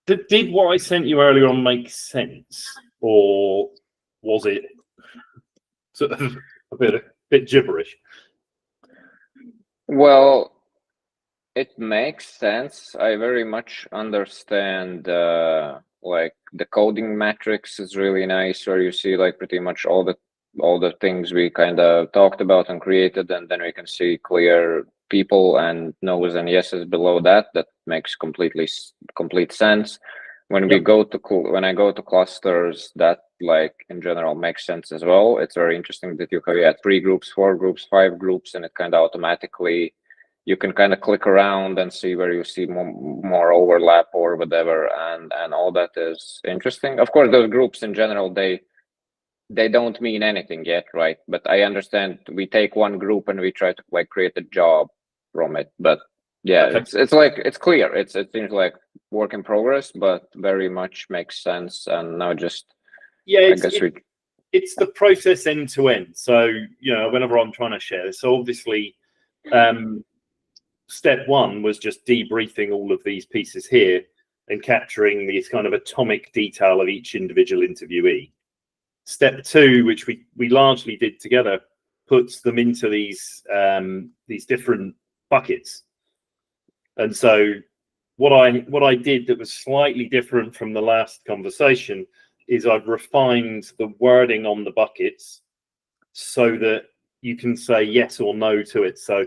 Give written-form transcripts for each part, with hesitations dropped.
Did what I sent you earlier on make sense, or was it sort of a bit gibberish? Well, it makes sense. I very much understand. Like the coding matrix is really nice, where you see like pretty much all the things we kind of talked about and created, and then we can see clear people and no's and yeses below that. That makes complete sense. When we Yep. go to when I go to clusters, that like in general makes sense as well. It's very interesting that you have 3 groups, 4 groups, 5 groups, and it kind of automatically, you can kind of click around and see where you see more overlap or whatever, and all that is interesting. Of course, those groups in general, they don't mean anything yet, right? But I understand we take one group and we try to like create a job from it. But yeah, Okay. it's like it's clear. It seems like work in progress, but very much makes sense. And now just it's the process end to end. So whenever I'm trying to share this, so obviously. Step 1 was just debriefing all of these pieces here and capturing these kind of atomic detail of each individual interviewee. Step 2, which we largely did together, puts them into these different buckets. And so what I did that was slightly different from the last conversation is I've refined the wording on the buckets so that you can say yes or no to it. So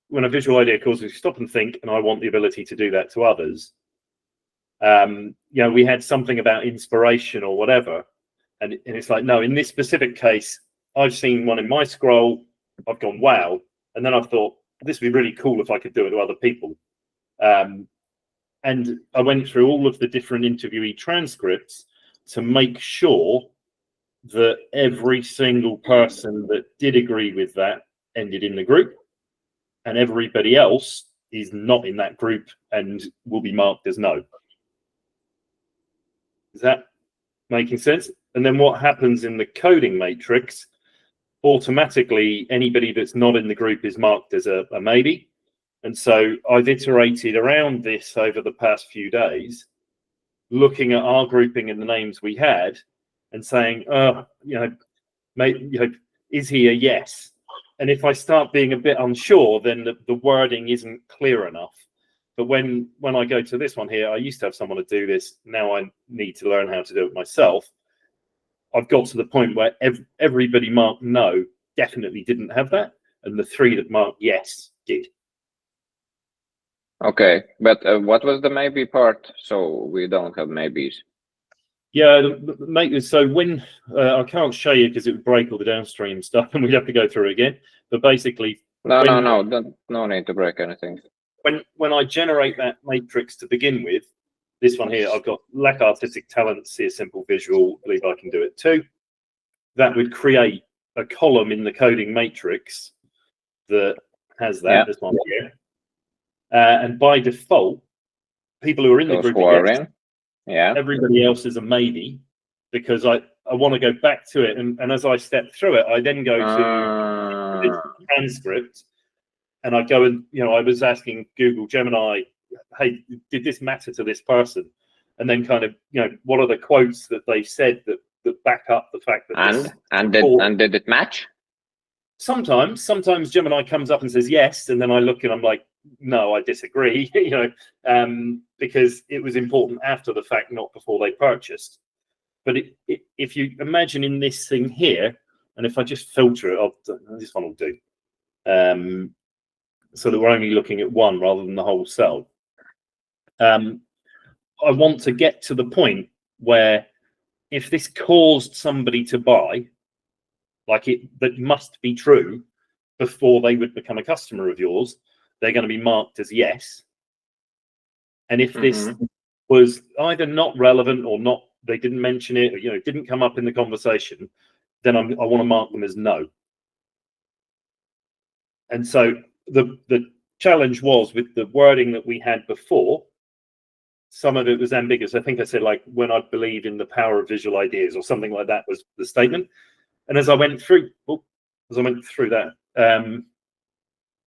when a visual idea calls me, stop and think, and I want the ability to do that to others. We had something about inspiration or whatever, and it's like, no, in this specific case, I've seen one in my scroll, I've gone, wow, and then I've thought, this would be really cool if I could do it to other people. And I went through all of the different interviewee transcripts to make sure that every single person that did agree with that ended in the group, and everybody else is not in that group and will be marked as no. Is that making sense? And then what happens in the coding matrix, automatically anybody that's not in the group is marked as a maybe. And so I've iterated around this over the past few days, looking at our grouping and the names we had and saying, is he a yes? And if I start being a bit unsure, then the wording isn't clear enough. But when I go to this one here, I used to have someone to do this. Now I need to learn how to do it myself. I've got to the point where everybody marked no definitely didn't have that, and the 3 that marked yes did. Okay, but what was the maybe part? So we don't have maybes. Yeah, so when I can't show you because it would break all the downstream stuff and we'd have to go through it again. But basically, no need to break anything. When I generate that matrix to begin with, this one here, I've got lack artistic talent, see a simple visual, believe I can do it too. That would create a column in the coding matrix that has that. This one here, and by default, people who are in the group are yes. Yeah. Everybody else is a maybe, because I want to go back to it. And as I step through it, I then go to the transcript and I go and, I was asking Google Gemini, hey, did this matter to this person? And then kind of, what are the quotes that they said that back up the fact that and did it match? Sometimes Gemini comes up and says yes, and then I look and I'm like, no, I disagree, because it was important after the fact, not before they purchased. But if you imagine in this thing here, and if I just filter it, this one will do, so that we're only looking at one rather than the whole cell. I want to get to the point where if this caused somebody to buy, that must be true before they would become a customer of yours, they're going to be marked as yes. And if this was either not relevant or not, they didn't mention it, or didn't come up in the conversation, then I want to mark them as no. And so the challenge was with the wording that we had before, some of it was ambiguous. I think I said, like, when I believe in the power of visual ideas or something like that was the statement. And as I went through that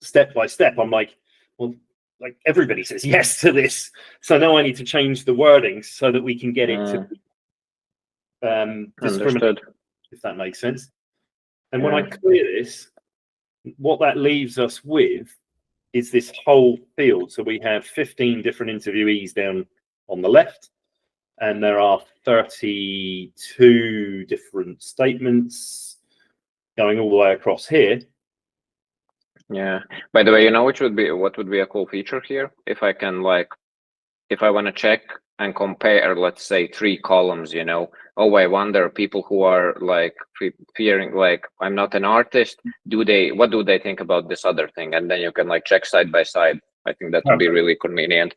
step by step, I'm like, well, like everybody says yes to this. So now I need to change the wording so that we can get it to discriminate, if that makes sense. And when I clear this, what that leaves us with is this whole field. So we have 15 different interviewees down on the left, and there are 32 different statements going all the way across here. Yeah. By the way, you know what would be a cool feature here? If I can if I want to check and compare, let's say 3 columns, you know, oh, I wonder people who are like fearing like I'm not an artist, what do they think about this other thing? And then you can like check side by side. I think that would be really convenient.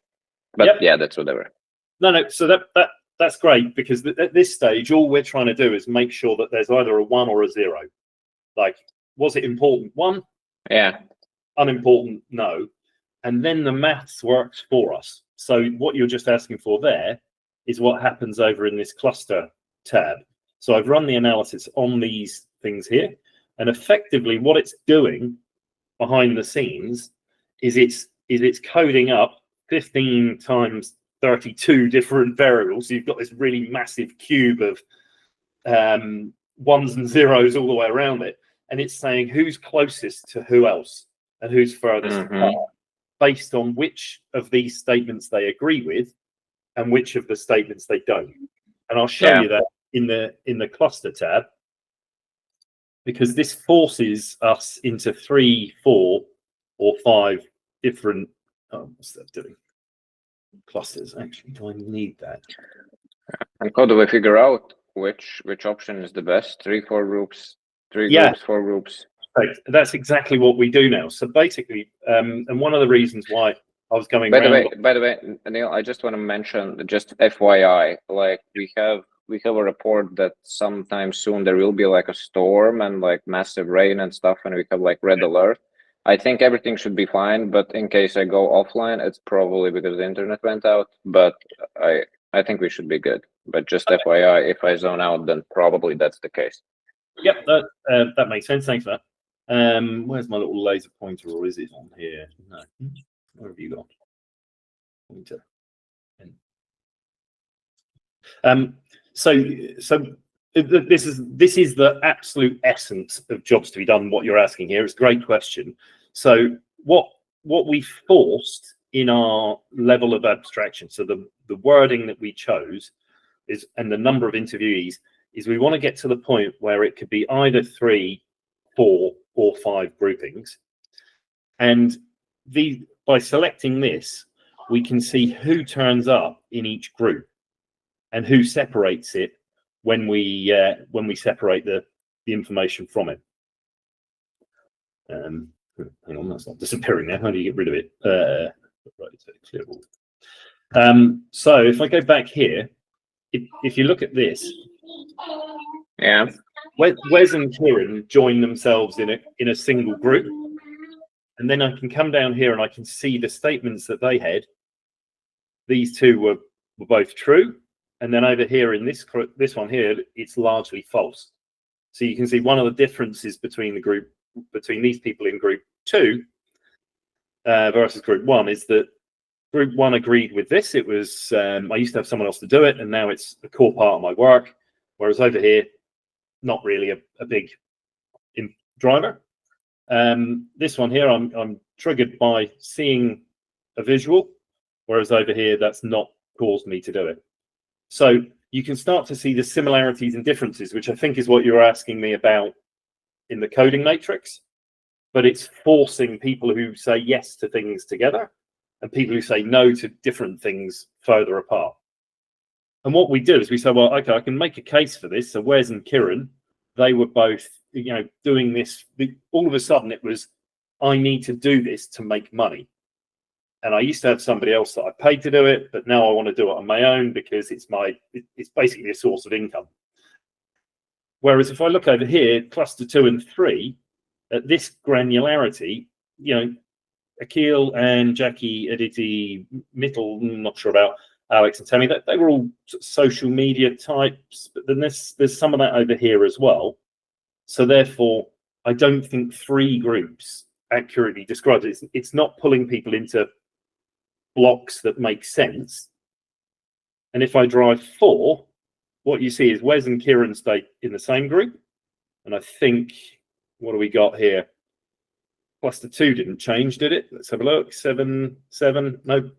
But yeah, that's whatever. No, so that's great, because at this stage, all we're trying to do is make sure that there's either a 1 or a 0. Like, was it important? 1? Yeah. Unimportant? No. And then the maths works for us. So what you're just asking for there is what happens over in this cluster tab. So I've run the analysis on these things here, and effectively what it's doing behind the scenes is it's coding up 15 times 32 different variables. So you've got this really massive cube of 1s and 0s all the way around it, and it's saying who's closest to who else and who's furthest apart, based on which of these statements they agree with and which of the statements they don't. And I'll show you that in the cluster tab, because this forces us into 3, 4, or 5 different what's that doing? Clusters. Actually, do I need that? And how do we figure out which option is the best? 3, 4 groups, 3 groups, 4 groups. Right. That's exactly what we do now. So basically, and one of the reasons why I was going by the way, Neil, I just want to mention, just FYI, like we have a report that sometime soon there will be like a storm and like massive rain and stuff, and we have like red alert. I think everything should be fine, but in case I go offline, it's probably because the internet went out. But I think we should be good. But just FYI, if I zone out, then probably that's the case. Yep, that makes sense. Thanks for that. Where's my little laser pointer, or is it on here? No. Where have you gone? Pointer. So this is the absolute essence of jobs to be done. What you're asking here is a great question. So what we forced in our level of abstraction, so the wording that we chose is, and the number of interviewees, is we want to get to the point where it could be either 3, 4, or 5 groupings, and by selecting this, we can see who turns up in each group and who separates it when we separate the information from it. Hang on, that's not disappearing now. How do you get rid of it? Right, so clear all. So if I go back here, if you look at this, Wes and Kieran join themselves in a single group, and then I can come down here and I can see the statements that they had. These two were both true, and then over here in this one here, it's largely false. So you can see one of the differences between these people in group 2 versus group 1 is that group 1 agreed with this. It was I used to have someone else to do it, and now it's a core part of my work. Whereas over here, not really a big driver. This one here, I'm triggered by seeing a visual, whereas over here, that's not caused me to do it. So you can start to see the similarities and differences, which I think is what you're asking me about in the coding matrix. But it's forcing people who say yes to things together and people who say no to different things further apart. And what we do is we say, well, okay, I can make a case for this. So Wes and Kieran, they were both, doing this. All of a sudden, it was, I need to do this to make money. And I used to have somebody else that I paid to do it, but now I want to do it on my own because it's basically a source of income. Whereas if I look over here, cluster 2 and 3, at this granularity, Akil and Jackie, Aditi, Mittal, not sure about Alex and Tammy, that they were all social media types, but then there's some of that over here as well. So therefore, I don't think 3 groups accurately describes it. It's not pulling people into blocks that make sense. And if I drive 4, what you see is Wes and Kieran stay in the same group. And I think, what do we got here? Cluster 2 didn't change, did it? Let's have a look. 7, 7, no.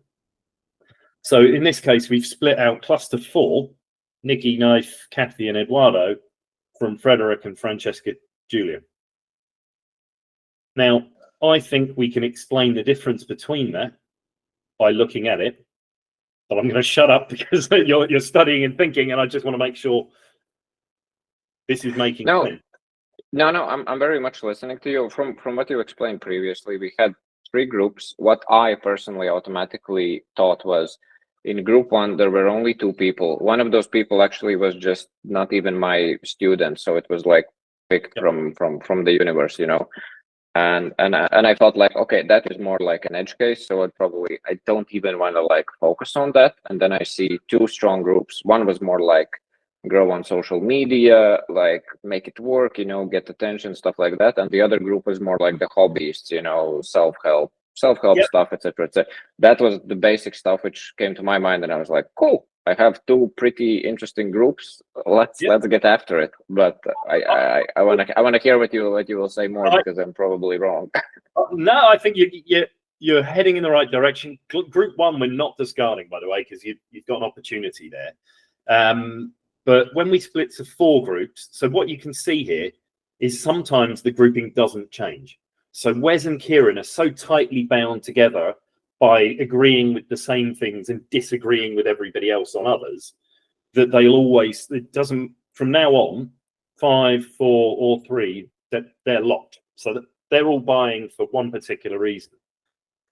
So in this case, we've split out cluster 4, Nikki, Knife, Kathy, and Eduardo, from Frederick and Francesca, Julia. Now, I think we can explain the difference between that by looking at it. But I'm going to shut up because you're studying and thinking, and I just want to make sure this is making sense. No, I'm very much listening to you. From what you explained previously, we had 3 groups. What I personally automatically thought was, in group 1, there were only 2 people. One of those people actually was just not even my student, so it was like picked from the universe, you know. And I felt like, okay, that is more like an edge case, so I don't even want to like focus on that. And then I see 2 strong groups. One was more like grow on social media, like make it work, you know, get attention, stuff like that. And the other group was more like the hobbyists, you know, self-help stuff, etc. That was the basic stuff which came to my mind, and I was like, cool, I have 2 pretty interesting groups. Let's get after it. But I want to hear what you will say more, because I'm probably wrong. No, I think you're heading in the right direction. Group 1, we're not discarding, by the way, because you've got an opportunity there. But when we split to 4 groups, so what you can see here is sometimes the grouping doesn't change. So Wes and Kieran are so tightly bound together by agreeing with the same things and disagreeing with everybody else on others, that they'll always, it doesn't, from now on, 5, 4, or 3, that they're locked. So that they're all buying for one particular reason.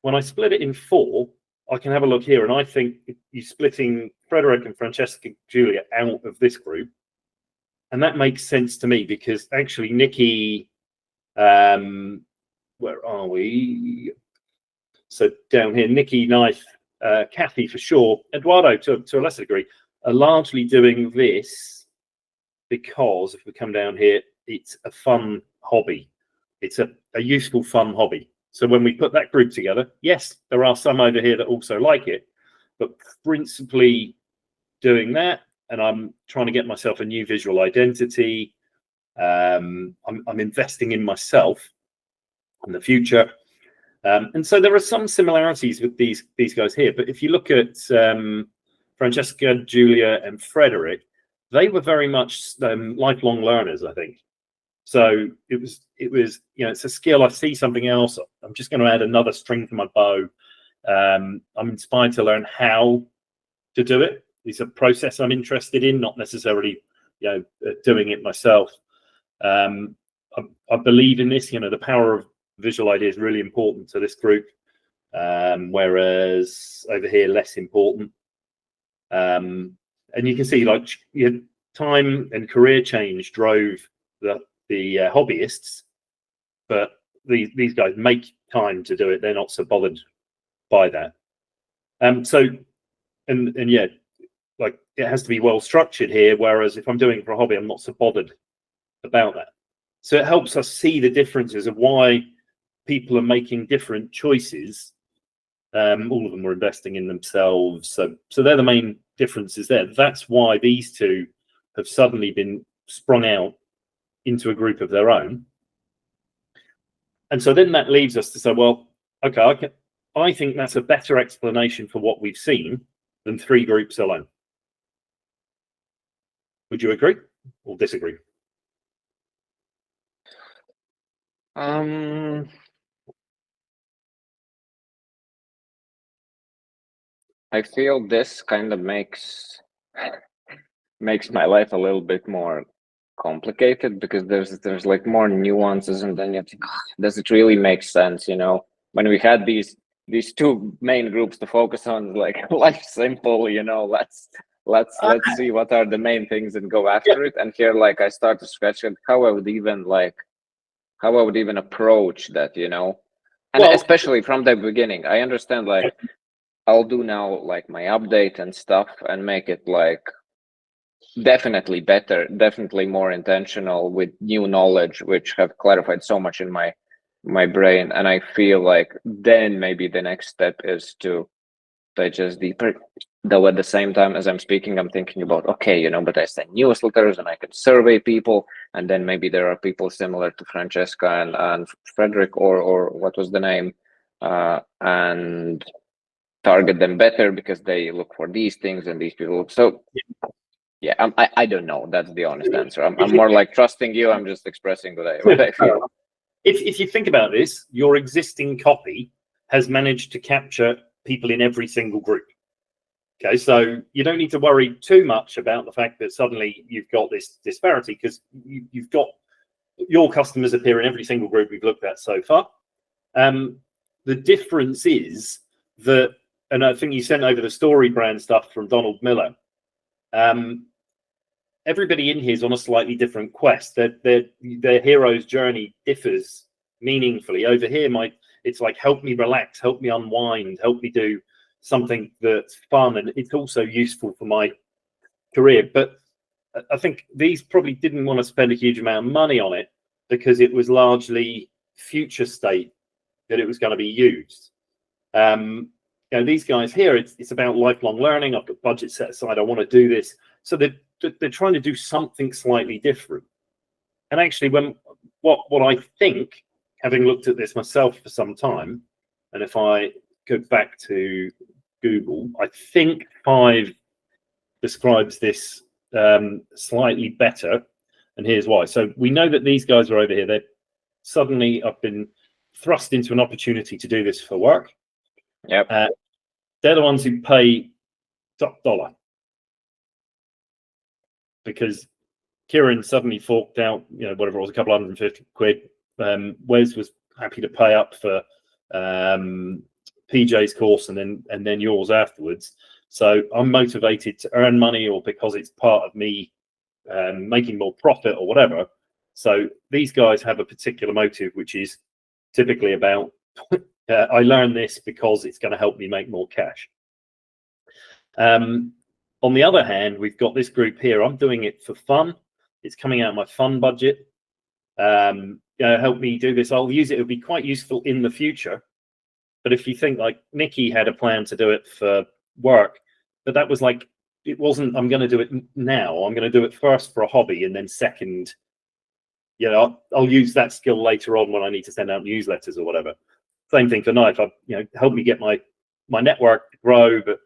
When I split it in 4, I can have a look here, and I think you're splitting Frederick and Francesca Julia out of this group. And that makes sense to me, because actually Nikki, where are we? So down here, Nikki, Knife, Kathy for sure, Eduardo to a lesser degree, are largely doing this because, if we come down here, it's a fun hobby. It's a useful, fun hobby. So when we put that group together, yes, there are some over here that also like it, but principally doing that, and I'm trying to get myself a new visual identity. I'm investing in myself in the future. And so there are some similarities with these guys here. But if you look at Francesca, Julia, and Frederick, they were very much lifelong learners, I think. So it was, you know, it's a skill. I see something else, I'm just going to add another string to my bow. I'm inspired to learn how to do it. It's a process I'm interested in, not necessarily, you know, doing it myself. I believe in this. You know, the power of visual idea is really important to this group, whereas over here, less important. And you can see, like, time and career change drove the hobbyists, but these guys make time to do it. They're not so bothered by that. So yeah, like, it has to be well structured here, whereas if I'm doing it for a hobby, I'm not so bothered about that. So it helps us see the differences of why people are making different choices. All of them are investing in themselves, so they're the main differences there. That's why these 2 have suddenly been sprung out into a group of their own. And so then that leaves us to say, well, okay, I think that's a better explanation for what we've seen than 3 groups alone. Would you agree or disagree? I feel this kind of makes my life a little bit more complicated, because there's like more nuances, and then you think, oh, does it really make sense? You know, when we had these 2 main groups to focus on, like, life's simple, you know, let's see what are the main things and go after it. And here, like, I start to scratch at how I would even approach that, you know. And especially from the beginning, I understand, like, I'll do now like my update and stuff and make it like definitely better, definitely more intentional, with new knowledge which have clarified so much in my brain. And I feel like then maybe the next step is to digest deeper. Though at the same time, as I'm speaking, I'm thinking about, okay, you know, but I send newsletters and I can survey people, and then maybe there are people similar to Francesca and Frederick, or what was the name, and target them better because they look for these things and these people. So yeah, I don't know. That's the honest answer. I'm more like trusting you. I'm just expressing what I feel. If you think about this, your existing copy has managed to capture people in every single group. Okay, so you don't need to worry too much about the fact that suddenly you've got this disparity, because you've got your customers appear in every single group we've looked at so far. The difference is that, and I think you sent over the story brand stuff from Donald Miller. Everybody in here is on a slightly different quest. Their hero's journey differs meaningfully. Over here, it's like, help me relax, help me unwind, help me do something that's fun, and it's also useful for my career. But I think these probably didn't want to spend a huge amount of money on it because it was largely future state that it was going to be used. You know, these guys here, it's about lifelong learning. I've got budget set aside. I want to do this. So they're trying to do something slightly different. And actually, what I think, having looked at this myself for some time, and if I go back to Google, I think 5 describes this slightly better, and here's why. So we know that these guys are over here. They're suddenly, I've been thrust into an opportunity to do this for work. Yep. They're the ones who pay top dollar, because Kieran suddenly forked out, you know, whatever it was, a couple £150. Wes was happy to pay up for PJ's course and then yours afterwards. So I'm motivated to earn money, or because it's part of me making more profit or whatever. So these guys have a particular motive, which is typically about I learned this because it's going to help me make more cash. On the other hand, we've got this group here. I'm doing it for fun. It's coming out of my fun budget. You know, help me do this. I'll use it. It'll be quite useful in the future. But if you think, like Nikki had a plan to do it for work, but that was like, it wasn't, I'm going to do it now. I'm going to do it first for a hobby, and then second, you know, I'll use that skill later on when I need to send out newsletters or whatever. Same thing for Knife. You know, help me get my network to grow, but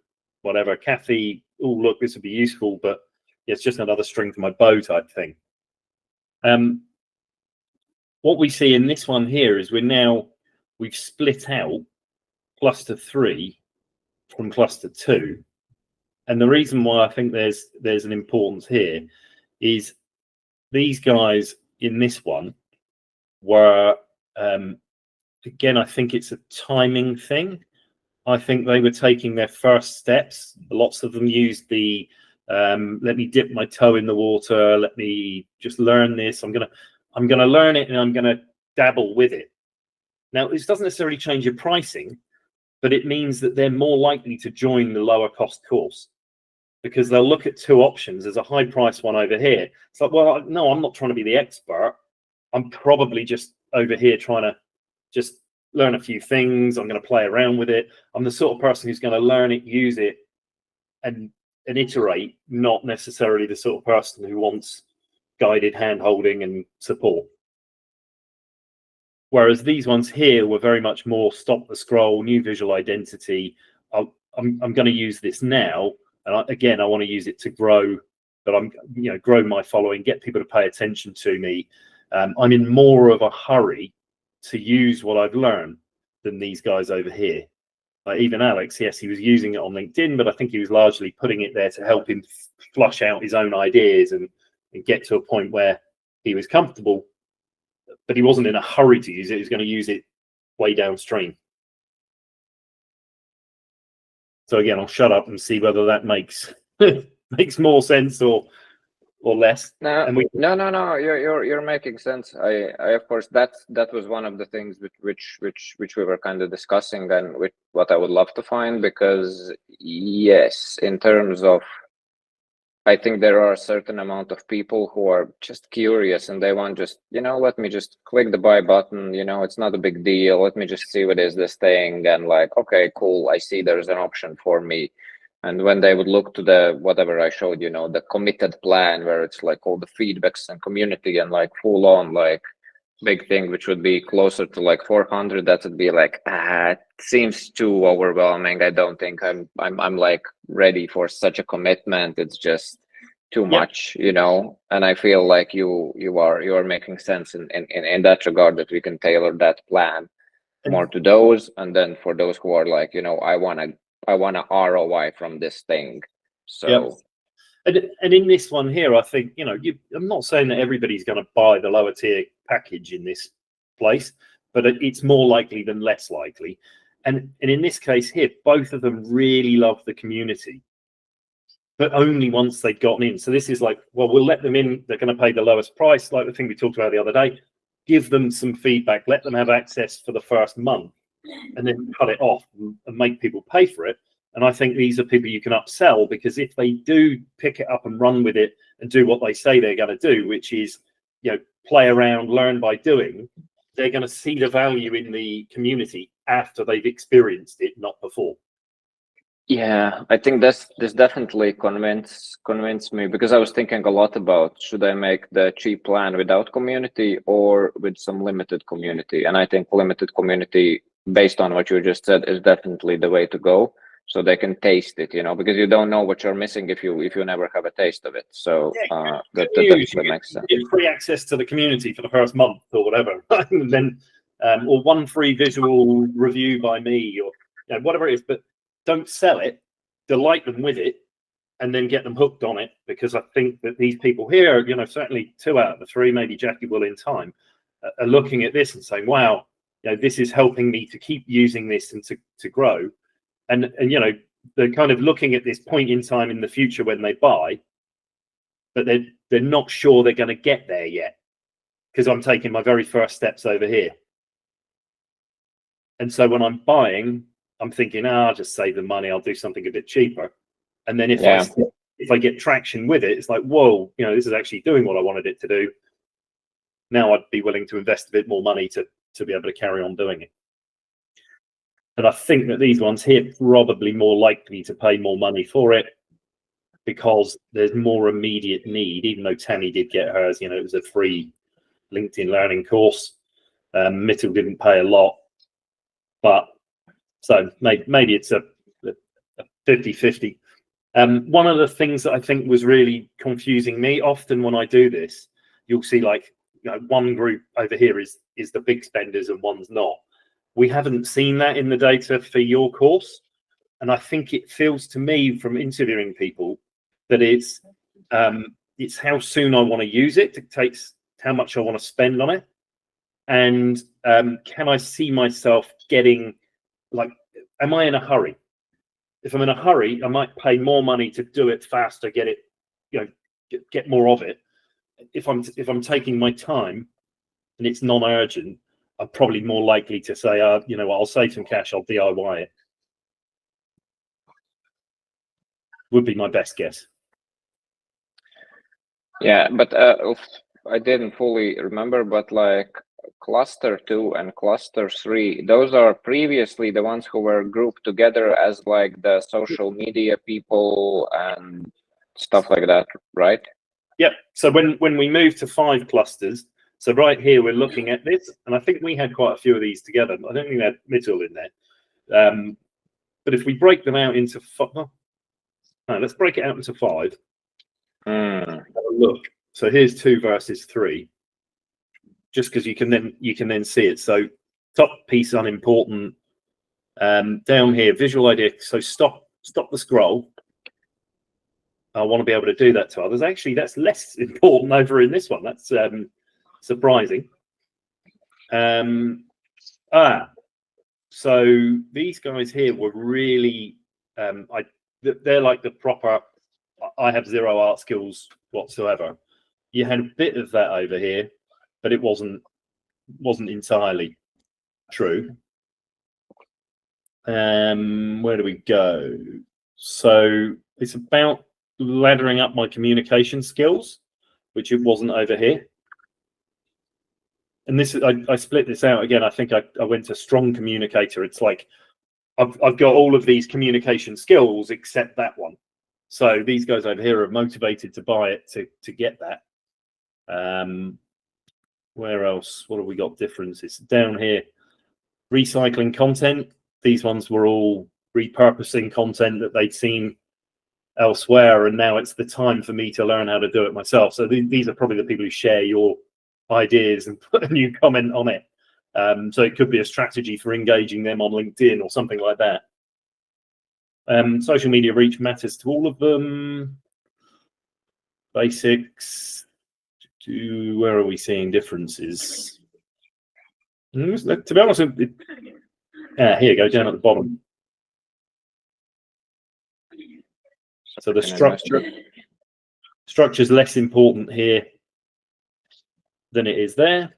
whatever. Kathy, oh look, this would be useful, but yeah, it's just another string to my bow type thing. What we see in this one here is we've split out cluster 3 from cluster 2, and the reason why I think there's an importance here is these guys in this one were again, I think it's a timing thing. I think they were taking their first steps. Lots of them used the let me dip my toe in the water, let me just learn this. I'm gonna learn it and I'm gonna dabble with it. Now, this doesn't necessarily change your pricing, but it means that they're more likely to join the lower cost course, because they'll look at 2 options. There's a high price one over here. It's like, well, no, I'm not trying to be the expert. I'm probably just over here trying to just learn a few things. I'm going to play around with it. I'm the sort of person who's going to learn it, use it, and iterate, not necessarily the sort of person who wants guided hand-holding and support. Whereas these ones here were very much more stop the scroll, new visual identity. I'm going to use this now, and I want to use it to grow. But grow my following, get people to pay attention to me. I'm in more of a hurry to use what I've learned than these guys over here. Even Alex, yes, he was using it on LinkedIn, but I think he was largely putting it there to help him flush out his own ideas and get to a point where he was comfortable, but he wasn't in a hurry to use it. He was going to use it way downstream. So again, I'll shut up and see whether that makes makes more sense or less. No, you're making sense. I of course that was one of the things which we were kind of discussing, and with what I would love to find, because yes, in terms of I think there are a certain amount of people who are just curious and they want just, let me just click the buy button, it's not a big deal. Let me just see what is this thing. And like, okay, cool. I see there's an option for me. And when they would look to the, whatever I showed, the committed plan where it's like all the feedbacks and community and like full on, like big thing, which would be closer to like 400, that would be like, it seems too overwhelming. I don't think I'm like ready for such a commitment. It's just too much, and I feel like you are making sense in that regard, that we can tailor that plan more to those. And then for those who are like, I want a ROI from this thing. So And in this one here, I think, I'm not saying that everybody's going to buy the lower tier package in this place, but it's more likely than less likely. And in this case here, both of them really love the community, but only once they've gotten in. So this is like, well, we'll let them in. They're going to pay the lowest price, like the thing we talked about the other day. Give them some feedback, let them have access for the first month, and then cut it off and make people pay for it. And I think these are people you can upsell, because if they do pick it up and run with it and do what they say they're going to do, which is, play around, learn by doing, they're going to see the value in the community after they've experienced it, not before. Yeah, I think this definitely convinced me, because I was thinking a lot about, should I make the cheap plan without community or with some limited community? And I think limited community, based on what you just said, is definitely the way to go. So they can taste it, because you don't know what you're missing if you never have a taste of it. So that makes sense. Get free access to the community for the first month or whatever, and then or one free visual review by me, or whatever it is. But don't sell it, delight them with it, and then get them hooked on it. Because I think that these people here, certainly 2 out of the 3, maybe Jackie will in time, are looking at this and saying, wow, this is helping me to keep using this and to grow. And they're kind of looking at this point in time in the future when they buy, but they're not sure they're going to get there yet, because I'm taking my very first steps over here. And so when I'm buying, I'm thinking, I'll just save the money, I'll do something a bit cheaper. And then if I get traction with it, it's like, whoa, this is actually doing what I wanted it to do. Now I'd be willing to invest a bit more money to be able to carry on doing it. And I think that these ones here probably more likely to pay more money for it, because there's more immediate need, even though Tammy did get hers, it was a free LinkedIn learning course. Mitchell didn't pay a lot, but so maybe it's a 50-50. One of the things that I think was really confusing me, often when I do this, you'll see like, one group over here is the big spenders and one's not. We haven't seen that in the data for your course. And I think it feels to me from interviewing people that it's how soon I want to use it dictates how much I want to spend on it. And can I see myself getting, like, am I in a hurry? If I'm in a hurry, I might pay more money to do it faster, get it, get more of it. If I'm taking my time and it's non-urgent, I'm probably more likely to say, I'll save some cash, I'll DIY it. Would be my best guess. Yeah, but I didn't fully remember, but like cluster 2 and cluster 3, those are previously the ones who were grouped together as like the social media people and stuff like that, right? Yep. So when we moved to 5 clusters, so right here we're looking at this, and I think we had quite a few of these together. I don't think we had Mitchell in there. But if we break them out into 5, let's break it out into 5. Have a look. So here's 2 versus 3, just because you can then see it. So top piece unimportant. Down here, visual idea. So stop the scroll. I want to be able to do that to others. Actually, that's less important over in this one. That's surprising. So these guys here were really, they're like the proper, I have 0 art skills whatsoever. You had a bit of that over here, but it wasn't entirely true. Where do we go? So it's about laddering up my communication skills, which it wasn't over here. And this, I split this out again. I think I went to strong communicator. It's like I've got all of these communication skills except that one. So these guys over here are motivated to buy it to get that. Where else? What have we got differences? Down here, recycling content. These ones were all repurposing content that they'd seen elsewhere, and now it's the time for me to learn how to do it myself. So these are probably the people who share your ideas and put a new comment on it. So it could be a strategy for engaging them on LinkedIn or something like that. Social media reach matters to all of them. Basics. Where are we seeing differences? To be honest, here you go, down at the bottom. So the structure is less important here than it is there.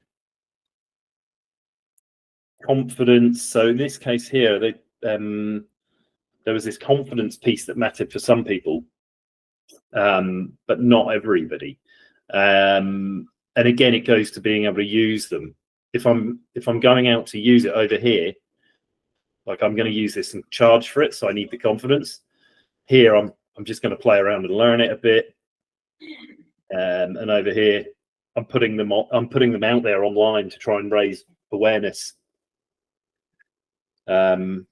Confidence. So in this case here, there was this confidence piece that mattered for some people, but not everybody. And again, it goes to being able to use them. If I'm going out to use it over here, like I'm going to use this and charge for it, so I need the confidence. Here, I'm just going to play around and learn it a bit. And over here, I'm putting them out there online to try and raise awareness. And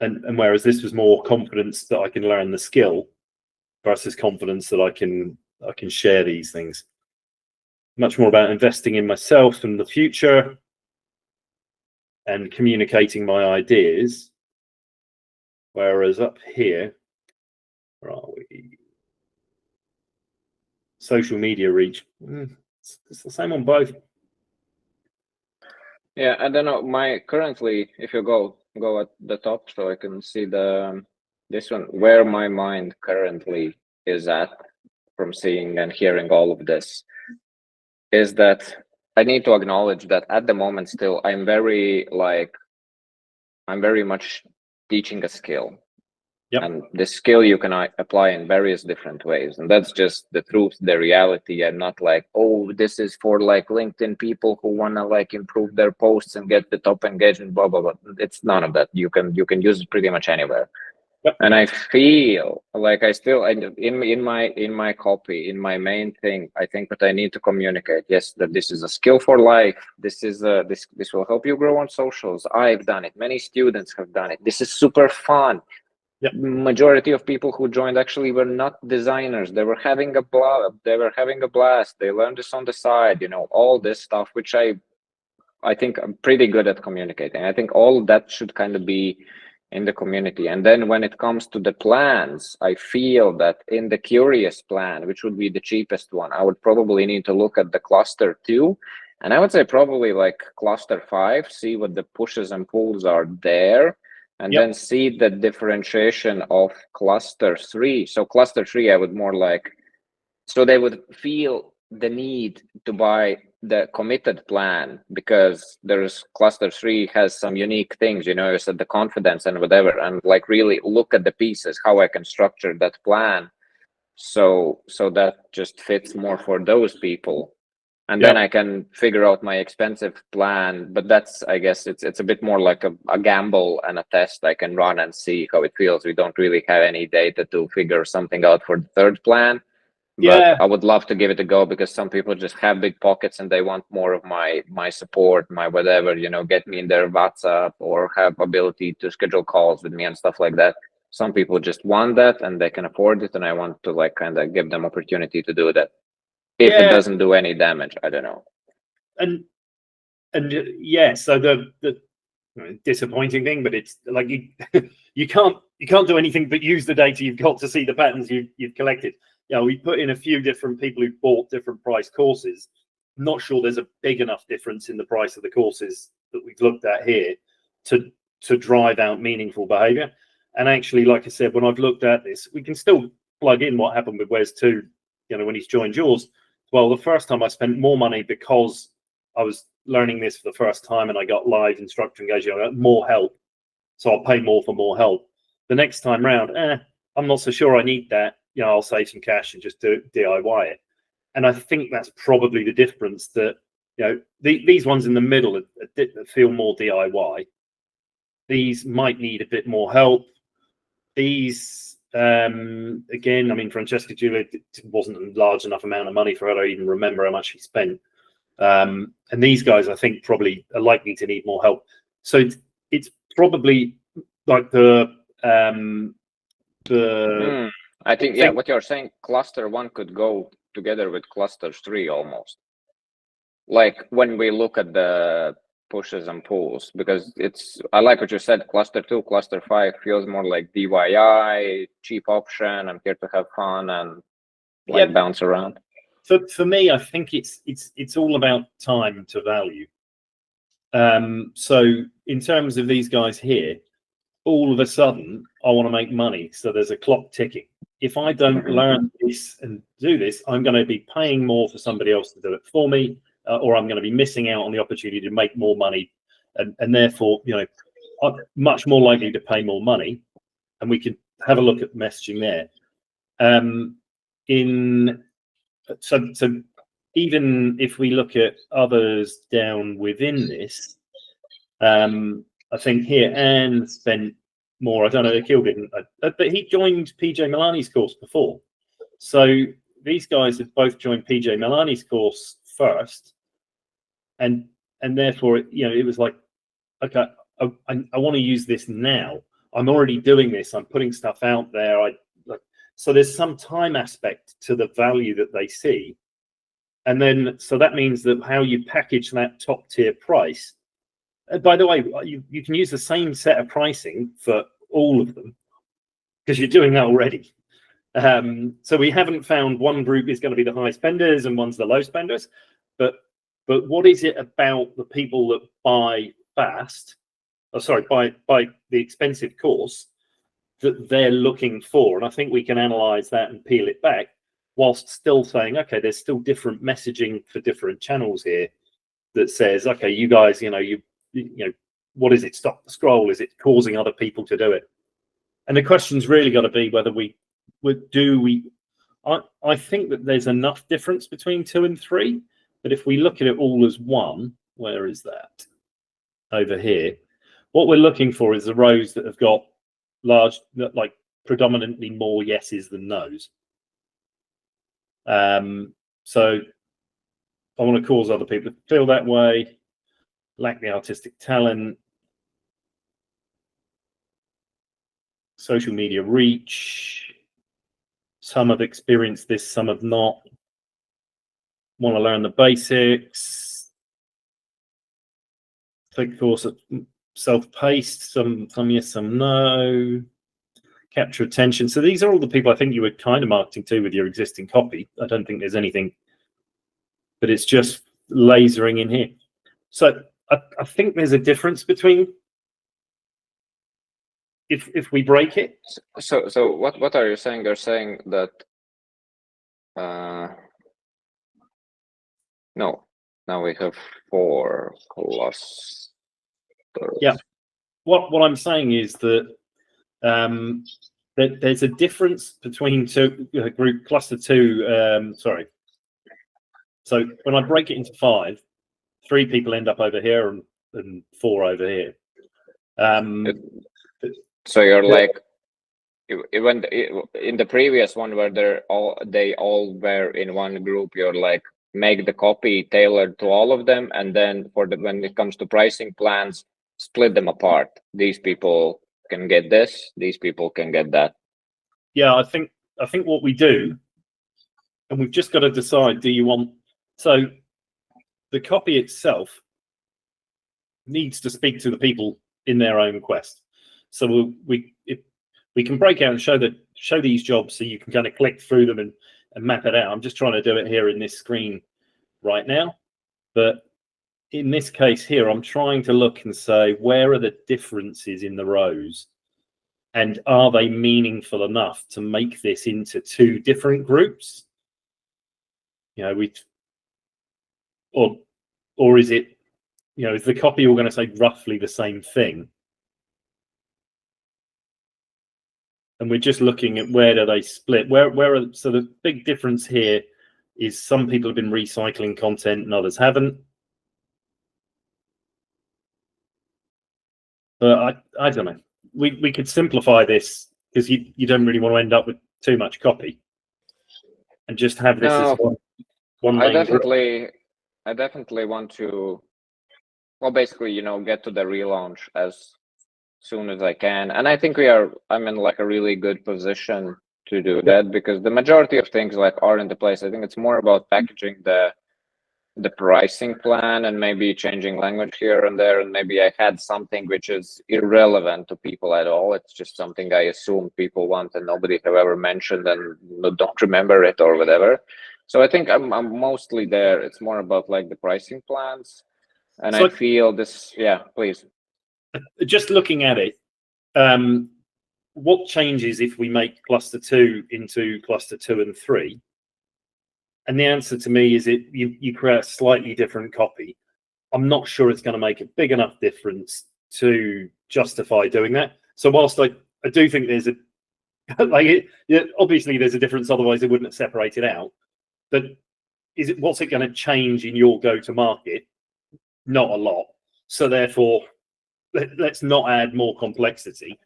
whereas this was more confidence that I can learn the skill versus confidence that I can share these things. Much more about investing in myself and the future and communicating my ideas. Whereas up here, where are we? Social media reach. It's the same on both. Yeah, I don't know. Currently, if you go at the top, so I can see this one, where my mind currently is at from seeing and hearing all of this, is that I need to acknowledge that at the moment still I'm very much teaching a skill. Yep. And this skill you can apply in various different ways, and that's just the truth, the reality. I'm not like, oh, this is for like LinkedIn people who want to like improve their posts and get the top engagement, blah blah blah. It's none of that. You can use it pretty much anywhere. Yep. And I feel like in my copy, in my main thing, I think that I need to communicate, yes, that this is a skill for life. This is this will help you grow on socials. I've done it. Many students have done it. This is super fun. Yep. Majority of people who joined actually were not designers. They were having a blast. They learned this on the side, all this stuff, which I think I'm pretty good at communicating. I think all that should kind of be in the community. And then when it comes to the plans, I feel that in the curious plan, which would be the cheapest one, I would probably need to look at the cluster 2. And I would say probably like cluster 5, see what the pushes and pulls are there. And then see the differentiation of cluster 3. So cluster 3, I would more like, so they would feel the need to buy the committed plan because there's cluster 3 has some unique things, you said the confidence and whatever, and like really look at the pieces, how I can structure that plan. So that just fits more for those people. And then I can figure out my expensive plan, but that's, I guess it's a bit more like a gamble and a test I can run and see how it feels. We don't really have any data to figure something out for the third plan, but I would love to give it a go because some people just have big pockets and they want more of my support, my whatever, get me in their WhatsApp or have ability to schedule calls with me and stuff like that. Some people just want that and they can afford it, and I want to like kind of give them opportunity to do that. If it doesn't do any damage, I don't know. And so the disappointing thing, but it's like you can't do anything but use the data you've got to see the patterns you've collected. We put in a few different people who bought different price courses. I'm not sure there's a big enough difference in the price of the courses that we've looked at here to drive out meaningful behavior. And actually, like I said, when I've looked at this, we can still plug in what happened with Wes 2, when he's joined yours. Well, the first time I spent more money because I was learning this for the first time and I got live instructor engagement, I got more help. So I'll pay more for more help. The next time round, I'm not so sure I need that. I'll save some cash and just DIY it. And I think that's probably the difference, that these ones in the middle feel more DIY. These might need a bit more help. These, again, I mean, Francesca Giulia, it wasn't a large enough amount of money for her to even remember how much she spent. And these guys, I think, probably are likely to need more help. So it's probably like I think, yeah, what you're saying, cluster 1 could go together with cluster 3 almost. Like when we look at the pushes and pulls, because I like what you said, cluster 2, cluster 5 feels more like DIY, cheap option, I'm here to have fun and bounce around. For me, I think it's all about time to value. So in terms of these guys here, all of a sudden I want to make money, so there's a clock ticking. If I don't learn this and do this, I'm going to be paying more for somebody else to do it for me, or I'm going to be missing out on the opportunity to make more money, and therefore, I'm much more likely to pay more money. And we can have a look at messaging there. So even if we look at others down within this, I think here Anne spent more. I don't know, Akil didn't, but he joined PJ Milani's course before. So these guys have both joined PJ Milani's course first, and therefore, it was like, okay, I want to use this now. I'm already doing this. I'm putting stuff out there. So there's some time aspect to the value that they see, and then so that means that how you package that top tier price. By the way, you can use the same set of pricing for all of them because you're doing that already. So we haven't found one group is going to be the high spenders and one's the low spenders, but what is it about the people that buy fast? Buy the expensive course that they're looking for? And I think we can analyze that and peel it back, whilst still saying, okay, there's still different messaging for different channels here that says, okay, you guys, what is it? Stop the scroll. Is it causing other people to do it? And the question's really got to be whether I think that there's enough difference between 2 and 3, but if we look at it all as one, where is that? Over here. What we're looking for is the rows that have got like predominantly more yeses than nos. So I want to cause other people to feel that way. Lack the artistic talent, social media reach. Some have experienced this, some have not. Want to learn the basics. Take the course at self-paced, some yes, some no. Capture attention. So these are all the people I think you were kind of marketing to with your existing copy. I don't think there's anything, but it's just lasering in here. So I think there's a difference between if we break it. So what are you saying? You're saying that no, now we have 4 clusters. Yeah. What I'm saying is that that there's a difference between group cluster 2. So when I break it into 5, 3 people end up over here and 4 over here. So you're like, when in the previous one where they all were in one group, you're like, make the copy tailored to all of them, and then when it comes to pricing plans, split them apart. These people can get this, these people can get that. Yeah, I think what we do, and we've just got to decide, do you want, so the copy itself needs to speak to the people in their own quest. So we can break out and show these jobs so you can kind of click through them and map it out. I'm just trying to do it here in this screen right now, but in this case here, I'm trying to look and say, where are the differences in the rows, and are they meaningful enough to make this into 2 different groups? Or is it, is the copy all going to say roughly the same thing? and we're just looking at where do they split. So the big difference here is some people have been recycling content and others haven't. But I don't know. We could simplify this because you don't really want to end up with too much copy, and just have this as one I main group. definitely want to, well, basically, get to the relaunch as soon as I can. And I think I'm in like a really good position to do that, because the majority of things like are into place. I think it's more about packaging the pricing plan and maybe changing language here and there. And maybe I had something which is irrelevant to people at all. It's just something I assume people want and nobody have ever mentioned and don't remember it or whatever. So I think I'm mostly there. It's more about like the pricing plans. And so I feel this, yeah, please. Just looking at it, what changes if we make cluster 2 into cluster 2 and 3? And the answer to me is you create a slightly different copy. I'm not sure it's going to make a big enough difference to justify doing that. So whilst I do think there's obviously there's a difference, otherwise they wouldn't have separated out. But what's it going to change in your go-to-market? Not a lot. So therefore, let's not add more complexity.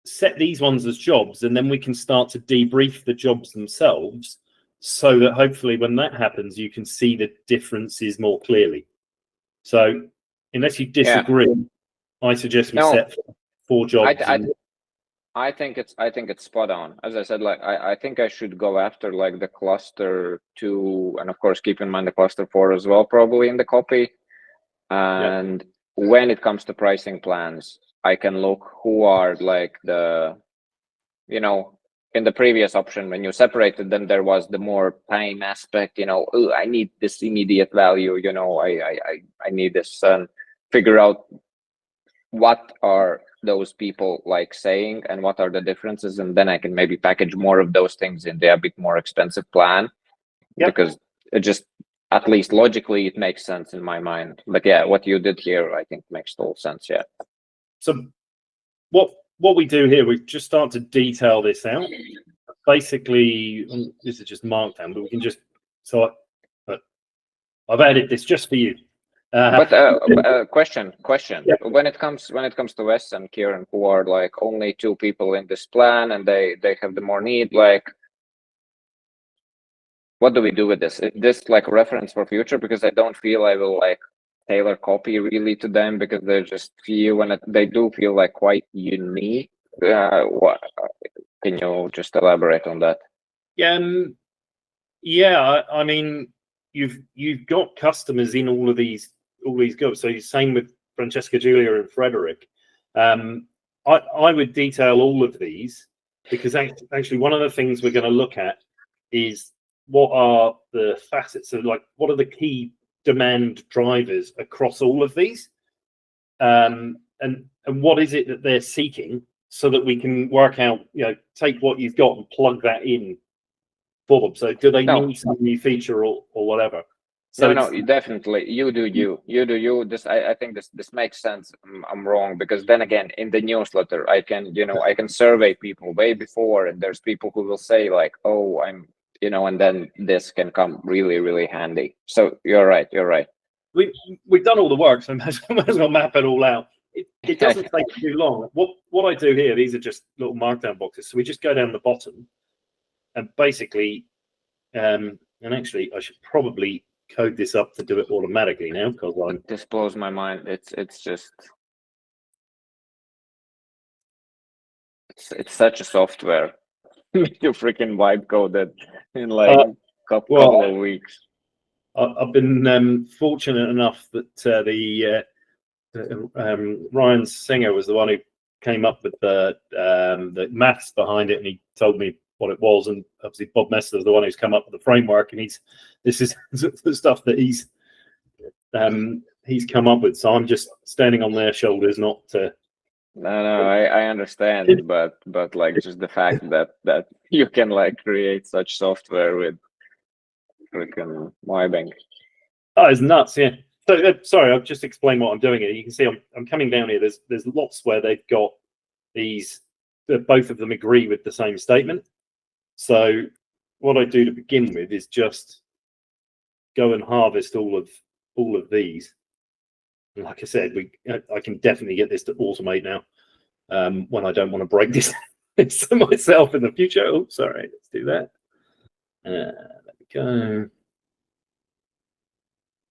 Set these ones as jobs, and then we can start to debrief the jobs themselves, so that hopefully when that happens, you can see the differences more clearly. So unless you disagree, I suggest we set 4 jobs. I think it's spot on. As I said, like I think I should go after like the cluster 2, and of course keep in mind the cluster 4 as well, probably in the copy. And when it comes to pricing plans, I can look who are like the, in the previous option when you separated them, there was the more time aspect. I need this immediate value. I need this, and figure out what are those people like saying and what are the differences, and then I can maybe package more of those things in a bit more expensive plan, because it just, at least logically, it makes sense in my mind. But yeah, what you did here, I think makes total sense. Yeah. So what we do here, we just start to detail this out. Basically, this is just markdown, but we can just, but I've added this just for you. Question. Yeah. When it comes to Wes and Kieran, who are like only 2 people in this plan, and they have the more need, like, what do we do with this? Is this like a reference for future? Because I don't feel I will like tailor copy really to them, because they're just few and they do feel like quite unique. What can you just elaborate on that? I mean, you've got customers in all these groups. So same with Francesca, Julia, and Frederick. I would detail all of these, because actually one of the things we're going to look at is what are the facets of, like, what are the key demand drivers across all of these, and what is it that they're seeking, so that we can work out, take what you've got and plug that in for them. So do they need some new feature or whatever? So no, definitely you do you. This I think this makes sense. I'm wrong, because then again, in the newsletter, I can survey people way before, and there's people who will say like, oh, I'm, and then this can come really, really handy. So you're right. We've done all the work, so might as well map it all out. It doesn't take too long. What I do here, these are just little markdown boxes. So we just go down the bottom, and basically, and actually, I should probably code this up to do it automatically now, because this blows my mind. It's such a software. You freaking vibe code that in like a couple of weeks. I've been fortunate enough that Ryan Singer was the one who came up with the maths behind it, and he told me what it was. And obviously Bob Messler is the one who's come up with the framework, and this is the stuff that he's come up with. So I'm just standing on their shoulders, not. No, I understand, but like just the fact that you can like create such software with freaking vibing. Oh, it's nuts, yeah. So sorry, I've just explained what I'm doing here. You can see I'm coming down here. There's lots where they've got these both of them agree with the same statement. So what I do to begin with is just go and harvest all of these. And like I said, I can definitely get this to automate now when I don't want to break this to myself in the future. Oh, sorry, let's do that. There we go.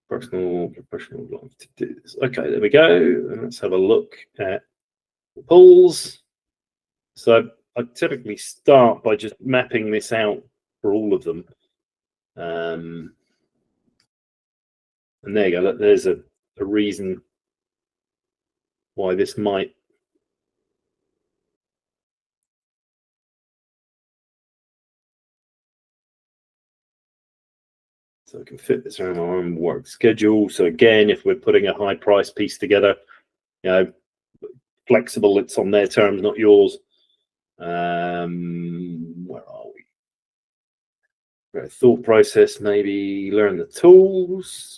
Personal, professional life to do this. Okay, there we go. And let's have a look at pulls. So I typically start by just mapping this out for all of them. And there you go. There's a reason why this might. So I can fit this around my own work schedule. So again, if we're putting a high price piece together, flexible, it's on their terms, not yours. Where are we? Thought process, maybe learn the tools.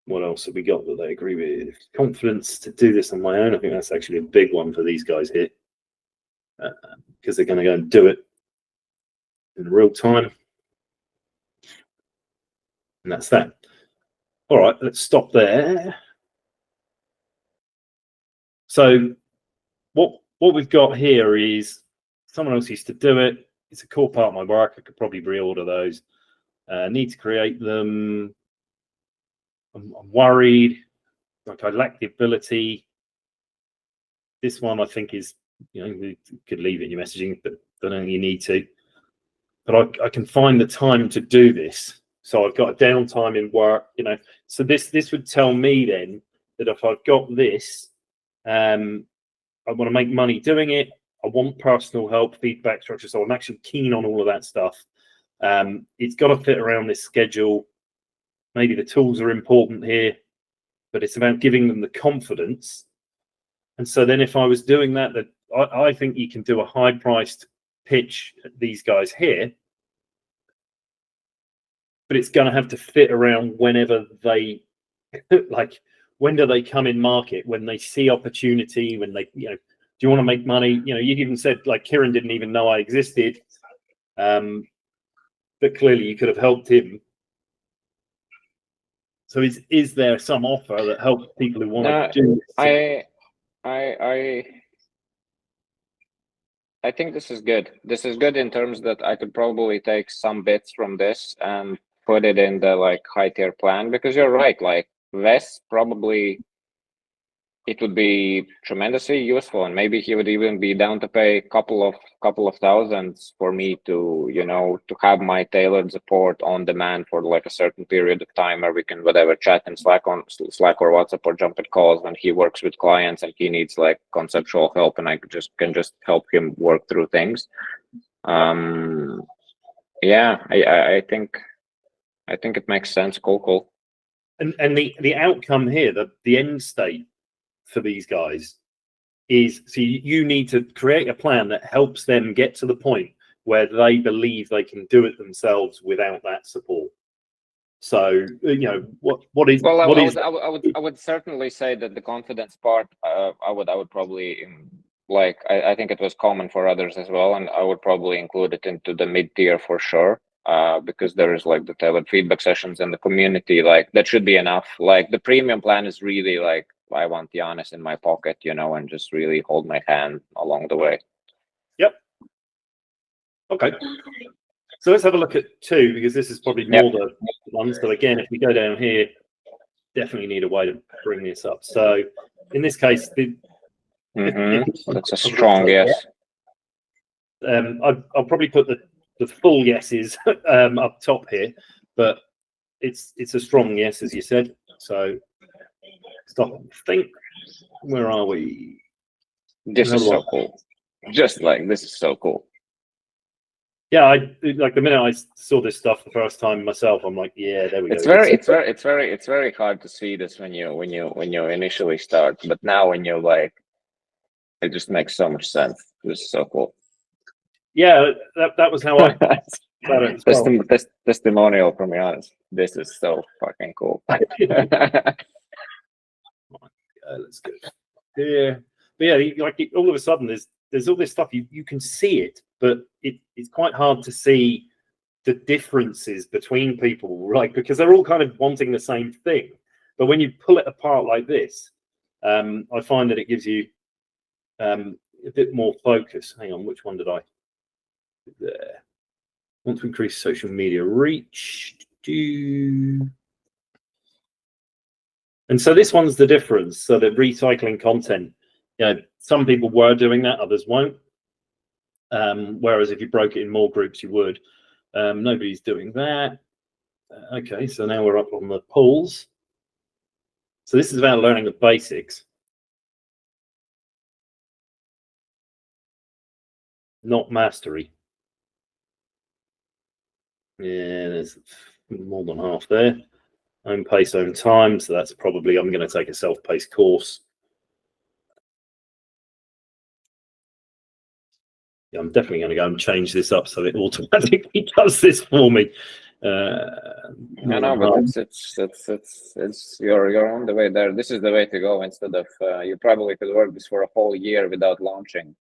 What else have we got that they agree with? Confidence to do this on my own. I think that's actually a big one for these guys here, because they're going to go and do it in real time. And that's that. All right, let's stop there. So what we've got here is someone else used to do it. It's a core part of my work. I could probably reorder those. Need to create them. I'm worried, like I lack the ability. This one I think is, you could leave it in your messaging, but I don't think you need to. But I can find the time to do this. So I've got a downtime in work, So this would tell me then that if I've got this, I want to make money doing it. I want personal help, feedback structure. So I'm actually keen on all of that stuff. It's got to fit around this schedule. Maybe the tools are important here, but it's about giving them the confidence. And so then if I was doing that, I think you can do a high-priced pitch at these guys here, but it's going to have to fit around whenever they, like, when do they come in market? When they see opportunity, when they, do you want to make money? You even said, like, Kieran didn't even know I existed, but clearly you could have helped him. So is there some offer that helps people who want to do this? I think this is good. This is good in terms that I could probably take some bits from this and put it in the high tier plan, because you're right, Wes probably it would be tremendously useful, and maybe he would even be down to pay a couple of thousands for me to to have my tailored support on demand for a certain period of time, where we can whatever chat in Slack or WhatsApp or jump at calls when he works with clients and he needs conceptual help, and I can just help him work through things. Yeah, I think it makes sense. Cool. And the outcome here, the end state for these guys is, so you need to create a plan that helps them get to the point where they believe they can do it themselves without that support. So what is I would certainly say that the confidence part, I would probably I think it was common for others as well, and I would probably include it into the mid tier for sure. Because there is the tailored feedback sessions and the community, that should be enough. The premium plan is really I want Janis in my pocket, and just really hold my hand along the way. Yep. Okay. So let's have a look at 2, because this is probably more the one. So again, if we go down here, definitely need a way to bring this up. So in this case, that's a strong yes. I'll probably put the full yeses up top here, but it's a strong yes, as you said. So stop and think. Where are we? This is so cool. Just this is so cool. Yeah, the minute I saw this stuff the first time myself, I'm like, yeah, there we go. It's very hard to see this when you initially start, but now when you it just makes so much sense. This is so cool. Yeah, that was how about it as well. Testimonial from Janis. This is so fucking cool. Let's go there. But yeah, like all of a sudden, there's all this stuff you can see it, but it's quite hard to see the differences between people, right? Because they're all kind of wanting the same thing. But when you pull it apart like this, I find that it gives you a bit more focus. Hang on, which one did I? There. Want to increase social media reach. And so this one's the difference. So the recycling content, some people were doing that, others won't. Whereas if you broke it in more groups, you would. Nobody's doing that. Okay, so now we're up on the polls. So this is about learning the basics, not mastery. Yeah, there's more than half there. Own pace, own time. So that's probably, I'm going to take a self-paced course. Yeah, I'm definitely going to go and change this up so it automatically does this for me. No, but it's you're on the way there. This is the way to go. Instead of you probably could work this for a whole year without launching.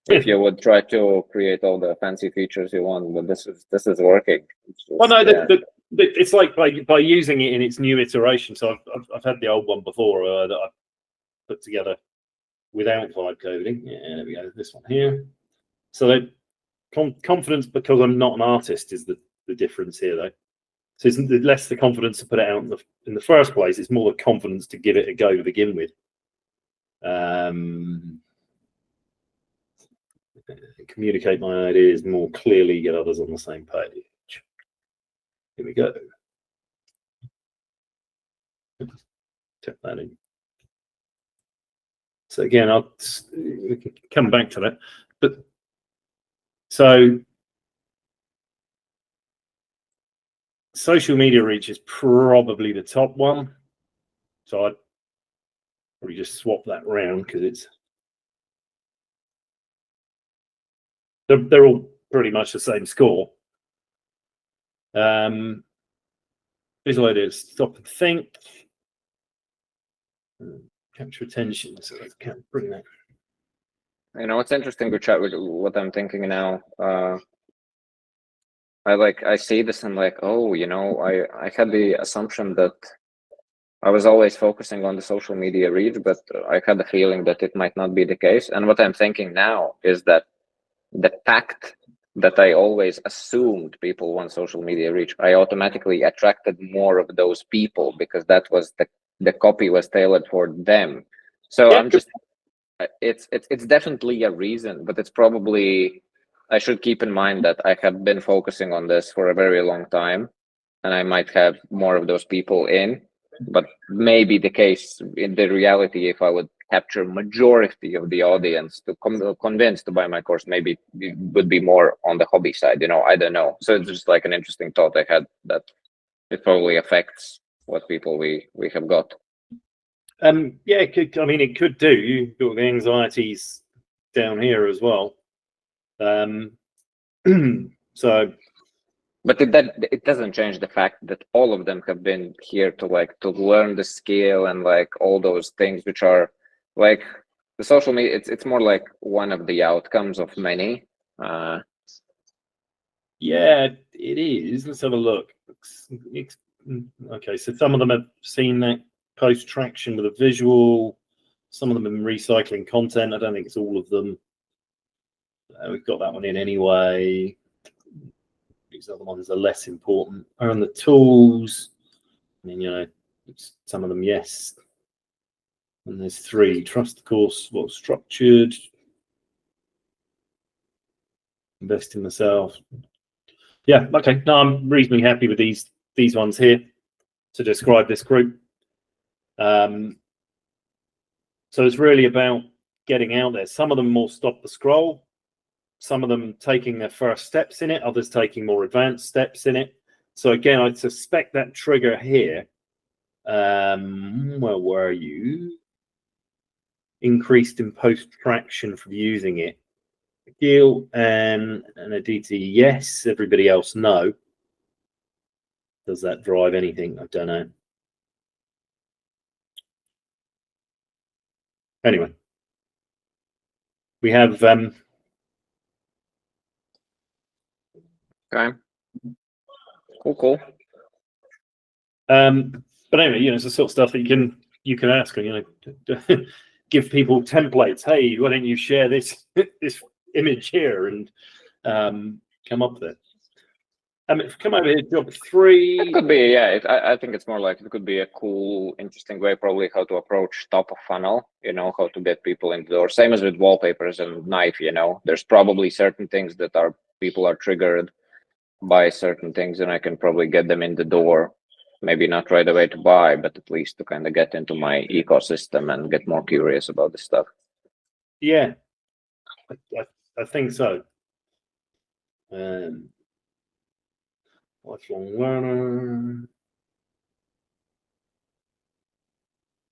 If you would try to create all the fancy features you want, but this is working. Well, no, it's like by using it in its new iteration. So I've had the old one before that I put together without vibe coding. Yeah, there we go. This one here. So that confidence, because I'm not an artist, is the difference here, though. So it's less the confidence to put it out in the first place. It's more the confidence to give it a go to begin with. Communicate my ideas more clearly, get others on the same page. Here we go. Tap that in. So again, we can come back to that. But so social media reach is probably the top one. So I'd probably just swap that around because they're all pretty much the same score. Visual ideas, stop and think. Capture attention. So let's bring that. It's interesting to chat with what I'm thinking now. I see this and like, oh, I had the assumption that I was always focusing on the social media reach, but I had the feeling that it might not be the case. And what I'm thinking now is that the fact that I always assumed people want social media reach, I automatically attracted more of those people because that was the copy was tailored for them. So yeah, I'm just, it's definitely a reason, but it's probably, I should keep in mind that I have been focusing on this for a very long time and I might have more of those people in, but maybe the case in the reality, if I would capture majority of the audience to convince to buy my course, maybe it would be more on the hobby side, I don't know. So it's just like an interesting thought I had that it probably affects what people we have got. Yeah, it could. I mean, it could do. You've got the anxieties down here as well. So, but it doesn't change the fact that all of them have been here to learn the skill and like all those things, which are like the social media. It's more like one of the outcomes of many. Yeah, it is. Let's have a look. Okay, so some of them have seen that post traction with a visual. Some of them have been recycling content. I don't think it's all of them. We've got that one in anyway. These other ones are less important. Earn the tools. I mean, some of them, yes. And there's 3. Trust the course, well structured. Invest in myself. Yeah, okay. No, I'm reasonably happy with these ones here to describe this group. So it's really about getting out there. Some of them more stop the scroll. Some of them taking their first steps in it. Others taking more advanced steps in it. So again, I suspect that trigger here. Where were you? Increased in post traction from using it. Gil and Aditi, yes. Everybody else, no. Does that drive anything? I don't know. Anyway, we have Okay. Cool. but anyway, you know, it's the sort of stuff that you can ask, and you know, give people templates. Hey, why don't you share this this image here and come up with it. Come over here, job 3. It could be, yeah. I think it's more like it could be a cool, interesting way, probably how to approach top of funnel. You know, how to get people in the door. Same as with wallpapers and knife. You know, there's probably certain things that people are triggered by certain things, and I can probably get them in the door. Maybe not right away to buy, but at least to kind of get into my ecosystem and get more curious about this stuff. Yeah, I think so. Lifelong learner.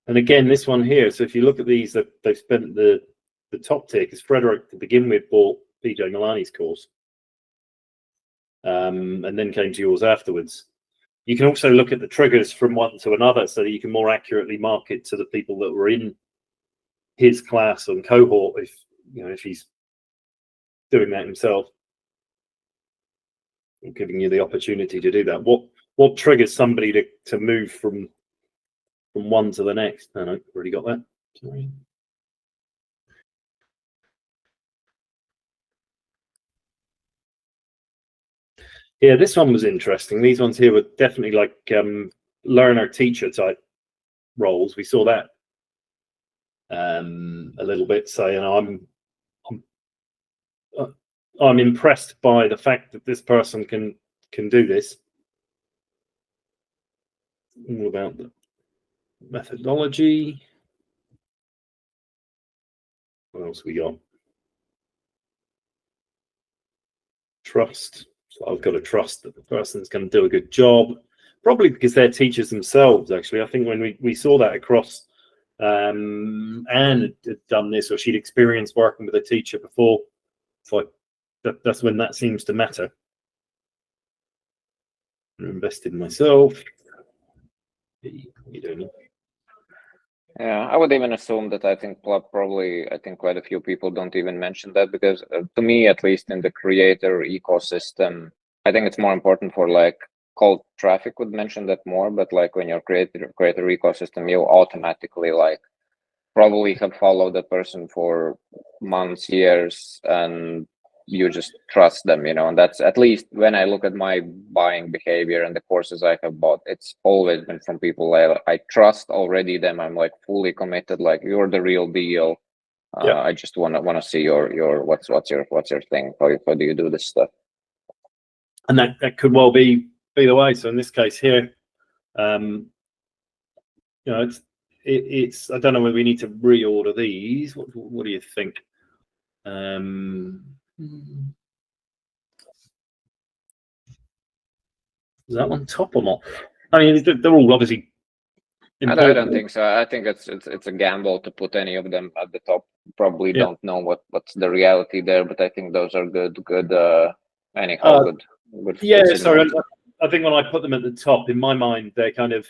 And again, this one here. So if you look at these, they've spent the top tier, because Frederick to begin with bought PJ Milani's course, and then came to yours afterwards. You can also look at the triggers from one to another, so that you can more accurately market to the people that were in his class and cohort, if you know, if he's doing that himself, giving you the opportunity to do that. What triggers somebody to move from one to the next? No, already got that. Sorry. Yeah, this one was interesting. These ones here were definitely like learner teacher type roles. We saw that a little bit. So you know, I'm impressed by the fact that this person can do this. All about the methodology. What else we got? Trust. So I've got to trust that the person's going to do a good job, probably because they're teachers themselves. Actually, I think when we saw that across, Anne had done this, or she'd experienced working with a teacher before. So that's when that seems to matter. I invested in myself. What are you doing? Yeah, I would even assume that I think quite a few people don't even mention that, because to me, at least in the creator ecosystem, I think it's more important for like cold traffic would mention that more, but like when you're creator ecosystem, you automatically like probably have followed that person for months, years, and you just trust them, you know. And that's, at least when I look at my buying behavior and the courses I have bought, it's always been from people I trust already. Them, I'm like fully committed, like you're the real deal. Yeah. I just want to see your what's your thing, how do you do this stuff. And that could well be the way. So in this case here, you know, it's I don't know whether we need to reorder these. What do you think? Is that one top or not? I mean, they're all obviously important. I don't think so. I think it's a gamble to put any of them at the top. Probably don't know what's the reality there, but I think those are good anyhow, good. Yeah, sorry. I think when I put them at the top, in my mind, they're kind of,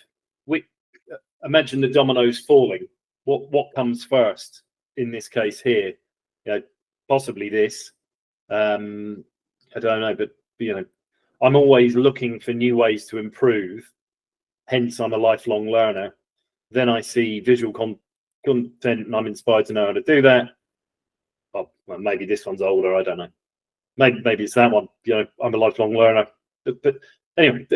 imagine the dominoes falling. What comes first in this case here? You know, possibly this. I don't know, but you know, I'm always looking for new ways to improve. Hence, I'm a lifelong learner. Then I see visual content, and I'm inspired to know how to do that. Well, maybe this one's older. I don't know. Maybe it's that one. You know, I'm a lifelong learner. But anyway,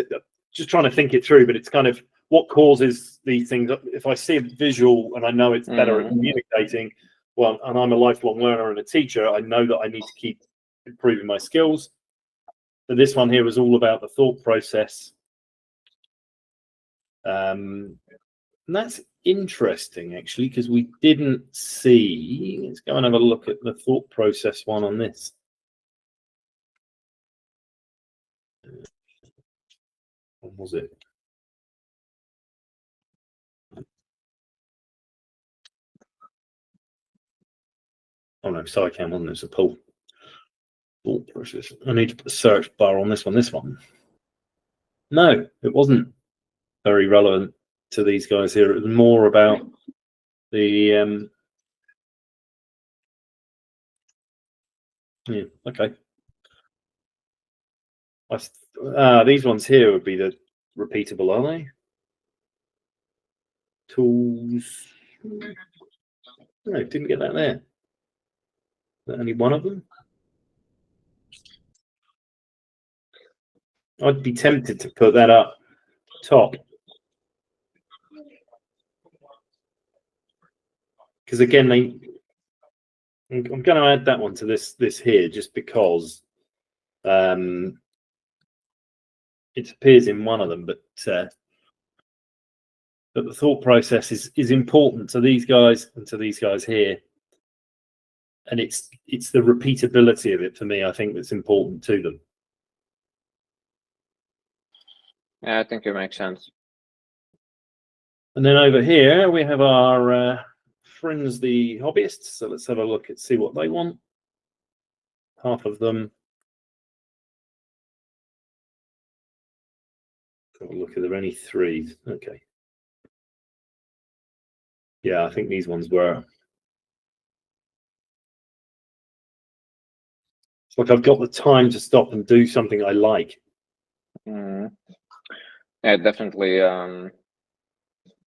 just trying to think it through. But it's kind of what causes these things. If I see a visual and I know it's better at communicating, well, and I'm a lifelong learner and a teacher, I know that I need to keep improving my skills. So this one here was all about the thought process. And that's interesting, actually, because we didn't see. Let's go and have a look at the thought process one on this. What was it? Oh no, SciCam wasn't it? It's a poll. thought process. I need to put a search bar on this one. This one. No, it wasn't very relevant to these guys here. It was more about the yeah, okay. These ones here would be the repeatable, are they? Tools. No, didn't get that there. Is that only one of them? I'd be tempted to put that up top. Because again, I'm going to add that one to this here just because it appears in one of them, but the thought process is important to these guys and to these guys here, and it's the repeatability of it for me. I think that's important to them. Yeah, I think it makes sense. And then over here we have our friends, the hobbyists. So let's have a look and see what they want. Half of them. Got a look. Are there any threes? Okay. Yeah, I think these ones were. It's like I've got the time to stop and do something I like. Yeah, definitely.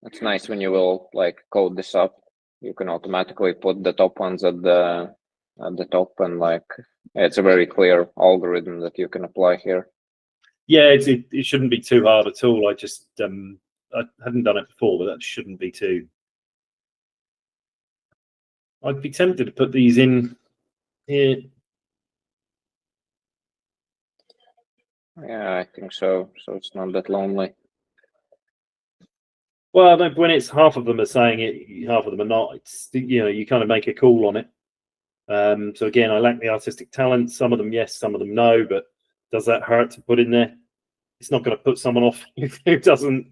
It's nice when you will like code this up. You can automatically put the top ones at the top, and like it's a very clear algorithm that you can apply here. Yeah, it shouldn't be too hard at all. I just I hadn't done it before, but that shouldn't be too. I'd be tempted to put these in here. Yeah, I think so. So it's not that lonely. Well, no, when it's half of them are saying it, half of them are not. It's, you know, you kind of make a call on it. So again, I lack the artistic talent. Some of them yes, some of them no. But does that hurt to put in there? It's not going to put someone off who doesn't.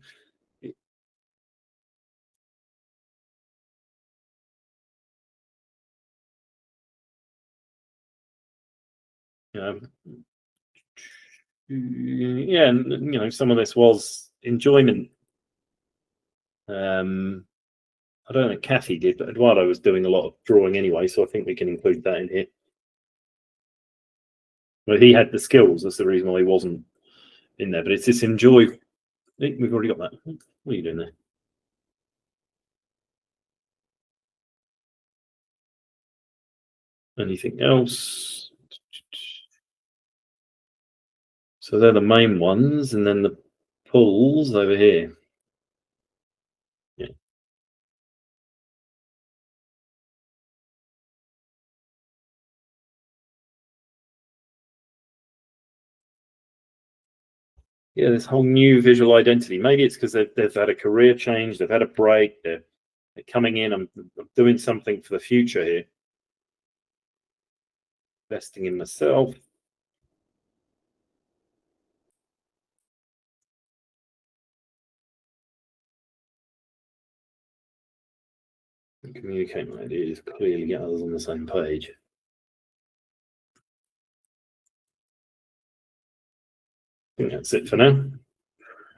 Yeah, and you know, some of this was enjoyment. I don't think Kathy did, but Eduardo was doing a lot of drawing anyway, so I think we can include that in here. Well, he had the skills. That's the reason why he wasn't in there. But it's this enjoy. We've already got that. What are you doing there? Anything else? So they're the main ones, and then the pulls over here. Yeah. Yeah, this whole new visual identity. Maybe it's because they've had a career change, they've had a break, they're coming in. I'm doing something for the future here. Investing in myself. Communicate my ideas clearly, get others on the same page. I think that's it for now.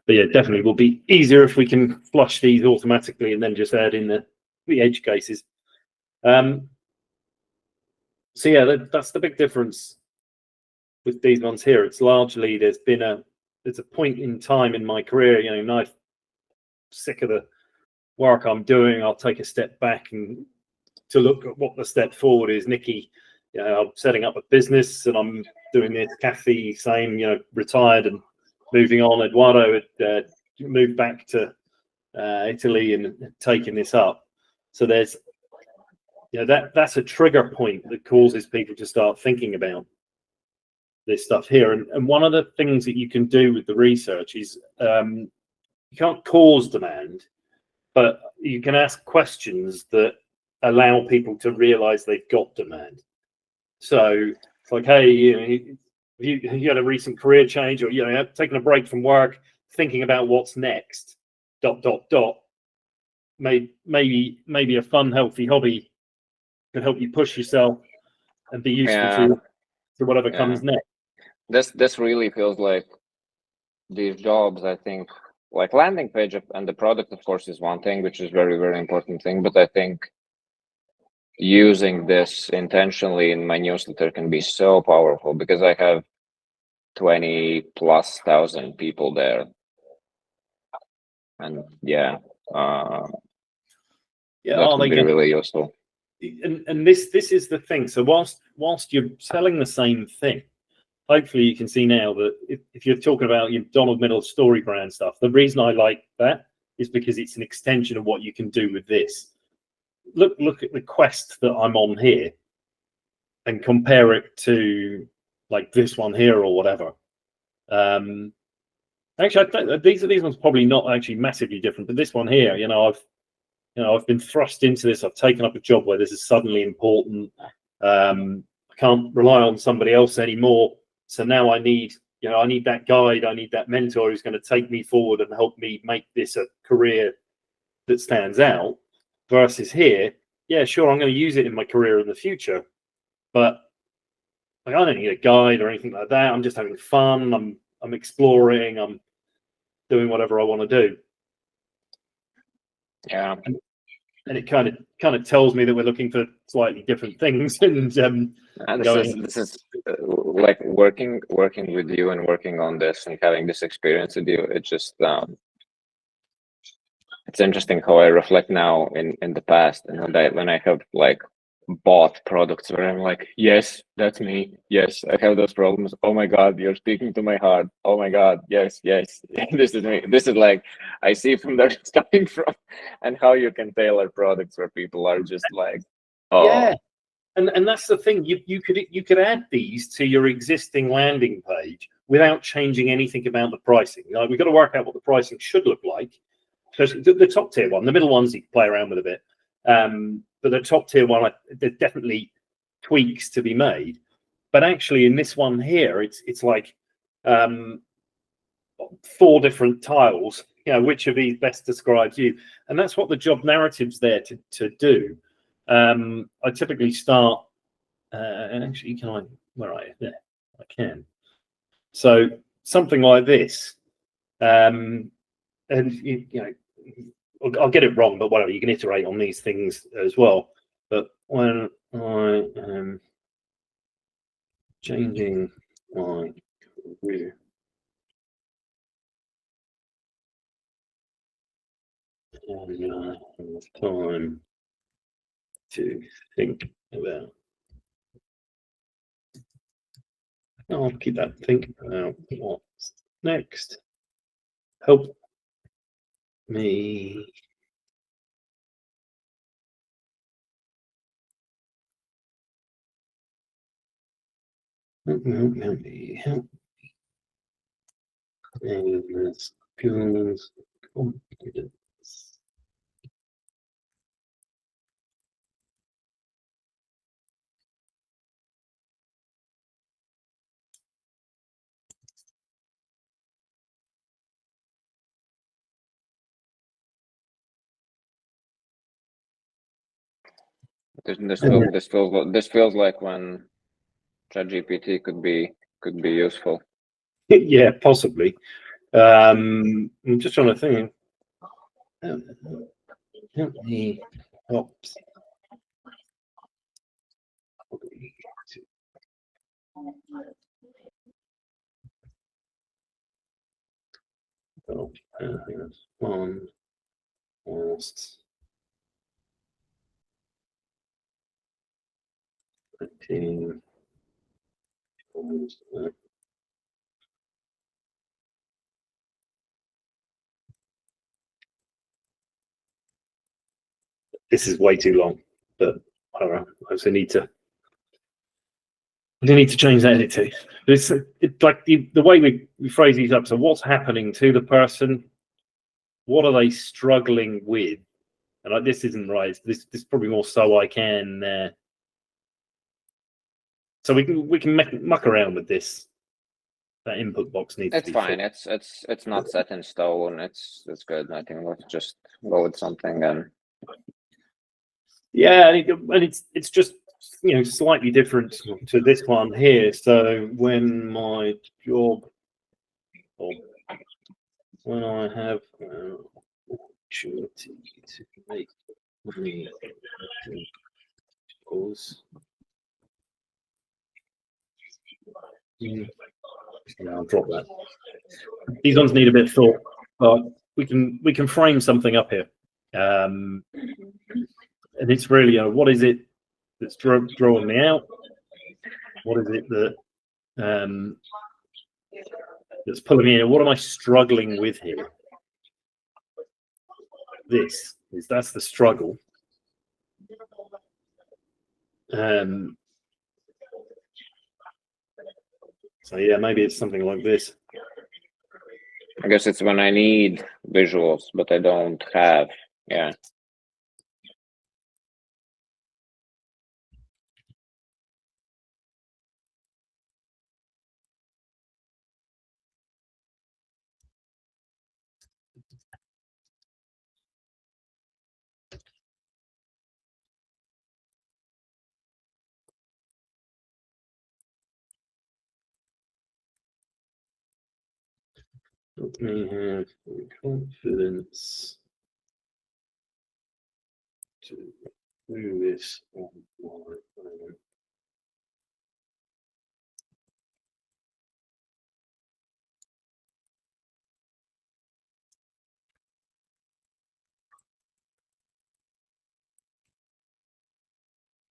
But yeah, definitely will be easier if we can flush these automatically and then just add in the edge cases. So yeah, that's the big difference with these ones here. It's largely there's a point in time in my career, you know, I'm sick of the work I'm doing. I'll take a step back and to look at what the step forward is. Nikki, you know, I'm setting up a business and I'm doing this. Kathy, same, you know, retired and moving on. Eduardo had moved back to Italy and taken this up. So there's, you know, that's a trigger point that causes people to start thinking about this stuff here. And one of the things that you can do with the research is you can't cause demand, but you can ask questions that allow people to realize they've got demand. So it's like, hey, you know, you had a recent career change, or you know, taking a break from work, thinking about what's next. ... Maybe a fun, healthy hobby can help you push yourself and be useful to you. to whatever Yeah. comes next. This really feels like these jobs, I think, like landing page and the product, of course, is one thing, which is very, very important thing. But I think using this intentionally in my newsletter can be so powerful, because I have 20,000+ people there. And yeah, that would be really useful. And this is the thing. So whilst you're selling the same thing, hopefully you can see now that if you're talking about your Donald Middle story brand stuff, the reason I like that is because it's an extension of what you can do with this. Look at the quest that I'm on here and compare it to like this one here or whatever. Actually, I think these ones probably not actually massively different, but this one here, I've been thrust into this. I've taken up a job where this is suddenly important. I can't rely on somebody else anymore. So now I need that guide. I need that mentor who's going to take me forward and help me make this a career that stands out. Versus here, yeah, sure, I'm going to use it in my career in the future, but I don't need a guide or anything like that. I'm just having fun. I'm exploring. I'm doing whatever I want to do. Yeah. And it kind of tells me that we're looking for slightly different things. And this is like working with you and working on this and having this experience with you. It just it's interesting how I reflect now in the past, and when I have like bought products where I'm like, yes, that's me. Yes, I have those problems. Oh my God, you're speaking to my heart. Oh my God, yes, this is me. This is like, I see from where it's coming from, and how you can tailor products where people are just like, oh. Yeah. And that's the thing. You could add these to your existing landing page without changing anything about the pricing. We've got to work out what the pricing should look like. So the top tier one, the middle ones you can play around with a bit. But the top tier one, there's definitely tweaks to be made. But actually, in this one here, it's like 4 different tiles. Which of these best describes you? And that's what the job narrative's there to do. I typically start, and actually, where are you? There, I can. So something like this, and I'll get it wrong, but whatever. You can iterate on these things as well. But when I am changing my career, and I have time to think about. I'll keep that think about what's next. Help me help me. And this skills confidence. This feels like when ChatGPT could be useful. Yeah, possibly. I'm just trying to think. Help me. Helps. One whilst 15. This is way too long, but I don't know. I also need to change that edit too. It's like the way we phrase these up. So what's happening to the person? What are they struggling with? And like, this isn't right. This is probably more so I can. So we can muck around with this. That input box needs. It's to be fine. fixed. It's not set in stone. It's good. I think let's just go with something and. Yeah, and it's just slightly different to this one here. So when my job, or when I have opportunity to make money, I'll drop that. These ones need a bit of thought, but we can frame something up here, and it's really what is it that's drawing me out? What is it that that's pulling me in? What am I struggling with here? That's the struggle. So yeah, maybe it's something like this. I guess it's when I need visuals, but I don't have. Yeah. Let me have confidence to do this on my own.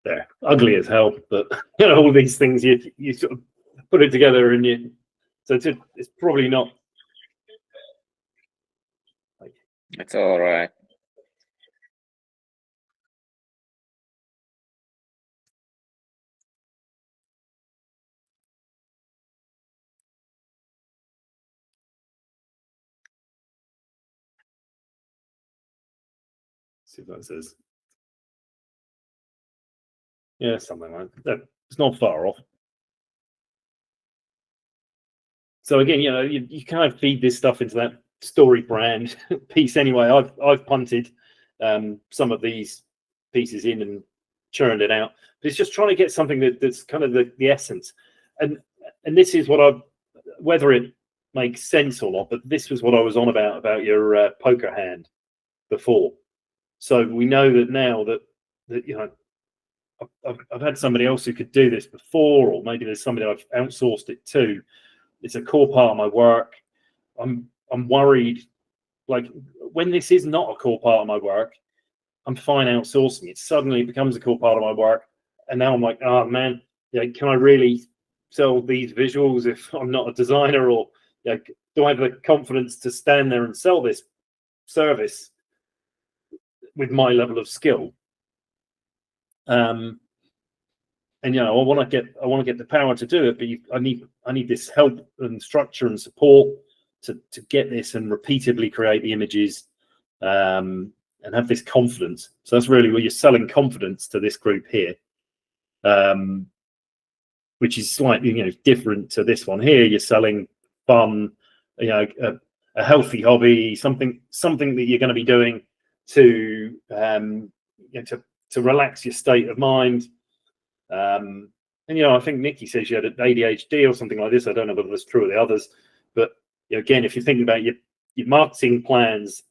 There, ugly as hell, but all these things you sort of put it together and so it's probably not. It's all right. See what that says. Yeah, something like that. It's not far off. So again, you kind of feed this stuff into that story brand piece anyway. I've punted some of these pieces in and churned it out. But it's just trying to get something that's kind of the essence. And this is what whether it makes sense or not, but this was what I was on about your poker hand before. So we know that now that I've had somebody else who could do this before, or maybe there's somebody I've outsourced it to. It's a core part of my work. I'm worried, like when this is not a core part of my work, I'm fine outsourcing it. Suddenly it becomes a core part of my work, and now I'm like, oh man, can I really sell these visuals if I'm not a designer, or do I have the confidence to stand there and sell this service with my level of skill? And I want to get the power to do it, but I need this help and structure and support to get this and repeatedly create the images, and have this confidence. So that's really where you're selling confidence to this group here, which is slightly different to this one here. You're selling fun, a healthy hobby, something that you're going to be doing to relax your state of mind. And I think Nikki says she had ADHD or something like this. I don't know whether that's true of the others, but again, if you're thinking about your marketing plans,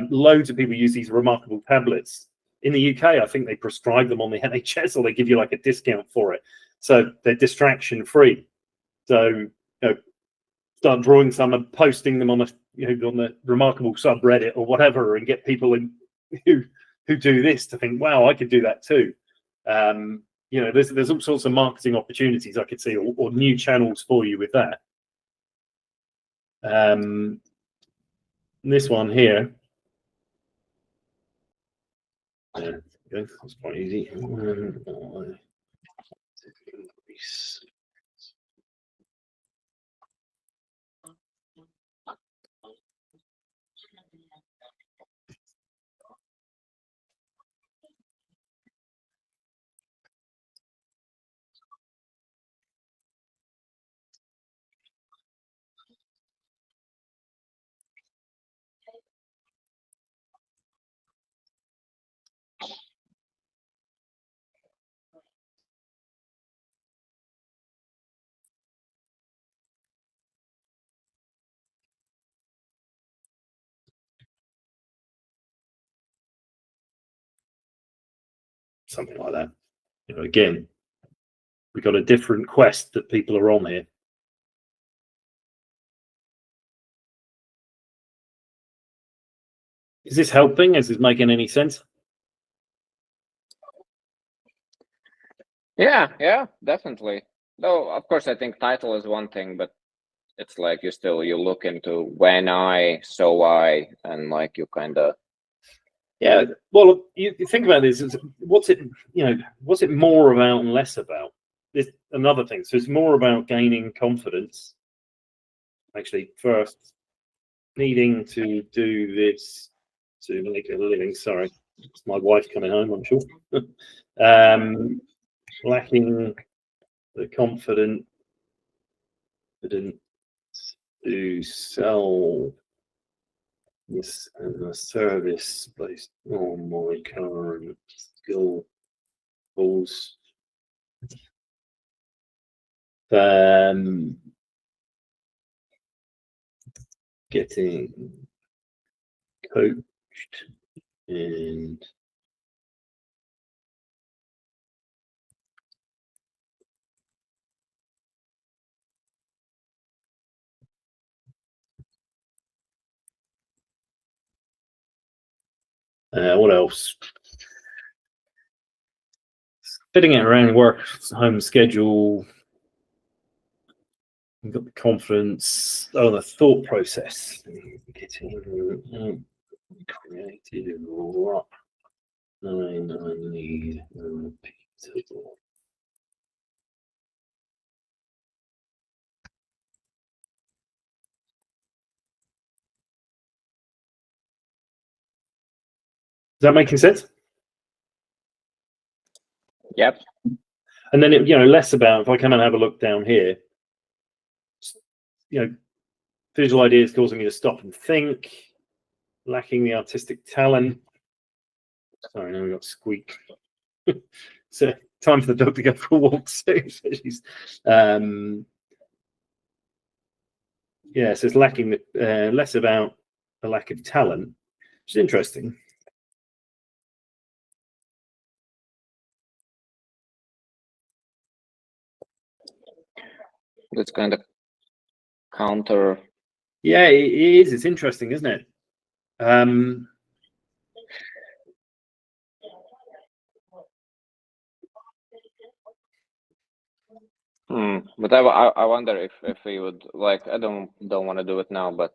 loads of people use these remarkable tablets. In the UK, I think they prescribe them on the NHS, or they give you like a discount for it. So they're distraction free. So start drawing some and posting them on on the remarkable subreddit or whatever, and get people who do this to think, wow, I could do that too. There's all sorts of marketing opportunities I could see, or new channels for you with that. This one here, that's quite easy. something like that. Again, we've got a different quest that people are on here. Is this helping? Is this making any sense? Yeah, definitely. Though, of course, I think title is one thing, but it's like you look into when I, so I, and like you kind of. Yeah, well, you think about this. What's it more about and less about? This another thing. So it's more about gaining confidence. Actually, first, needing to do this to make a living. Sorry, it's my wife coming home, I'm sure. Lacking the confidence to sell this as a service based on my current skills. Getting coached and what else? Fitting it around work, home schedule. We've got the confidence. Oh, the thought process. Getting creative. What I need repeatable. Is that making sense? Yep. And then less about, if I come and have a look down here, visual ideas causing me to stop and think, lacking the artistic talent. Sorry, now we got squeak. So time for the dog to go for a walk soon. So so it's lacking less about a lack of talent, which is interesting. That's kind of counter. Yeah, it is. It's interesting, isn't it? But I wonder if we would like, I don't want to do it now, but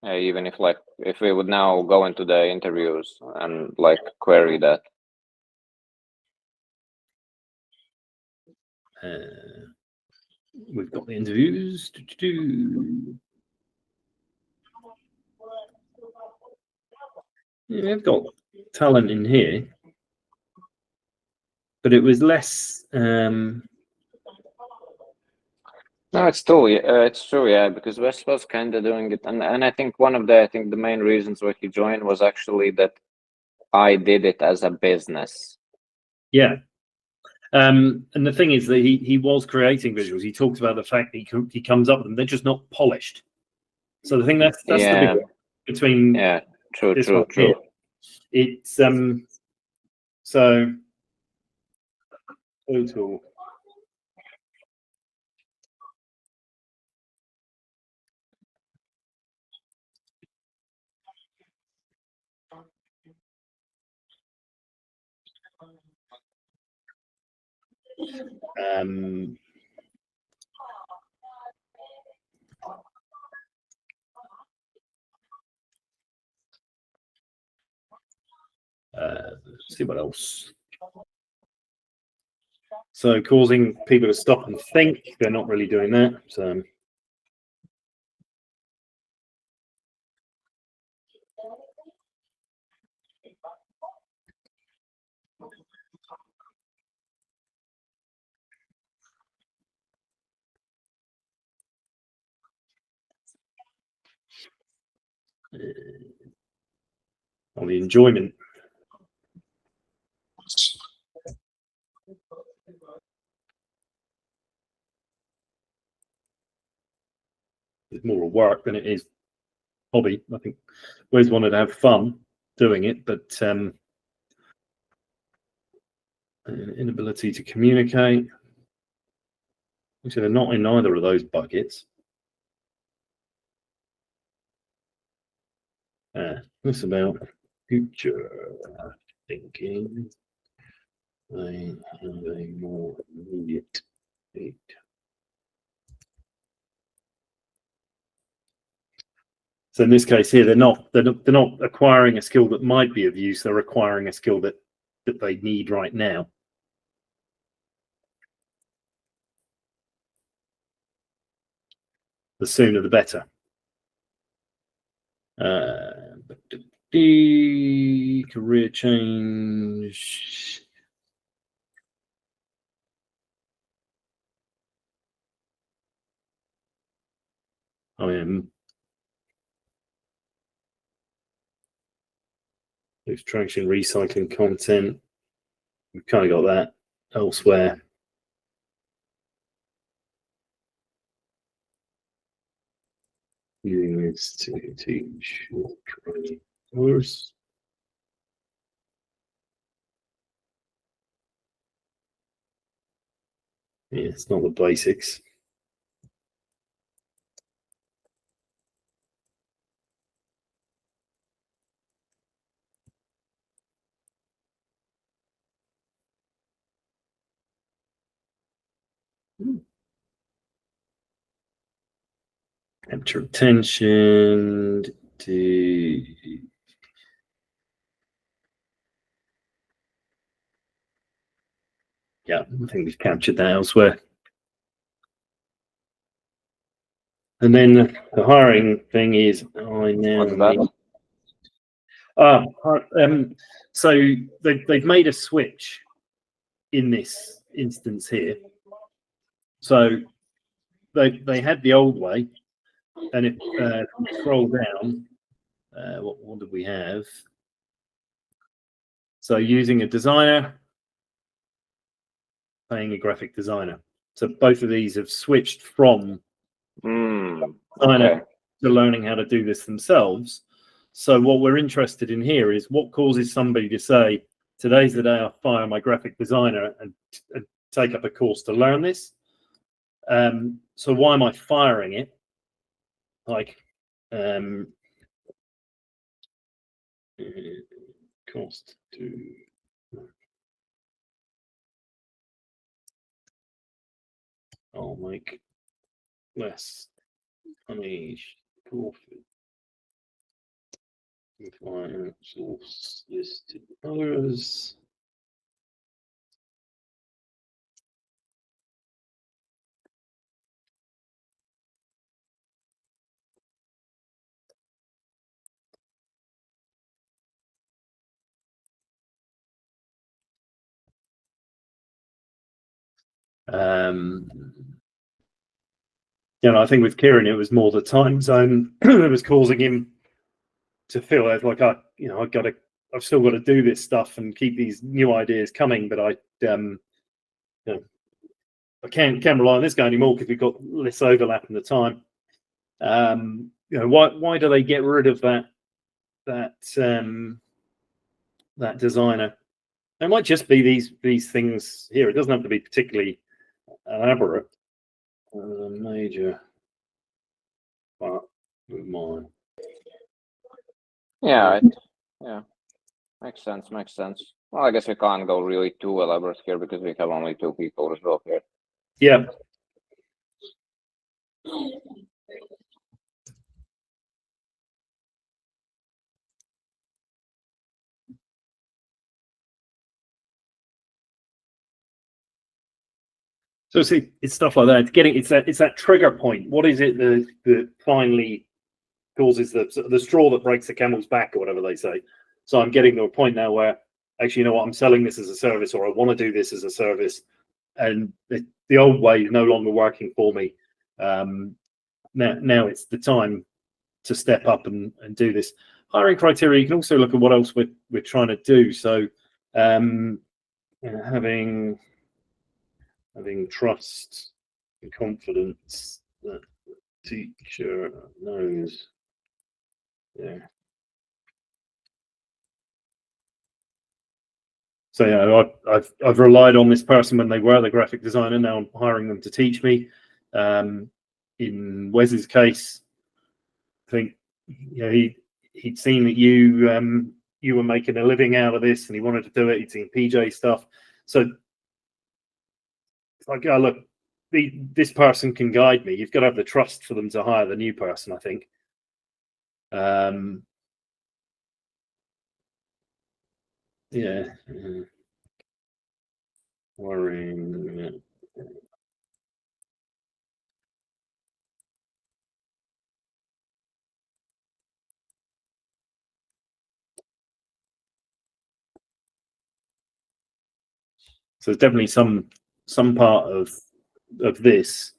even if we would now go into the interviews and like query that. We've got the interviews. Yeah, we've got talent in here, but it was less. No, it's still it's true, yeah, because Wes was kind of doing it, and I think the main reasons why he joined was actually that I did it as a business. Yeah. And the thing is that he was creating visuals. He talks about the fact that he comes up with them; they're just not polished. So the thing that's the big one between true. Here. It's so total. Let's see what else. So causing people to stop and think. They're not really doing that. So on the enjoyment. It's more work than it is hobby. I think we always wanted to have fun doing it, but an inability to communicate. So they're not in either of those buckets. What's about future thinking? They have a more immediate need. So in this case here, they're not acquiring a skill that might be of use. They're acquiring a skill that they need right now. The sooner the better. Career change. I am extraction, recycling content. We've kind of got that elsewhere. Using this to teach course. Yeah, it's not the basics. Capture attention. Yeah, I think we've captured that elsewhere. And then the hiring thing is, I now What's that? So they've made a switch in this instance here. So they had the old way, and if you scroll down, what did we have? So using a designer, paying a graphic designer. So both of these have switched from designer to learning how to do this themselves. So what we're interested in here is what causes somebody to say, today's the day I fire my graphic designer and take up a course to learn this. So why am I firing it? Like, cost to I'll make less money profit if I outsource this to others. I think with Kieran, it was more the time zone that was causing him to feel like I've still got to do this stuff and keep these new ideas coming, but I can't rely on this guy anymore because we've got less overlap in the time. Why do they get rid of that designer? It might just be these things here. It doesn't have to be particularly elaborate. Major part of mine. Yeah, makes sense. Well, I guess we can't go really too elaborate here because we have only 2 people as well here. Yeah. So see, it's stuff like that. It's that trigger point. What is it that finally causes the straw that breaks the camel's back, or whatever they say? So I'm getting to a point now where actually, you know what, I'm selling this as a service, or I want to do this as a service, and the old way is no longer working for me. Now it's the time to step up and do this. Hiring criteria, you can also look at what else we're trying to do. So having trust and confidence that the teacher knows. Yeah. So I've relied on this person when they were the graphic designer. Now I'm hiring them to teach me. In Wes's case, I think he'd seen that you were making a living out of this, and he wanted to do it. He'd seen PJ stuff, so it's like, oh, look, this person can guide me. You've got to have the trust for them to hire the new person, I think. Yeah. Worrying. So there's definitely some part of this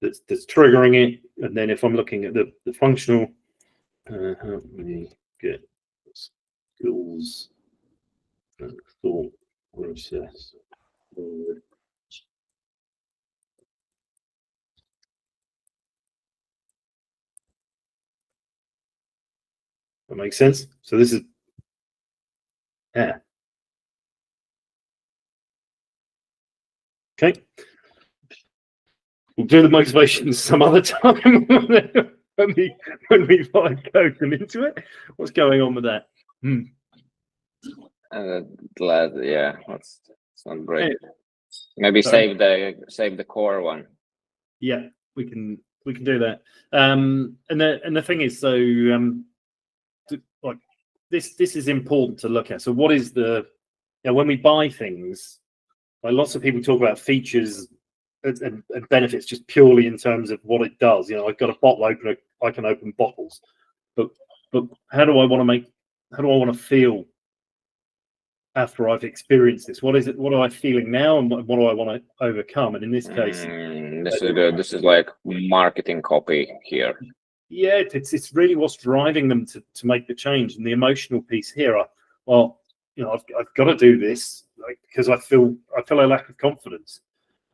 that's triggering it, and then if I'm looking at the functional, help me get skills and thought process forward. That makes sense. So this is okay. We'll do the motivations some other time when we find code them into it. What's going on with that? Yeah, that's not great. Maybe save the core one. Yeah, we can do that. And the thing is, so like this is important to look at. So what is when we buy things, like lots of people talk about features and benefits just purely in terms of what it does. I've got a bottle opener, I can open bottles, but how do I want to feel after I've experienced this? What is it? What am I feeling now, and what do I want to overcome? And in this case, this is good. This is like marketing copy here. Yeah, it's really what's driving them to make the change, and the emotional piece here. I've got to do this because I feel a lack of confidence.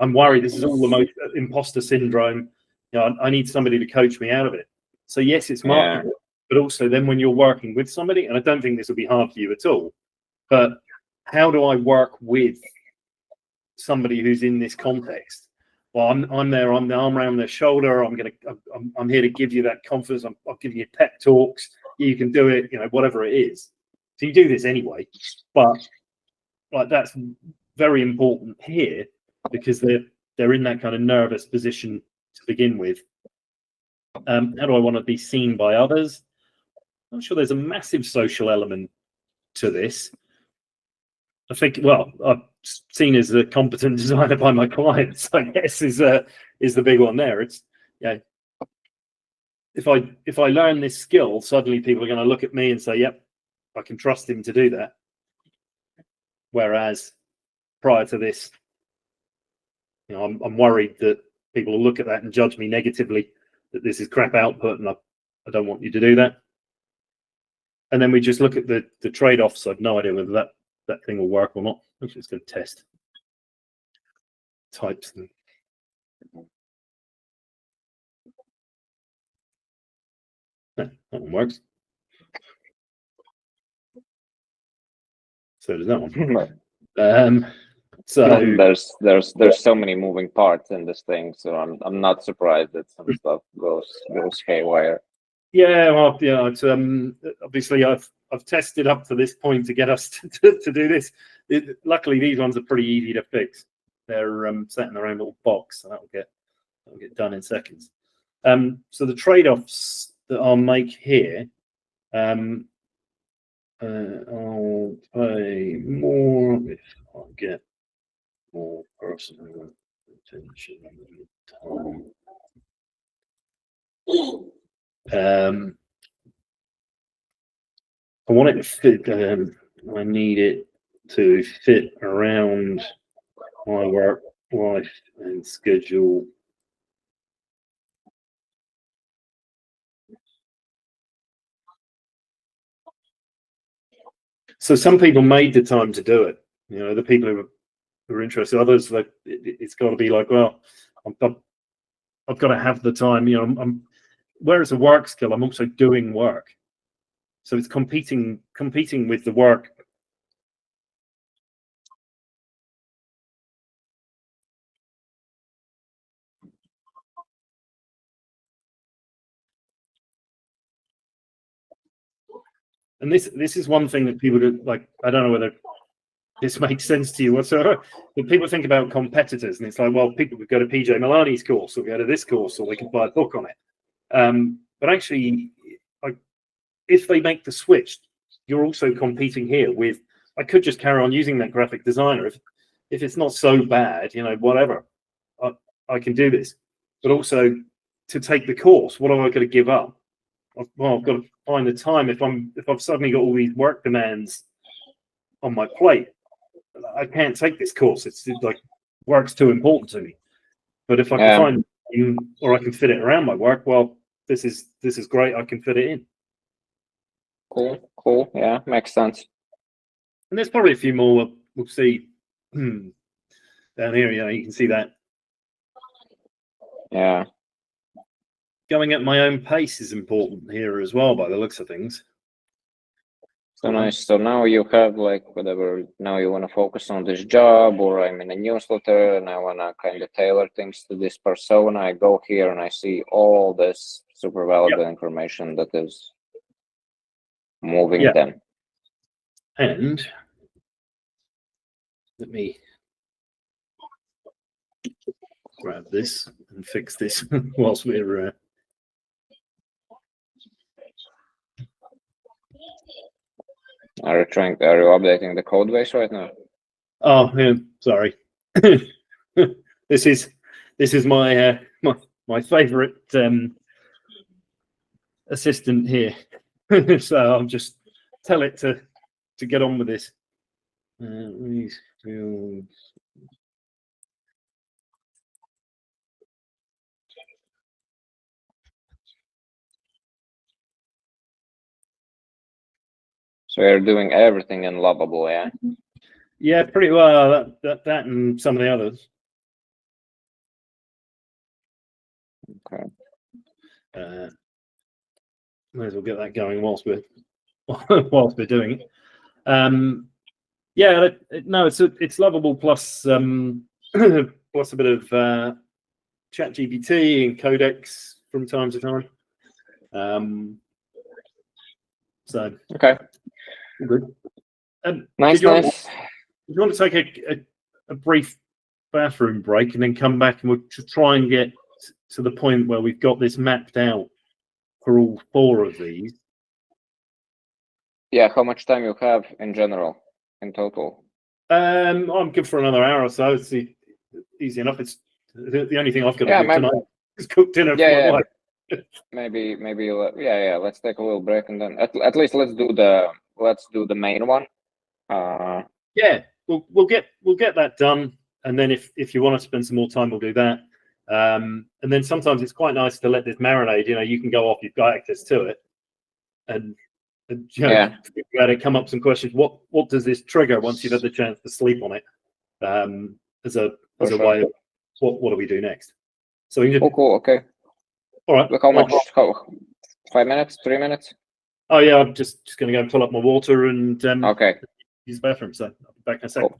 I'm worried. This is all the imposter syndrome. I need somebody to coach me out of it. So yes, it's marketing, but also then when you're working with somebody, and I don't think this will be hard for you at all, but how do I work with somebody who's in this context? Well, I'm there. I'm the arm around their shoulder. I'm here to give you that confidence. I'll give you pep talks. You can do it. Whatever it is. So you do this anyway, but that's very important here because they're in that kind of nervous position to begin with. How do I want to be seen by others? I'm sure there's a massive social element to this. I think, I'm seen as a competent designer by my clients, I guess, is the big one there. It's if I learn this skill, suddenly people are going to look at me and say, yep, I can trust him to do that. Whereas prior to this, I'm worried that people will look at that and judge me negatively, that this is crap output, and I don't want you to do that. And then we just look at the trade-offs. I've no idea whether that thing will work or not. I'm just going to test types. No, that one works. So does that one. So there's so many moving parts in this thing, so I'm not surprised that some stuff goes haywire. Yeah, it's obviously I've tested up to this point to get us to do this. Luckily, these ones are pretty easy to fix. They're set in their own little box, so that'll get done in seconds. So the trade-offs that I'll make here, I'll pay more if I get more personal attention and time. I want it to fit. I need it to fit around my work life and schedule. So some people made the time to do it. The people who are interested. Others, like it's got to be like, well, I've got to have the time. Where it's a work skill, I'm also doing work. So it's competing with the work And this is one thing that people do, like, I don't know whether this makes sense to you whatsoever, but people think about competitors, and it's like, well, people could go to PJ Milani's course or go to this course, or they can buy a book on it. But actually, like, if they make the switch, you're also competing here with, I could just carry on using that graphic designer. If it's not so bad, whatever, I can do this. But also, to take the course, what am I going to give up? Well, I've got to find the time. If I've suddenly got all these work demands on my plate, I can't take this course. It's like work's too important to me. But if I can find, or I can fit it around my work, well, this is great. I can fit it in. Cool. Yeah, makes sense. And there's probably a few more we'll see down here. You can see that. Yeah. Going at my own pace is important here as well, by the looks of things. So nice. So now you have like whatever. Now you want to focus on this job, or I'm in a newsletter and I want to kind of tailor things to this persona. I go here and I see all this super valuable information that is moving them. And let me grab this and fix this whilst we're. Are you updating the code base right now? Oh, yeah, sorry. This is my my favorite assistant here. So I'll just tell it to get on with this. So you're doing everything in Lovable, yeah? Yeah, pretty well. That and some of the others. Okay. Might as well get that going whilst we're doing it. Yeah, no, it's Lovable plus plus a bit of ChatGPT and Codex from time to time. So okay, good. Nice. Do you want to take a brief bathroom break and then come back, and we'll try and get to the point where we've got this mapped out for all 4 of these? Yeah, how much time you have in general, in total? I'm good for another hour or so. It's easy enough. It's the only thing I've got to do tonight is cook dinner for my wife. Maybe let's take a little break, and then at least let's do the main one. Yeah, we'll get that done, and then if you want to spend some more time, we'll do that. And then sometimes it's quite nice to let this marinade. You can go off. You've got access to it, and come up some questions. What does this trigger once you've had the chance to sleep on it? As a way of what do we do next? So we can cool. Okay. All right. How much? 5 minutes? 3 minutes? Oh yeah, I'm just going to go and pull up my water and okay. Use the bathroom. So I'll be back in a second. Cool.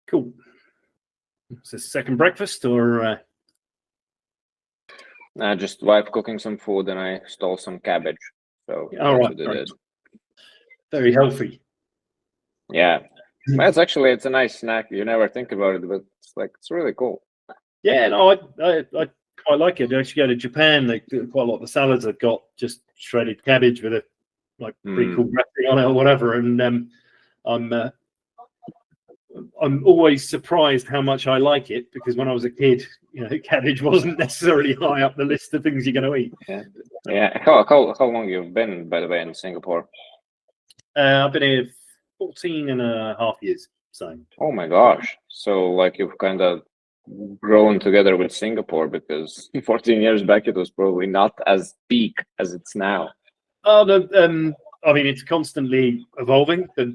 Cool. Is this second breakfast or? Just wife cooking some food, and I stole some cabbage. So All that's right. what it is. Very healthy. Yeah, well, it's a nice snack. You never think about it, but it's really cool. Yeah, no, I quite like it. I actually go to Japan. They do quite a lot of the salads have got just shredded cabbage with a pretty cool dressing on it or whatever. And I'm always surprised how much I like it, because when I was a kid, cabbage wasn't necessarily high up the list of things you're going to eat. Yeah. How long you've been, by the way, in Singapore? I've been here 14 and a half years. So. Oh my gosh! So you've kind of grown together with Singapore, because 14 years back it was probably not as peak as it's now. Oh, I mean, it's constantly evolving, but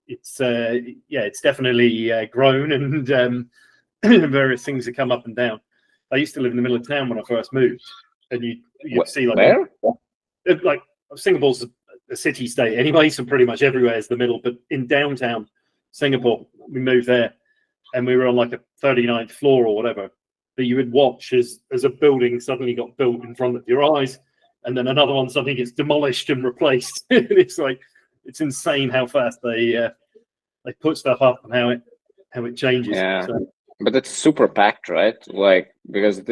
it's definitely grown, and various things have come up and down. I used to live in the middle of town when I first moved, and you'd see where? Singapore's a city state anyway, so pretty much everywhere is the middle. But in downtown Singapore, we moved there, and we were on a 39th floor or whatever. But you would watch as a building suddenly got built in front of your eyes, and then another one suddenly gets demolished and replaced. It's insane how fast they put stuff up and how it changes. Yeah. So. But it's super packed, right? Because it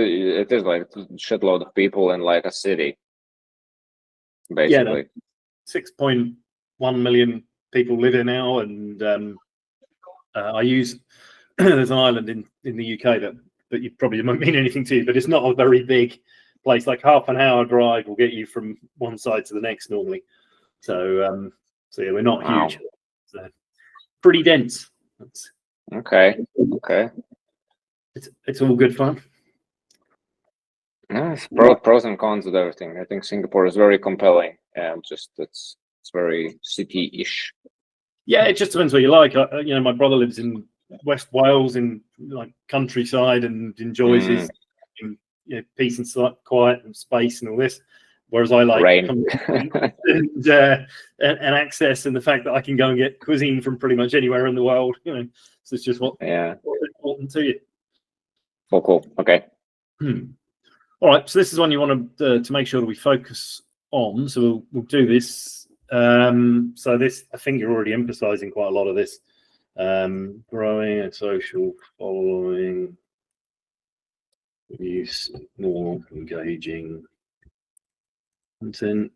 is a shitload of people in a city, basically. Yeah, 6.1 million people live here now, and I use there's an island in the UK that you probably won't mean anything to you, but it's not a very big place. Half an hour drive will get you from one side to the next normally. So yeah, we're not huge. So pretty dense. Okay. It's all good fun. Yeah, it's pros and cons of everything. I think Singapore is very compelling, and it's very city-ish. Yeah, it just depends what you like. My brother lives in West Wales, in countryside, and enjoys his peace and quiet and space and all this. Whereas I like rain and access, and the fact that I can go and get cuisine from pretty much anywhere in the world. So it's just what's important to you. Cool. Okay. All right. So this is one you want to make sure that we focus on. So we'll do this. So this, I think you're already emphasizing quite a lot of this. Growing a social following, use more engaging content.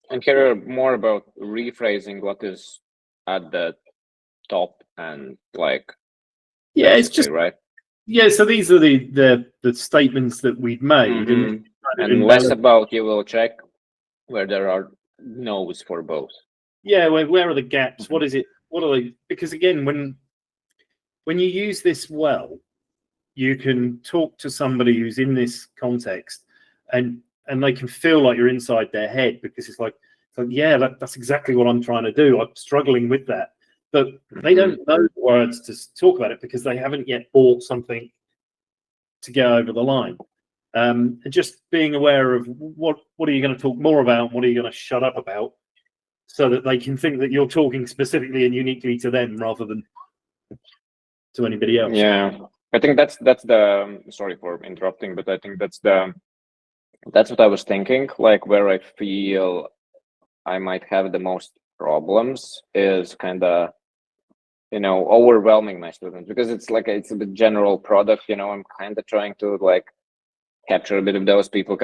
And hear more about rephrasing what is at the top and it's just right. Yeah, so these are the statements that we'd made, and less about you will check where there are no's for both. Yeah, where are the gaps? What is it? What are they? Because again, when you use this well, you can talk to somebody who's in this context, and they can feel like you're inside their head, because it's yeah, that's exactly what I'm trying to do. I'm struggling with that. But they don't know the words to talk about it, because they haven't yet bought something to get over the line. And just being aware of what are you going to talk more about, and what are you going to shut up about, so that they can think that you're talking specifically and uniquely to them rather than to anybody else. Yeah, I think that's the, sorry for interrupting, but I think that's what I was thinking. Where I feel I might have the most problems is kind of overwhelming my students, because it's a bit general product. I'm kind of trying to capture a bit of those people,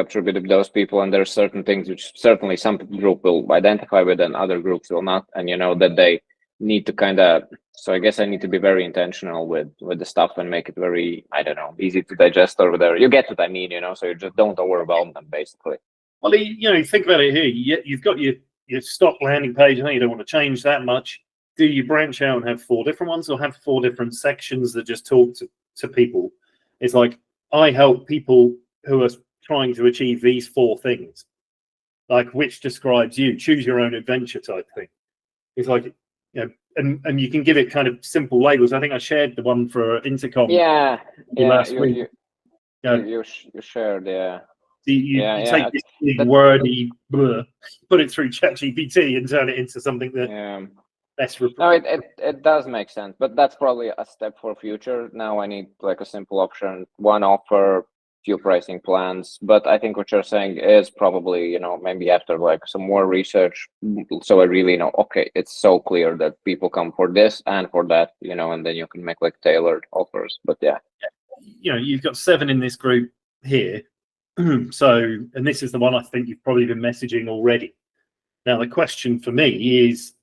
and there are certain things which certainly some group will identify with and other groups will not, and that they need to so I guess I need to be very intentional with the stuff and make it very, I don't know, easy to digest over there. You get what I mean, so you just don't overwhelm them, basically. Well, think about it here. You've got your stock landing page, and you don't want to change that much. Do you branch out and have 4 different ones, or have 4 different sections that just talk to people? It's I help people who are trying to achieve these 4 things, which describes you. Choose your own adventure type thing. It's and you can give it kind of simple labels. I think I shared the one for Intercom. Yeah. Last week. You shared, yeah. You Yeah, take this big wordy blur, put it through ChatGPT and turn it into something that less. No, it does make sense, but that's probably a step for future. Now I need like a simple option, one offer, few pricing plans. But I think what you're saying is probably, maybe after like some more research, so I really know, okay, it's so clear that people come for this and for that, and then you can make like tailored offers. But yeah. You've got 7 in this group here. So, and this is the one I think you've probably been messaging already. Now, the question for me is,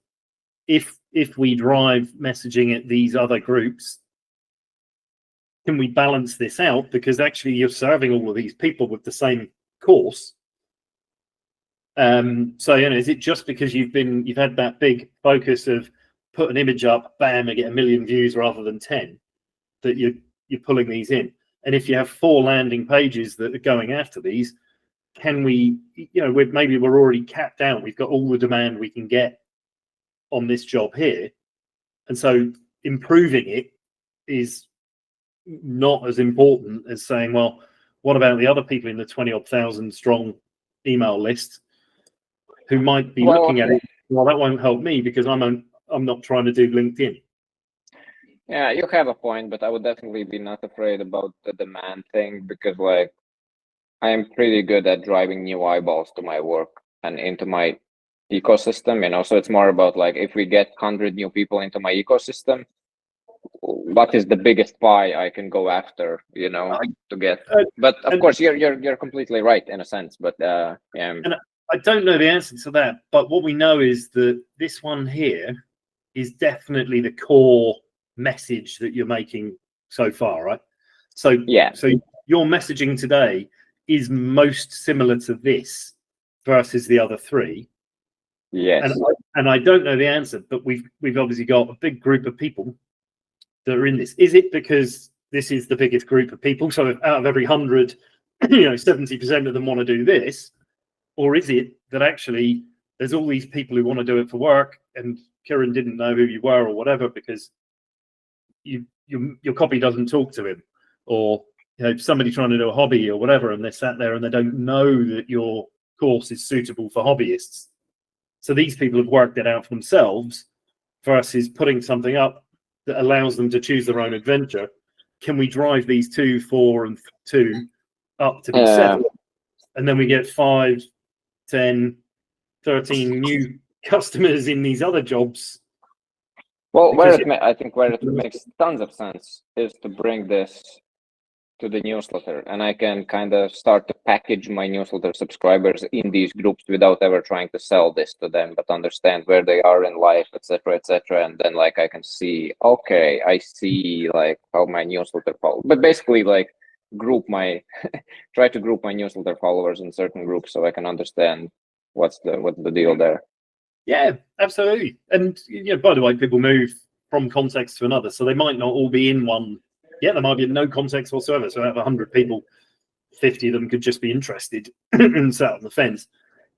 if we drive messaging at these other groups, can we balance this out? Because actually you're serving all of these people with the same course. So, is it just because you've had that big focus of put an image up, bam, and get 1 million views rather than 10, that you're pulling these in? And if you have 4 landing pages that are going after these, can we, maybe we're already capped out. We've got all the demand we can get on this job here. And so improving it is not as important as saying, well, what about the other people in the 20-odd thousand strong email list who might be looking at it? Well, that won't help me because I'm not trying to do LinkedIn. Yeah, you have a point, but I would definitely be not afraid about the demand thing because like I am pretty good at driving new eyeballs to my work and into my ecosystem, so it's more about like if we get 100 new people into my ecosystem, what is the biggest pie I can go after, to get. But of course you're completely right in a sense, but yeah. And I don't know the answer to that, but what we know is that this one here is definitely the core message that you're making so far, right? So yeah, so your messaging today is most similar to this versus the other 3. Yes. And I don't know the answer, but we've obviously got a big group of people that are in this. Is it because this is the biggest group of people, so out of every 100, 70% of them want to do this? Or is it that actually there's all these people who want to do it for work and Kieran didn't know who you were or whatever because your copy doesn't talk to him, or somebody trying to do a hobby or whatever, and they're sat there and they don't know that your course is suitable for hobbyists. So these people have worked it out for themselves versus putting something up that allows them to choose their own adventure. Can we drive these 2, 4, and 2 up to be 7? And then we get 5, 10, 13 new customers in these other jobs. Well, I think where it makes tons of sense is to bring this to the newsletter, and I can kind of start to package my newsletter subscribers in these groups without ever trying to sell this to them, but understand where they are in life, etc., and then like I can see, okay, I see like how my newsletter follows, but basically like try to group my newsletter followers in certain groups so I can understand what's the deal there. Yeah, absolutely. And by the way, people move from context to another, so they might not all be in one. Yeah, there might be no context whatsoever. So out of 100 people, 50 of them could just be interested and sat on the fence.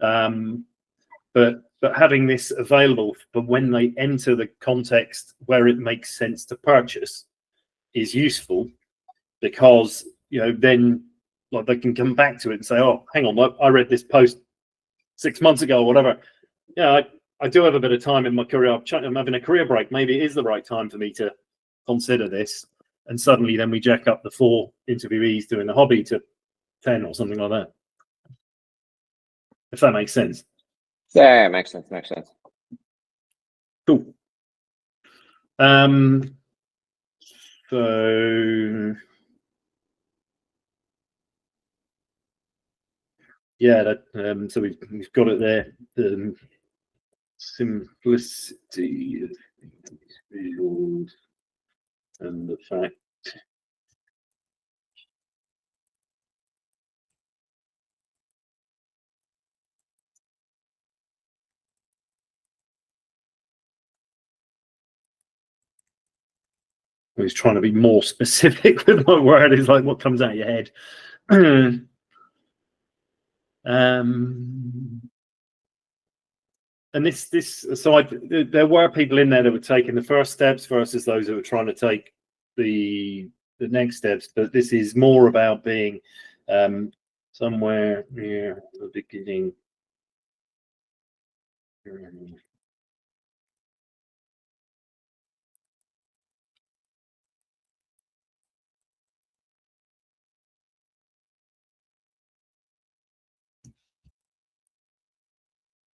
But having this available for when they enter the context where it makes sense to purchase is useful, because then like they can come back to it and say, oh, hang on, I read this post 6 months ago or whatever. Yeah, I do have a bit of time in my career. I'm having a career break. Maybe it is the right time for me to consider this. And suddenly then we jack up the 4 interviewees doing the hobby to 10 or something like that. If that makes sense. Yeah, it makes sense. Cool. So yeah, that so we've got it there. The simplicity of field and the fact I was trying to be more specific with my word. Is like what comes out of your head. And so there were people in there that were taking the first steps versus those that were trying to take the next steps, but this is more about being somewhere near the beginning.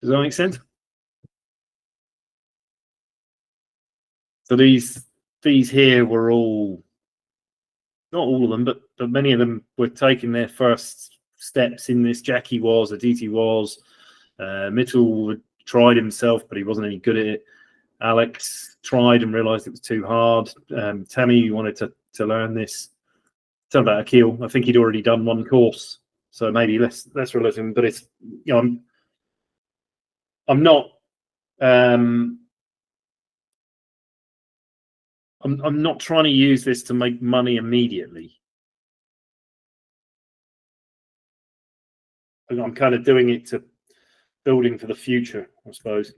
Does that make sense? So these here were all, not all of them, but many of them were taking their first steps in this. Jackie was, Aditi was, Mitchell had tried himself, but he wasn't any good at it. Alex tried and realized it was too hard. Tammy wanted to learn this. Tell about Akil. I think he'd already done one course, so maybe less relative. But it's, you know, I'm not I'm not trying to use this to make money immediately. I'm kind of doing it to building for the future, I suppose.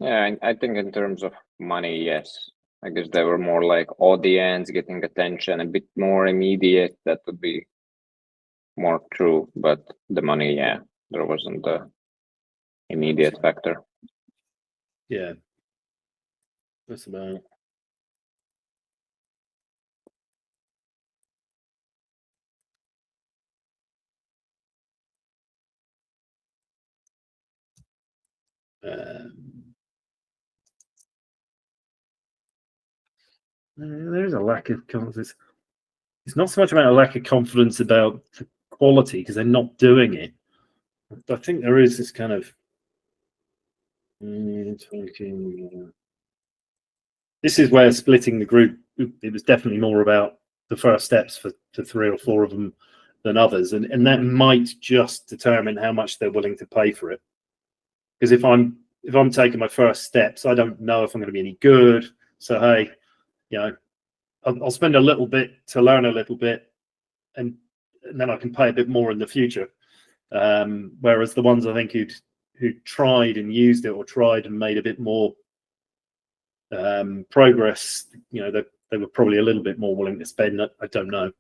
Yeah, I think in terms of money, yes. I guess they were more like audience, getting attention, a bit more immediate. That would be more true. But the money, yeah, there wasn't the immediate factor. Yeah, that's about it. There's a lack of confidence. It's not so much about a lack of confidence about the quality because they're not doing it. I think there is this kind of this is where splitting the group, it was definitely more about the first steps for 3 or 4 of them than others, and that might just determine how much they're willing to pay for it. Because if I'm taking my first steps, I don't know if I'm going to be any good. So hey, you know, I'll spend a little bit to learn a little bit, and then I can pay a bit more in the future. Whereas the ones I think who tried and used it, or tried and made a bit more progress, you know, they were probably a little bit more willing to spend. I don't know.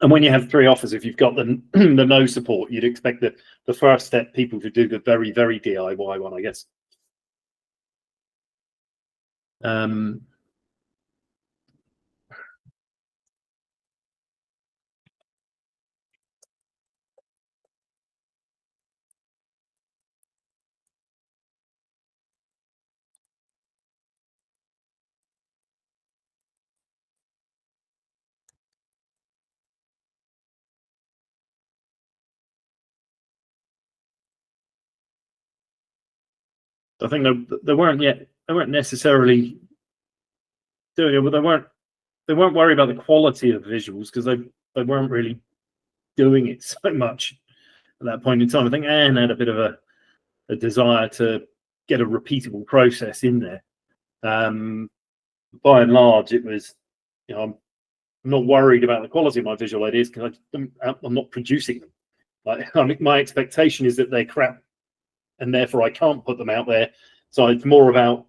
And when you have 3 offers, if you've got the the no support, you'd expect the first step people to do the very, very DIY one, I guess. I think they weren't necessarily doing it, but they weren't worried about the quality of visuals because they weren't really doing it so much at that point in time. I think Anne had a bit of a desire to get a repeatable process in there. By and large, it was, you know, I'm not worried about the quality of my visual ideas because I'm not producing them. Like, I mean, my expectation is that they're crap, and therefore I can't put them out there. So it's more about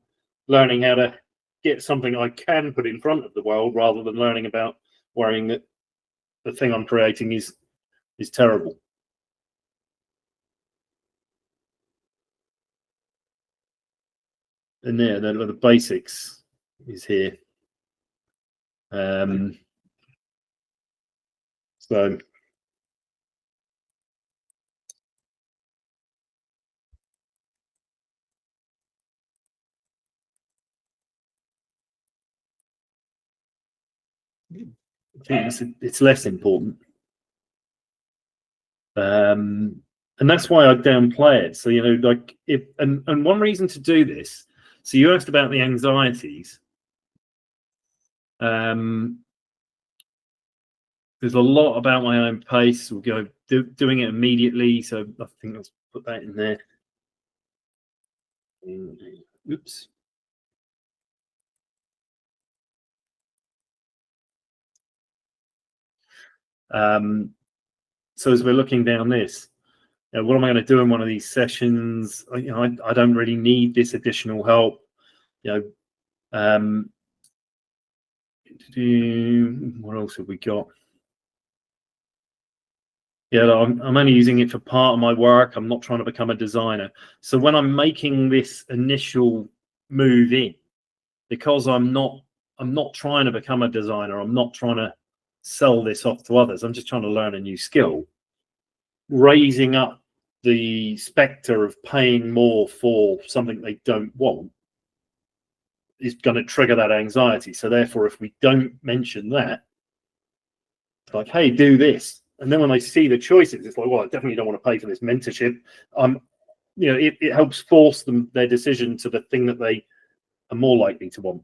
learning how to get something I can put in front of the world rather than learning about worrying that the thing I'm creating is terrible. And yeah, the basics is here. So I think it's less important. And that's why I downplay it. So, you know, like and one reason to do this. So you asked about the anxieties. There's a lot about my own pace. We'll go doing it immediately. So I think let's put that in there. Oops. So as we're looking down this, what am I going to do in one of these sessions? I don't really need this additional help. What else have we got? Yeah, I'm only using it for part of my work. I'm not trying to become a designer. So when I'm making this initial move in, because I'm not trying to become a designer, I'm not trying to sell this off to others. I'm just trying to learn a new skill. Raising up the specter of paying more for something they don't want is going to trigger that anxiety. So therefore, if we don't mention that, it's like, hey, do this. And then when they see the choices, it's like, well, I definitely don't want to pay for this mentorship. It helps force them their decision to the thing that they are more likely to want.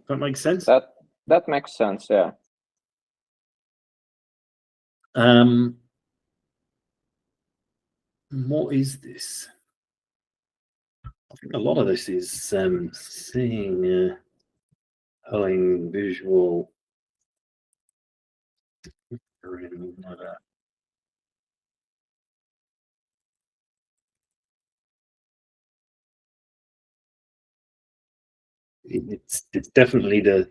That makes sense? That makes sense, yeah. What is this? I think a lot of this is seeing, pulling visual. Like that. It's definitely the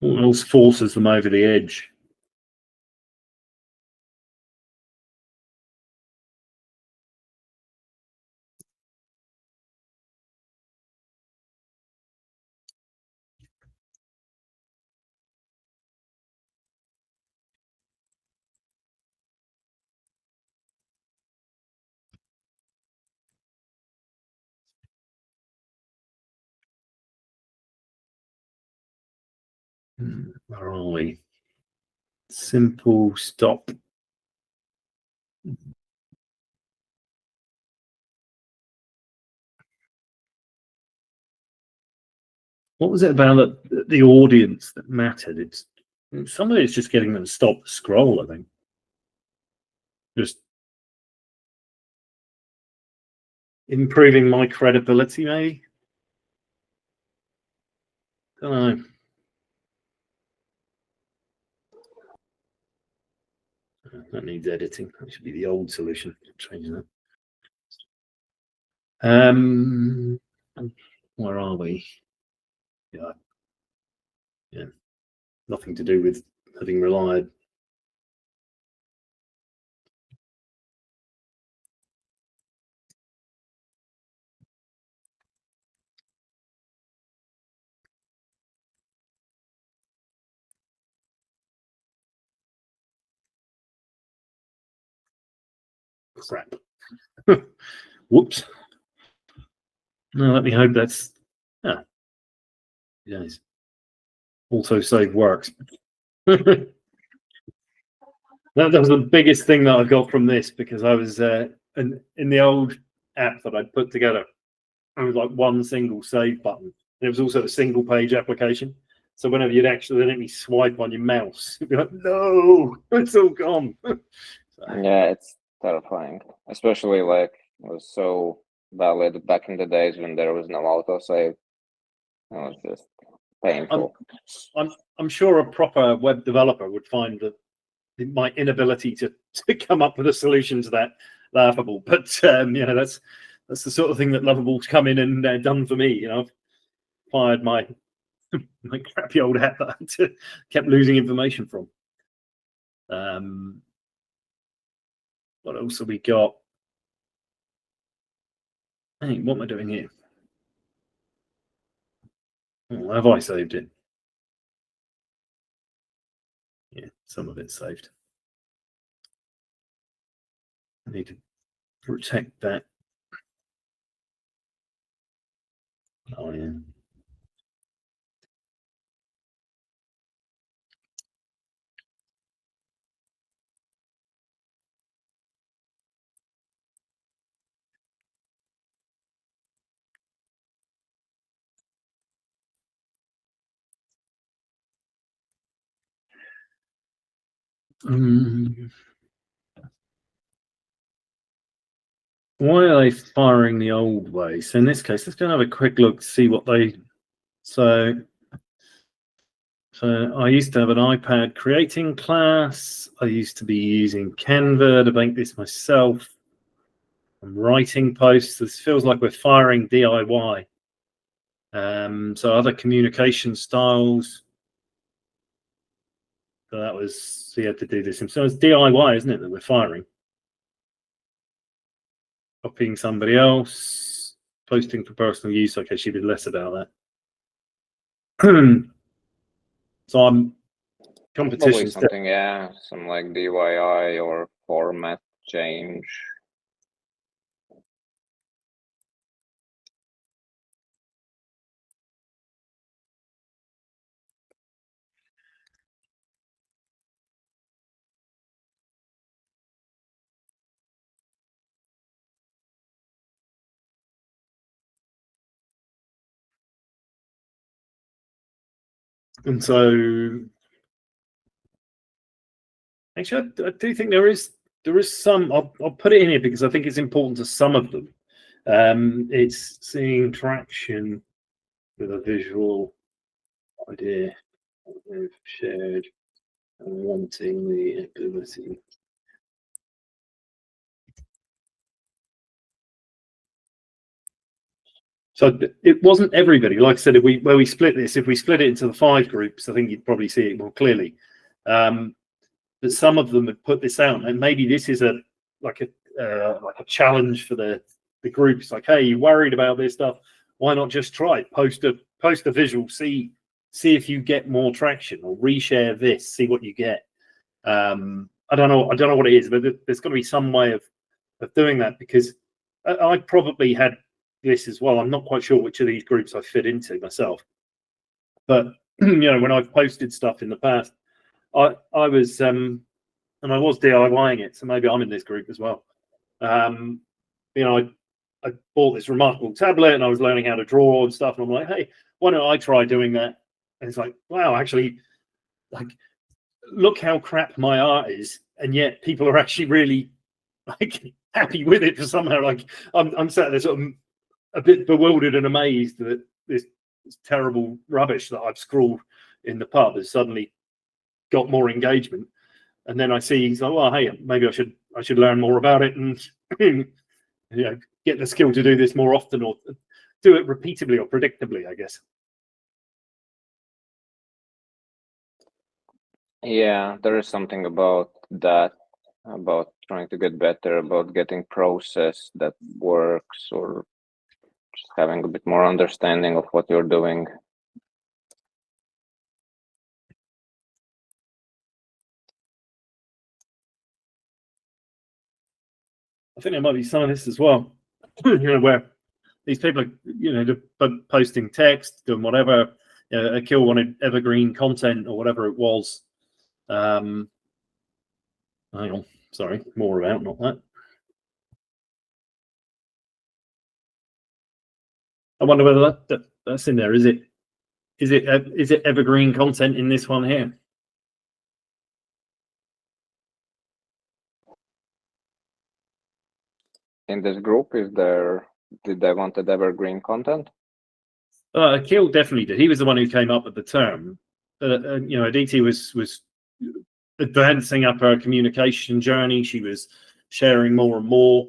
what else forces them over the edge? Where are we? Simple stop. What was it about the audience that mattered? It's some of it's just getting them to stop the scroll, I think. Just improving my credibility, maybe. Don't know. That needs editing. That should be the old solution. Change that. Where are we? Yeah. Nothing to do with having relied. Crap. Whoops. No, let me hope that's. Yes. Also save works. That was the biggest thing that I got from this, because I was in the old app that I'd put together. It was like one single save button. And it was also a single page application. So whenever you'd accidentally swipe on your mouse, you'd be like, no, it's all gone. Yeah, it's terrifying. Especially like it was so valid back in the days when there was no autosave. It was just painful. I'm sure a proper web developer would find that my inability to come up with a solution to that laughable. But that's the sort of thing that Lovable's come in and done for me. I've fired my crappy old app that I kept losing information from. What else have we got? Hey, what am I doing here? Oh, have I saved it? Yeah, some of it's saved. I need to protect that. Oh, yeah. Why are they firing the old way? So in this case, let's go and have a quick look to see what they. So I used to have an iPad creating class. I used to be using Canva to make this myself. I'm writing posts. This feels like we're firing DIY. So other communication styles. So that was, he had to do this himself. It's DIY, isn't it, that we're firing? Copying somebody else, posting for personal use. Okay, she did less about that. So I'm competition. Something, yeah, some like DIY or format change. And so, actually, I do think there is some. I'll put it in here because I think it's important to some of them. It's seeing traction with a visual idea of shared and wanting the ability. So it wasn't everybody. Like I said, if we split this, if we split it into the 5 groups, I think you'd probably see it more clearly. But some of them had put this out, and maybe this is like a challenge for the group. It's like, hey, you worried about this stuff? Why not just try it? Post a visual, see if you get more traction, or reshare this, see what you get. I don't know what it is, but there's got to be some way of doing that, because I probably had this as well. I'm not quite sure which of these groups I fit into myself, but when I've posted stuff in the past, I was and I was DIYing it, so maybe I'm in this group as well. I bought this remarkable tablet and I was learning how to draw and stuff, and I'm like, hey, why don't I try doing that? And it's like, wow, actually, like, look how crap my art is, and yet people are actually really like happy with it for somehow. Like I'm sat there sort of a bit bewildered and amazed that this terrible rubbish that I've scrawled in the pub has suddenly got more engagement. And then I see he's like, well, hey, maybe I should learn more about it and get the skill to do this more often, or do it repeatably or predictably, I guess. Yeah, there is something about that, about trying to get better, about getting process that works, or just having a bit more understanding of what you're doing. I think there might be some of this as well, where these people are, posting text, doing whatever. Akil wanted evergreen content or whatever it was. Hang on, sorry, more about, not that. I wonder whether that's in there. Is it evergreen content in this one here? In this group, did they wanted evergreen content? Akil definitely did. He was the one who came up with the term. Aditi was advancing up her communication journey. She was sharing more and more.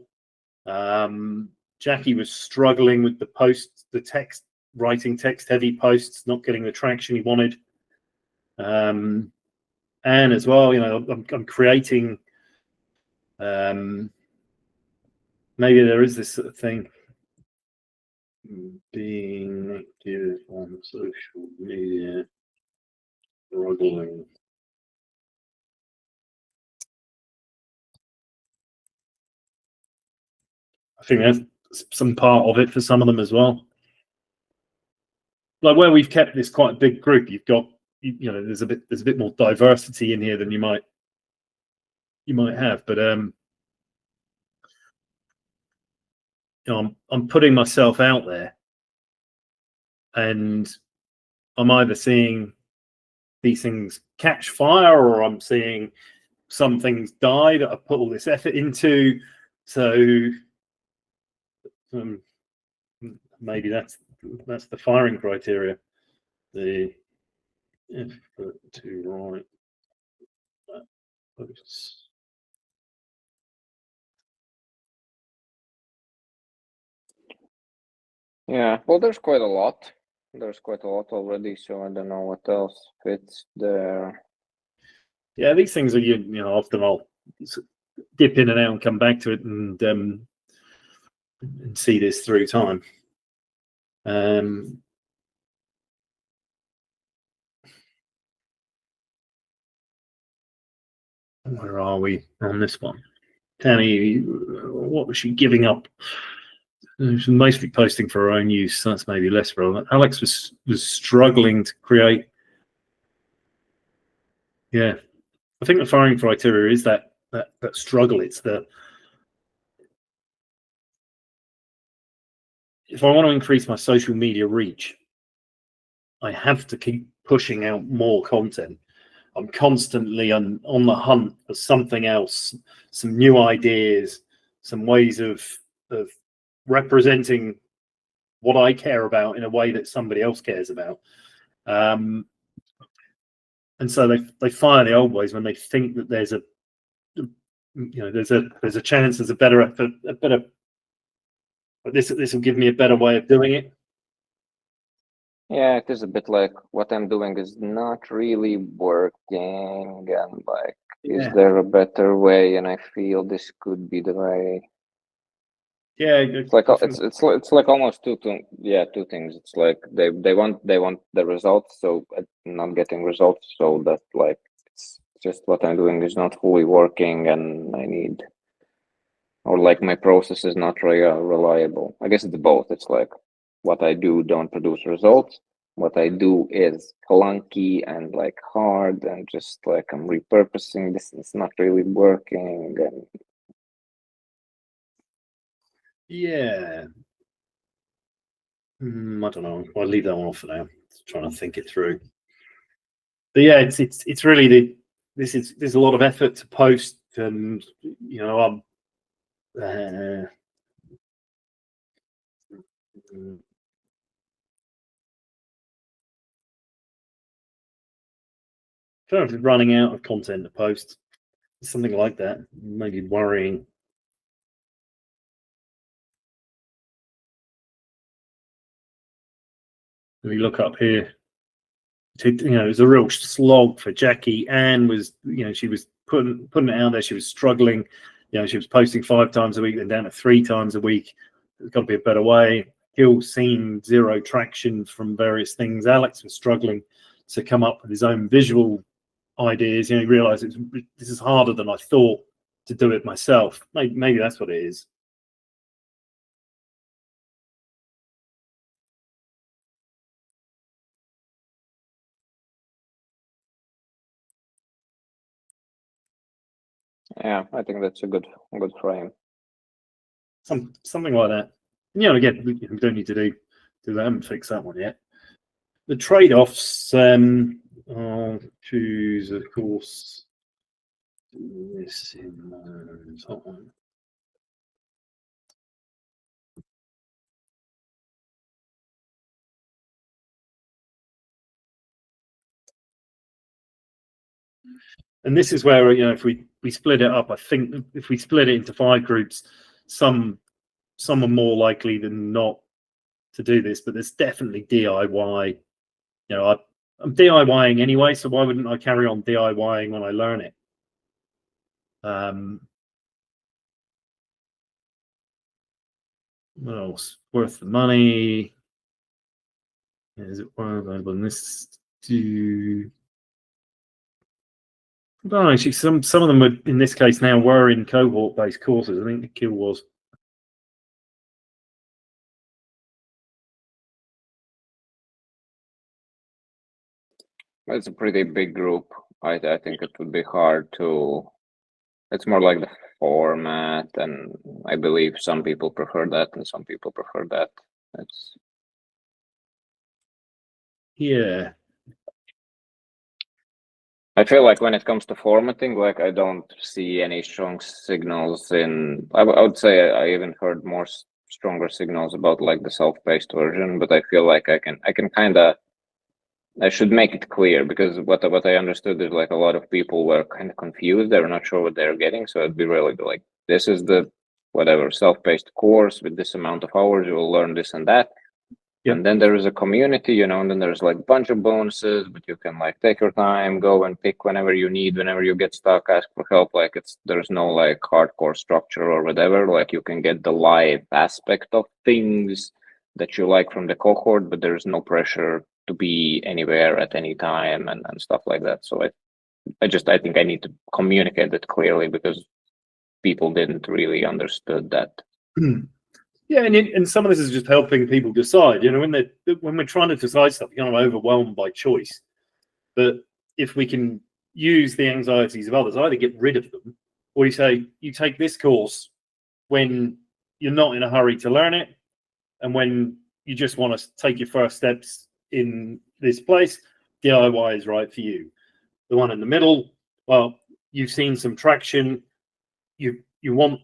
Jackie was struggling with the text, writing text-heavy posts, not getting the traction he wanted. And as well, I'm creating. Maybe there is this sort of thing. Being active on social media, struggling. I think that's some part of it for some of them as well. Like where we've kept this quite a big group, you've got, there's a bit more diversity in here than you might have, but I'm putting myself out there, and I'm either seeing these things catch fire, or I'm seeing some things die that I put all this effort into. So maybe that's the firing criteria. The effort to write posts. Yeah, well, there's quite a lot. There's quite a lot already, so I don't know what else fits there. Yeah, these things are, you know, often I'll dip in and out and come back to it and see this through time. Where are we on this one? Tanny, what was she giving up? She's mostly posting for her own use, so that's maybe less relevant. Alex was struggling to create. Yeah, I think the firing criteria is that struggle. It's the, if I want to increase my social media reach, I have to keep pushing out more content. I'm constantly on the hunt for something else, some new ideas, some ways of representing what I care about in a way that somebody else cares about. And so they fire the old ways when they think that there's a chance, there's a better effort, a better. But this will give me a better way of doing it. Yeah, it is a bit like what I'm doing is not really working, and like, is there a better way? And I feel this could be the way. Yeah, it's like almost two things. It's like they want the results, so I'm not getting results, so that like it's just what I'm doing is not fully working, and I need, or like my process is not reliable. I guess it's both. It's like what I do don't produce results. What I do is clunky and like hard, and just like I'm repurposing this. It's not really working, and yeah. I don't know. I'll leave that one off for now. Trying to think it through. But yeah, it's really there's a lot of effort to post, and you know I'm. Currently running out of content to post, something like that. Maybe worrying. Let me look up here. It was a real slog for Jackie. Anne was, she was putting it out there. She was struggling. She was posting 5 times a week, then down to 3 times a week. There's got to be a better way. Gil seen zero traction from various things. Alex was struggling to come up with his own visual ideas. He realized this is harder than I thought to do it myself. Maybe that's what it is. yeah, I think that's a good frame. Something like that. Again, we don't need to do that. I haven't fixed that one yet. The trade-offs, I'll choose, of course, this in that one. And this is where, if we split it up, I think if we split it into 5 groups, some are more likely than not to do this, but there's definitely DIY. I'm DIYing anyway, so why wouldn't I carry on DIYing when I learn it? What else? Worth the money? Is it available in this? I don't know, actually, some of them were, in this case now, were in cohort-based courses. I think the kill was. It's a pretty big group. I think it would be hard to. It's more like the format, and I believe some people prefer that, and some people prefer that. It's. Yeah. I feel like when it comes to formatting, like I don't see any strong signals in. I would say I even heard more stronger signals about like the self-paced version, but I feel like I can kind of. I should make it clear because what I understood is like a lot of people were kind of confused. They were not sure what they're getting. So it'd be really like, this is the whatever self-paced course with this amount of hours. You will learn this and that. Yep. And then there is a community, you know, and then there's like a bunch of bonuses, but you can like take your time, go and pick whenever you need, whenever you get stuck, ask for help. Like there's no like hardcore structure or whatever. Like you can get the live aspect of things that you like from the cohort, but there's no pressure to be anywhere at any time and stuff like that. So I think I need to communicate that clearly because people didn't really understood that. Yeah, and some of this is just helping people decide. You know, when we're trying to decide stuff, you're kind of overwhelmed by choice. But if we can use the anxieties of others, either get rid of them, or you say you take this course when you're not in a hurry to learn it, and when you just want to take your first steps in this place, DIY is right for you. The one in the middle, well, you've seen some traction, you want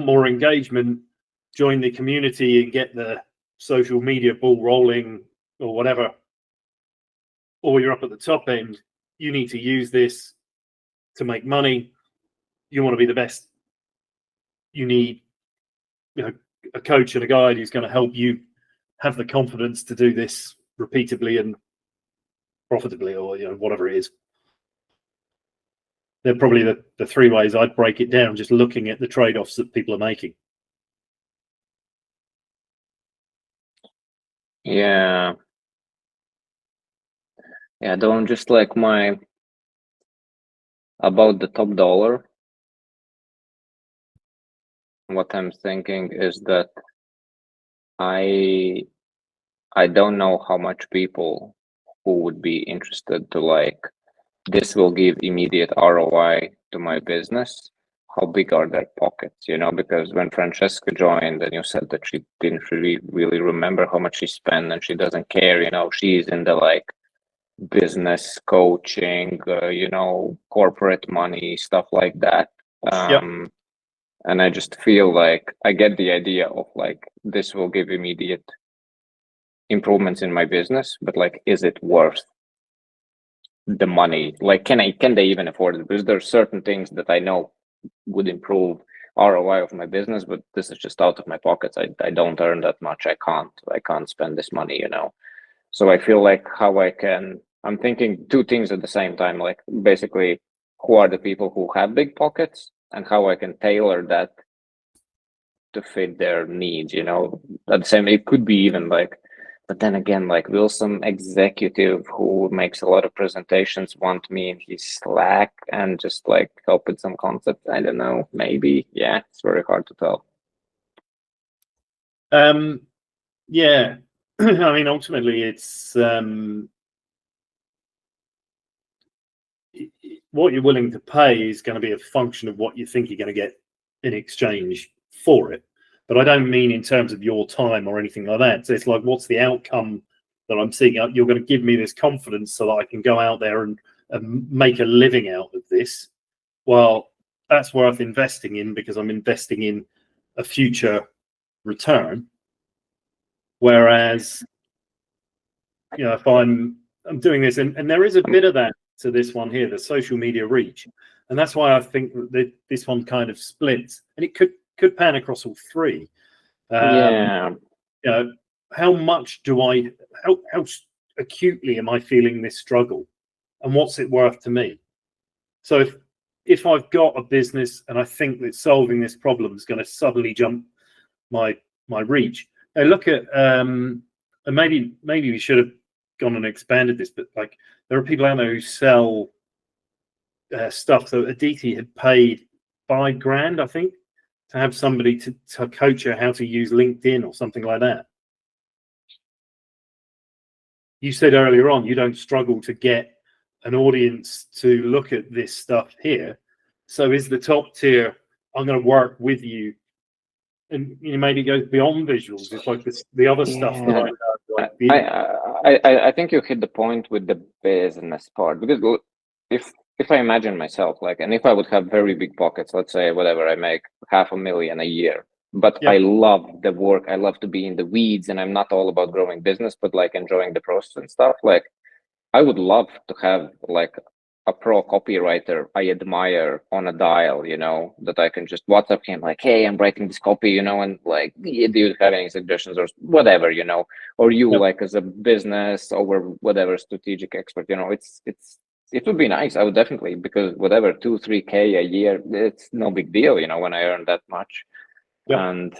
more engagement, join the community and get the social media ball rolling or whatever, or you're up at the top end, you need to use this to make money, you want to be the best, you need, you know, a coach and a guide who's going to help you have the confidence to do this repeatedly and profitably, or, you know, whatever it is. They're probably the three ways I'd break it down, just looking at the trade-offs that people are making. Yeah. Yeah, don't just like my about the top dollar. What I'm thinking is that I don't know how much people who would be interested to like this will give immediate ROI to my business. How big are their pockets? You know, because when Francesca joined and you said that she didn't really remember how much she spent and she doesn't care, you know, she's in the like business coaching, you know, corporate money, stuff like that. Yep. And I just feel like I get the idea of like this will give immediate improvements in my business, but like, is it worth the money? Like, can they even afford it? Because there's certain things that I know would improve ROI of my business, but this is just out of my pockets. I don't earn that much. I can't spend this money, you know. So I feel like I'm thinking two things at the same time, like basically who are the people who have big pockets and how I can tailor that to fit their needs, you know. At the same, it could be even like, but then again, like will some executive who makes a lot of presentations want me in his Slack and just like help with some concepts? I don't know, maybe. Yeah, it's very hard to tell. Yeah. I mean, ultimately it's what you're willing to pay is going to be a function of what you think you're going to get in exchange for it. But I don't mean in terms of your time or anything like that. So it's like, what's the outcome that I'm seeing? You're going to give me this confidence so that I can go out there and make a living out of this. Well, that's worth investing in because I'm investing in a future return. Whereas, you know, if I'm doing this, and there is a bit of that to this one here, the social media reach, and that's why I think that this one kind of splits, and it could pan across all three. Yeah. You know, how much do how acutely am I feeling this struggle, and what's it worth to me? So if I've got a business and I think that solving this problem is going to suddenly jump my reach, now look at and maybe we should have gone and expanded this, but like there are people out there who sell stuff. So Aditi had paid $5,000, I think, to have somebody to coach her how to use LinkedIn or something like that. You said earlier on you don't struggle to get an audience to look at this stuff here. So is the top tier, I'm going to work with you, and you know, maybe it goes beyond visuals. It's like the other stuff that I have. Like I think you hit the point with the business part, because if I imagine myself like, and if I would have very big pockets, let's say whatever, I make $500,000 a year, but Yeah. I love the work, I love to be in the weeds, and I'm not all about growing business, but like enjoying the process and stuff. Like I would love to have like a pro copywriter I admire on a dial, that I can just WhatsApp him like, hey, I'm writing this copy, and like, do you have any suggestions or whatever, or you Yep. like as a business or whatever strategic expert, it would be nice. I would definitely, because whatever, 2-3K a year, it's no big deal, when I earn that much. Yep. And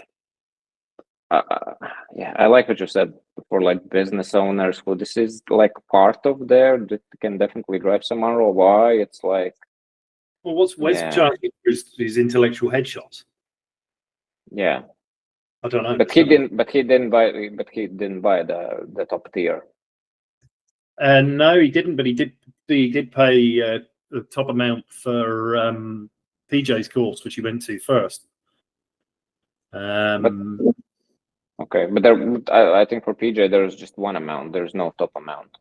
yeah, I like what you said for like business owners who this is like part of their that can definitely drive some ROI. It's like, Well, where's yeah, charging for his intellectual headshots? yeah. I don't know. But he didn't buy the top tier. No, he didn't. But he did pay the top amount for PJ's course, which he went to first. Okay, but there, I think for PJ there is just one amount. There's no top amount.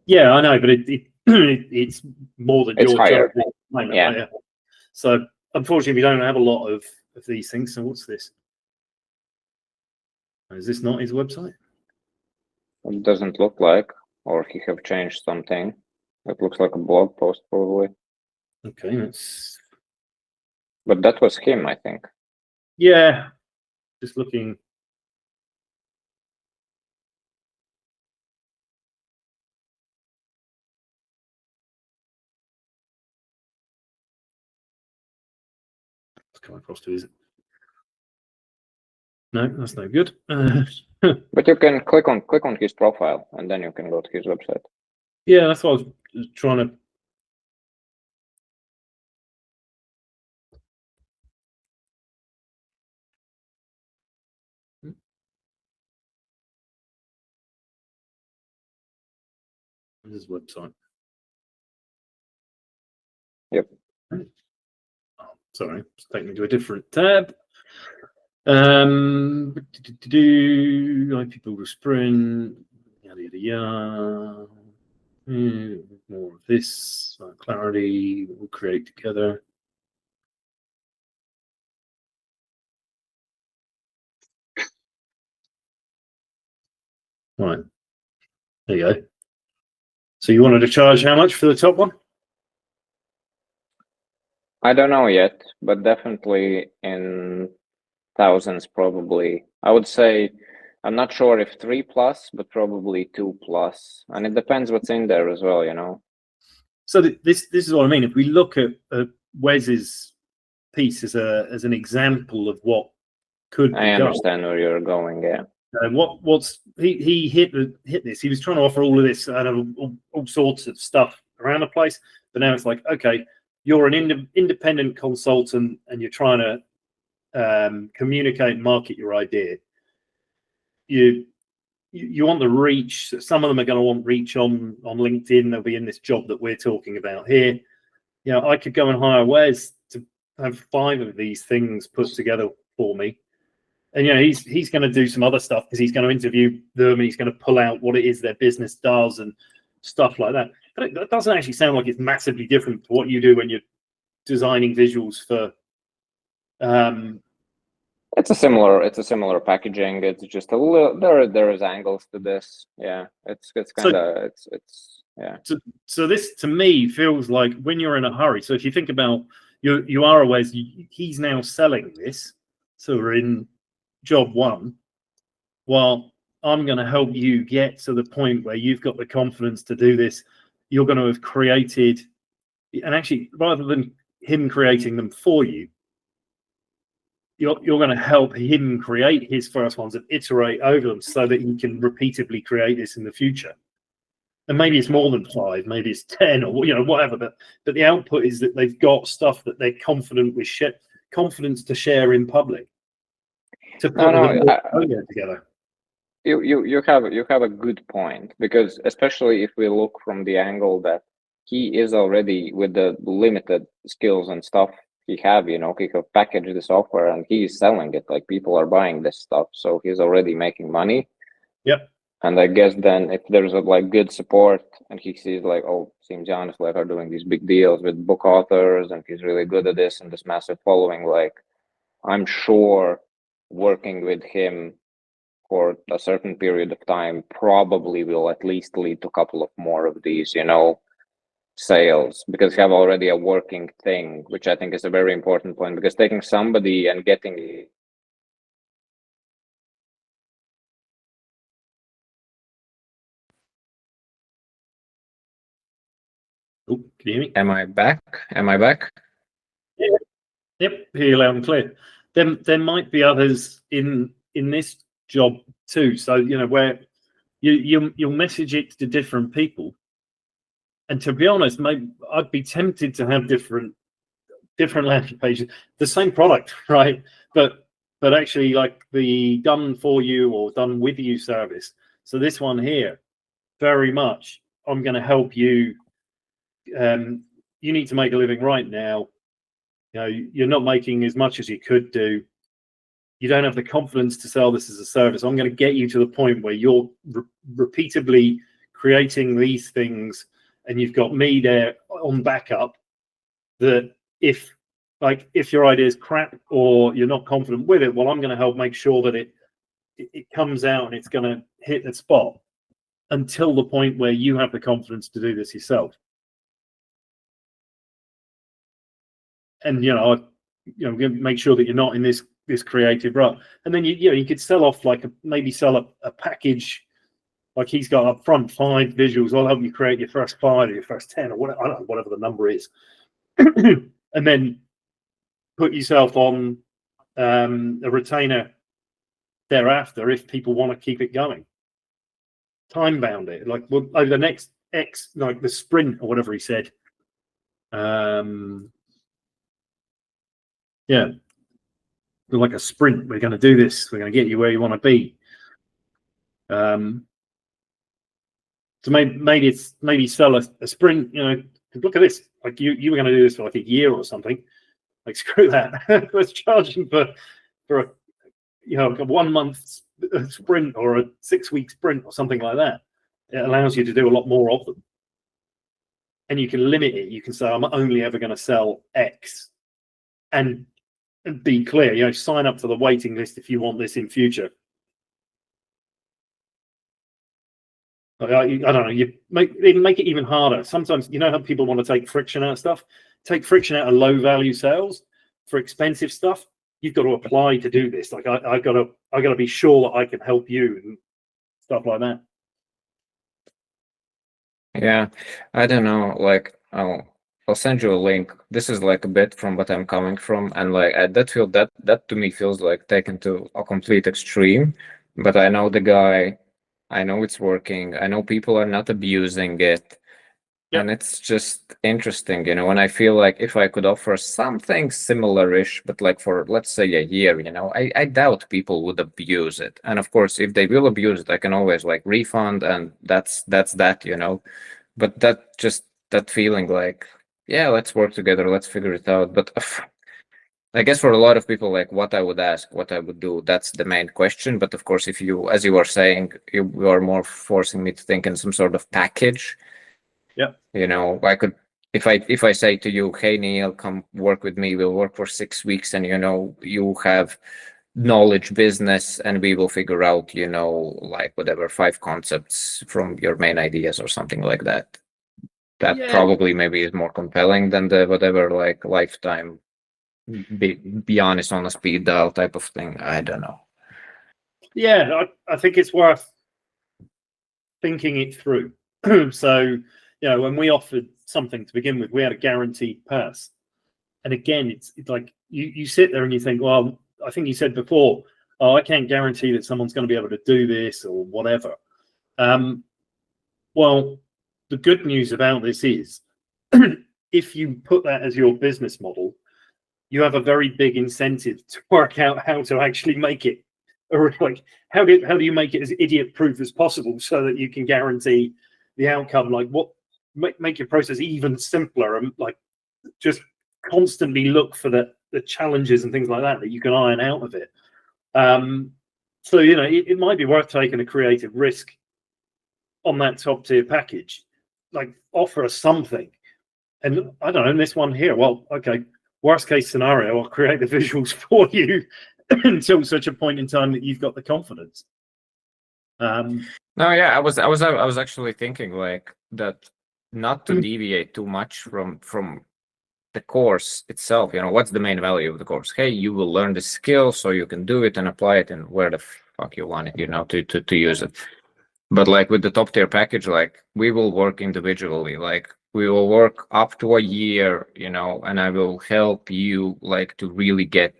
Yeah, I know, but it's more than It's your higher. charge. Yeah. So unfortunately, we don't have a lot of these things. So what's this? Is this not his website? It doesn't look like, or he have changed something. It looks like a blog post probably. Okay, that's. But that was him, I think. Yeah, just looking. Let's come across to his. No, that's no good. But you can click on his profile, and then you can go to his website. Yeah, that's what I was trying to. His website. Yep. Oh, sorry, it's taking me to a different tab. IP Builder Sprint, yada yada yada. More of this clarity. We'll create together. Right, there you go. So you wanted to charge how much for the top one? I don't know yet, but definitely in thousands probably. I would say, I'm not sure if 3+, but probably 2+, and it depends what's in there as well. So this is what I mean. If we look at Wes's piece as an example of what could be I done. understand where you're going. Yeah. What's he hit this? He was trying to offer all of this and all sorts of stuff around the place, but now it's like, okay, you're an independent consultant and you're trying to communicate and market your idea. You want the reach. Some of them are going to want reach on LinkedIn. They'll be in this job that we're talking about here. I could go and hire Wes to have 5 of these things put together for me. And he's going to do some other stuff because he's going to interview them and he's going to pull out what it is their business does and stuff like that. But it doesn't actually sound like it's massively different to what you do when you're designing visuals for. It's a similar packaging. It's just a little there is angles to this. Yeah, it's kind of it's yeah. So this to me feels like when you're in a hurry. So if you think about you are aware he's now selling this. So we're in job 1. Well, I'm going to help you get to the point where you've got the confidence to do this. You're going to have created, and actually, rather than him creating them for you, you're going to help him create his first ones and iterate over them so that he can repeatedly create this in the future. And maybe it's more than 5, maybe it's 10 or whatever. But the output is that they've got stuff that they're confident with, confidence to share in public. To put together. You have a good point, because especially if we look from the angle that he is already with the limited skills and stuff he have, he have packaged the software and he is selling it, like people are buying this stuff, so he's already making money. Yep. And I guess then if there's a like good support and he sees like, oh, seems Janis like are doing these big deals with book authors and he's really good at this and this massive following, like I'm sure working with him for a certain period of time probably will at least lead to a couple of more of these, sales, because you have already a working thing, which I think is a very important point, because taking somebody and getting. Oh, can you hear me? Am I back? Yeah. Yep, hear you loud and clear. There might be others in this job too. So where you'll message it to different people, and to be honest, maybe I'd be tempted to have different landing pages, the same product, right? But actually, like the done for you or done with you service. So this one here, very much, I'm going to help you. You need to make a living right now. You're not making as much as you could do. You don't have the confidence to sell this as a service. I'm going to get you to the point where you're repeatedly creating these things, and you've got me there on backup. That if your idea is crap or you're not confident with it, well, I'm going to help make sure that it comes out and it's going to hit the spot until the point where you have the confidence to do this yourself. And make sure that you're not in this creative rut. And then you could sell off maybe sell a package, like he's got up front 5 visuals. I'll help you create your first 5 or your first 10 or whatever, I don't know, whatever the number is. And then put yourself on a retainer thereafter if people want to keep it going. Time bound it, over the next X, like the sprint or whatever he said. Yeah, like a sprint. We're going to do this. We're going to get you where you want to be. So maybe sell a sprint. Look at this. Like you were going to do this for like a year or something. Like screw that. Let's charge them for a 1 month sprint or a 6-week sprint or something like that. It allows you to do a lot more of them, and you can limit it. You can say, I'm only ever going to sell X, and be clear. Sign up to the waiting list if you want this in future. I don't know. You make it even harder. Sometimes how people want to take friction out of stuff. Take friction out of low value sales. For expensive stuff, you've got to apply to do this. Like I got to be sure that I can help you and stuff like that. Yeah, I don't know. Like I'll send you a link. This is like a bit from what I'm coming from, and like that to me feels like taken to a complete extreme. But I know the guy. I know it's working. I know people are not abusing it. Yep. And it's just interesting, and I feel like if I could offer something similar-ish, but like for, let's say, a year, I doubt people would abuse it. And of course, if they will abuse it, I can always like refund, and that's that, But that feeling like, yeah, let's work together, let's figure it out. But I guess for a lot of people, like what I would ask, what I would do, that's the main question. But of course, if you, as you were saying, you are more forcing me to think in some sort of package. Yeah. I could, if I say to you, hey Neil, come work with me, we'll work for 6 weeks, and you have knowledge business, and we will figure out, like whatever 5 concepts from your main ideas or something like that. That probably maybe is more compelling than the whatever like lifetime be honest on a speed dial type of thing. I don't know. Yeah, I think it's worth thinking it through. So, when we offered something to begin with, we had a guaranteed pass. And again, it's like you sit there and you think, well, I think you said before, I can't guarantee that someone's going to be able to do this or whatever. Well, the good news about this is if you put that as your business model, you have a very big incentive to work out how to actually make it, or like how do you make it as idiot proof as possible so that you can guarantee the outcome. Like make your process even simpler, and like just constantly look for the challenges and things like that you can iron out of it. So it might be worth taking a creative risk on that top tier package, like offer us something. And I don't know, in this one here, well, okay, worst case scenario, I'll create the visuals for you until such a point in time that you've got the confidence. No, yeah, I was actually thinking like that, not to deviate too much from the course itself. What's the main value of the course? Hey, you will learn the skill so you can do it and apply it and where the fuck you want it, to use it. But like with the top tier package, like we will work individually, like we will work up to a year, and I will help you like to really get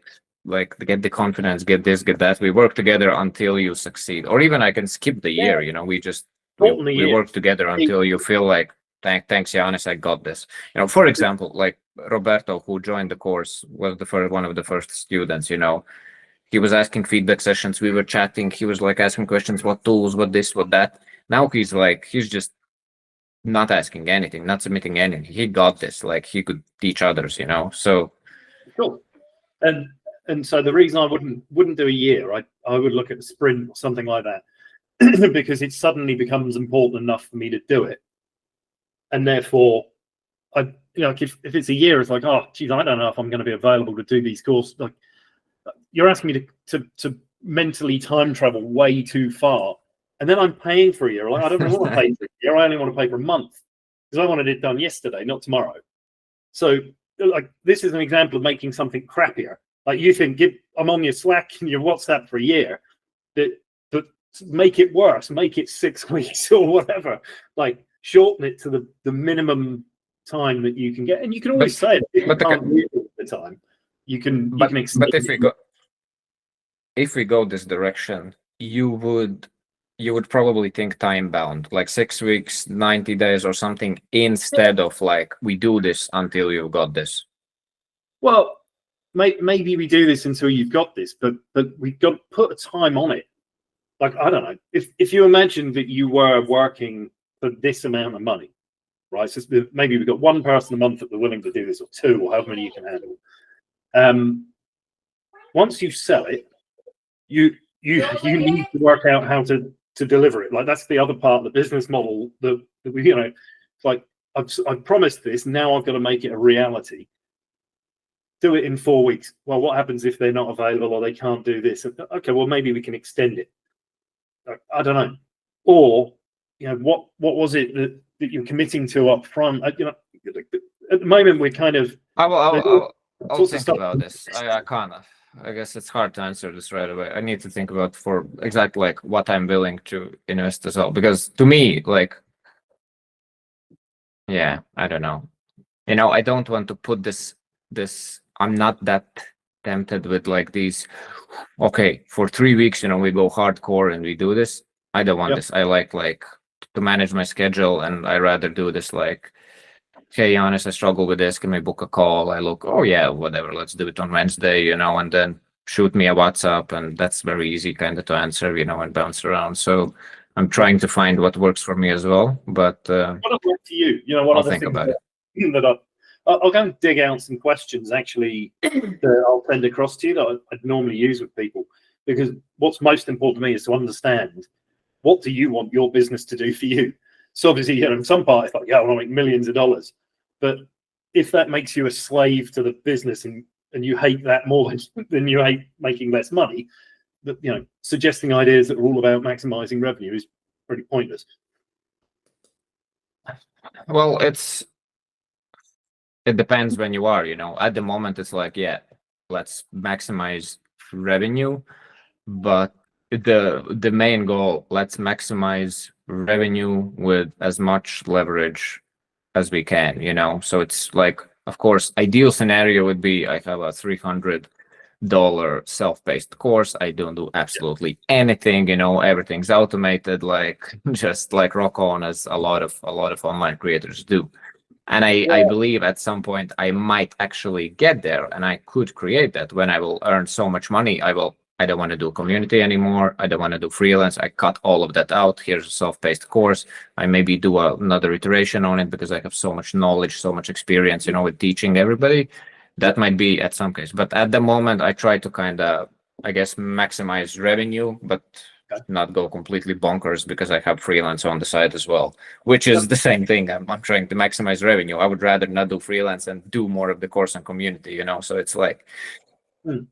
the confidence, get this, get that. We work together until you succeed, or even I can skip the year. We work together until you feel like, thanks, Janis, I got this. For example, like Roberto, who joined the course, was one of the first students. He was asking feedback sessions. We were chatting. He was like asking questions, what tools, what this, what that. Now he's just not asking anything, not submitting anything. He got this. Like he could teach others. So. Cool. And so the reason I wouldn't do a year, I would look at a sprint or something like that, because it suddenly becomes important enough for me to do it. And therefore, if it's a year, it's like, oh, geez, I don't know if I'm going to be available to do these courses. Like, you're asking me to mentally time travel way too far, and then I'm paying for a year. Like, I don't want to pay for a year. I only want to pay for a month because I wanted it done yesterday, not tomorrow. So, like, this is an example of making something crappier. Like, you think, I'm on your Slack and your WhatsApp for a year, but make it worse, make it 6 weeks or whatever. Like, shorten it to the minimum time that you can get, and you can always say it. If you can't do it all the time, you can extend. But if we go this direction, you would probably think time bound, like 6 weeks, 90 days or something, instead of like we do this until you've got this. Well, maybe we do this until you've got this, but we've got to put a time on it. Like, I don't know, if you imagine that you were working for this amount of money, right? So maybe we've got one person a month that we're willing to do this, or two, or however many you can handle. Once you sell it, you need to work out how to deliver it. Like, that's the other part of the business model that we, it's like, I've promised this, now I've got to make it a reality. Do it in 4 weeks. Well, what happens if they're not available or they can't do this? Okay, well, maybe we can extend it. I don't know. Or, what was it that you're committing to up front? At the moment, we're kind of. I'll think about this. I guess it's hard to answer this right away. I need to think about for exactly like what I'm willing to invest as well. Because to me, like, yeah, I don't know. I don't want to put this. I'm not that tempted with like these. Okay, for 3 weeks, we go hardcore and we do this. I don't want this. I like to manage my schedule, and I rather do this like, hey, Janis, I struggle with this. Can we book a call? I look, oh yeah, whatever. Let's do it on Wednesday, and then shoot me a WhatsApp, and that's very easy kind of to answer, and bounce around. So I'm trying to find what works for me as well. But what works for you? What I'll think about it. That I'll go and dig out some questions actually that I'll send across to you that I'd normally use with people, because what's most important to me is to understand, what do you want your business to do for you? So obviously, in some part, it's like, yeah, I want to make millions of dollars. But if that makes you a slave to the business and you hate that more than you hate making less money, that suggesting ideas that are all about maximizing revenue is pretty pointless. Well, it depends when you are, At the moment, it's like, yeah, let's maximize revenue, but the main goal, let's maximize revenue with as much leverage as we can, So it's like, of course, ideal scenario would be I have a $300 self-paced course. I don't do absolutely anything, everything's automated, like just like rock on, as a lot of online creators do. And I believe at some point I might actually get there, and I could create that when I will earn so much money. I don't want to do community anymore. I don't want to do freelance. I cut all of that out. Here's a self-paced course. I maybe do another iteration on it because I have so much knowledge, so much experience, with teaching everybody. That might be at some case. But at the moment, I try to kind of, I guess, maximize revenue. But not go completely bonkers because I have freelance on the side as well, which is the same thing. I'm trying to maximize revenue. I would rather not do freelance and do more of the course and community, you know? So it's like,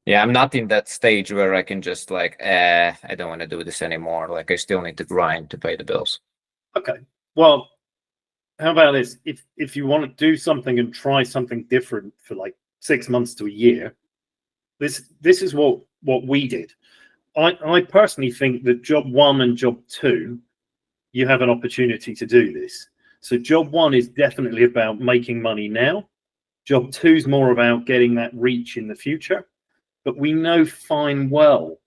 yeah, I'm not in that stage where I can just like, I don't want to do this anymore. Like I still need to grind to pay the bills. Okay. Well, how about this? If you want to do something and try something different for like 6 months to a year, this is what we did. I personally think that job 1 and job 2, you have an opportunity to do this. So job 1 is definitely about making money now. Job 2 is more about getting that reach in the future. But we know fine well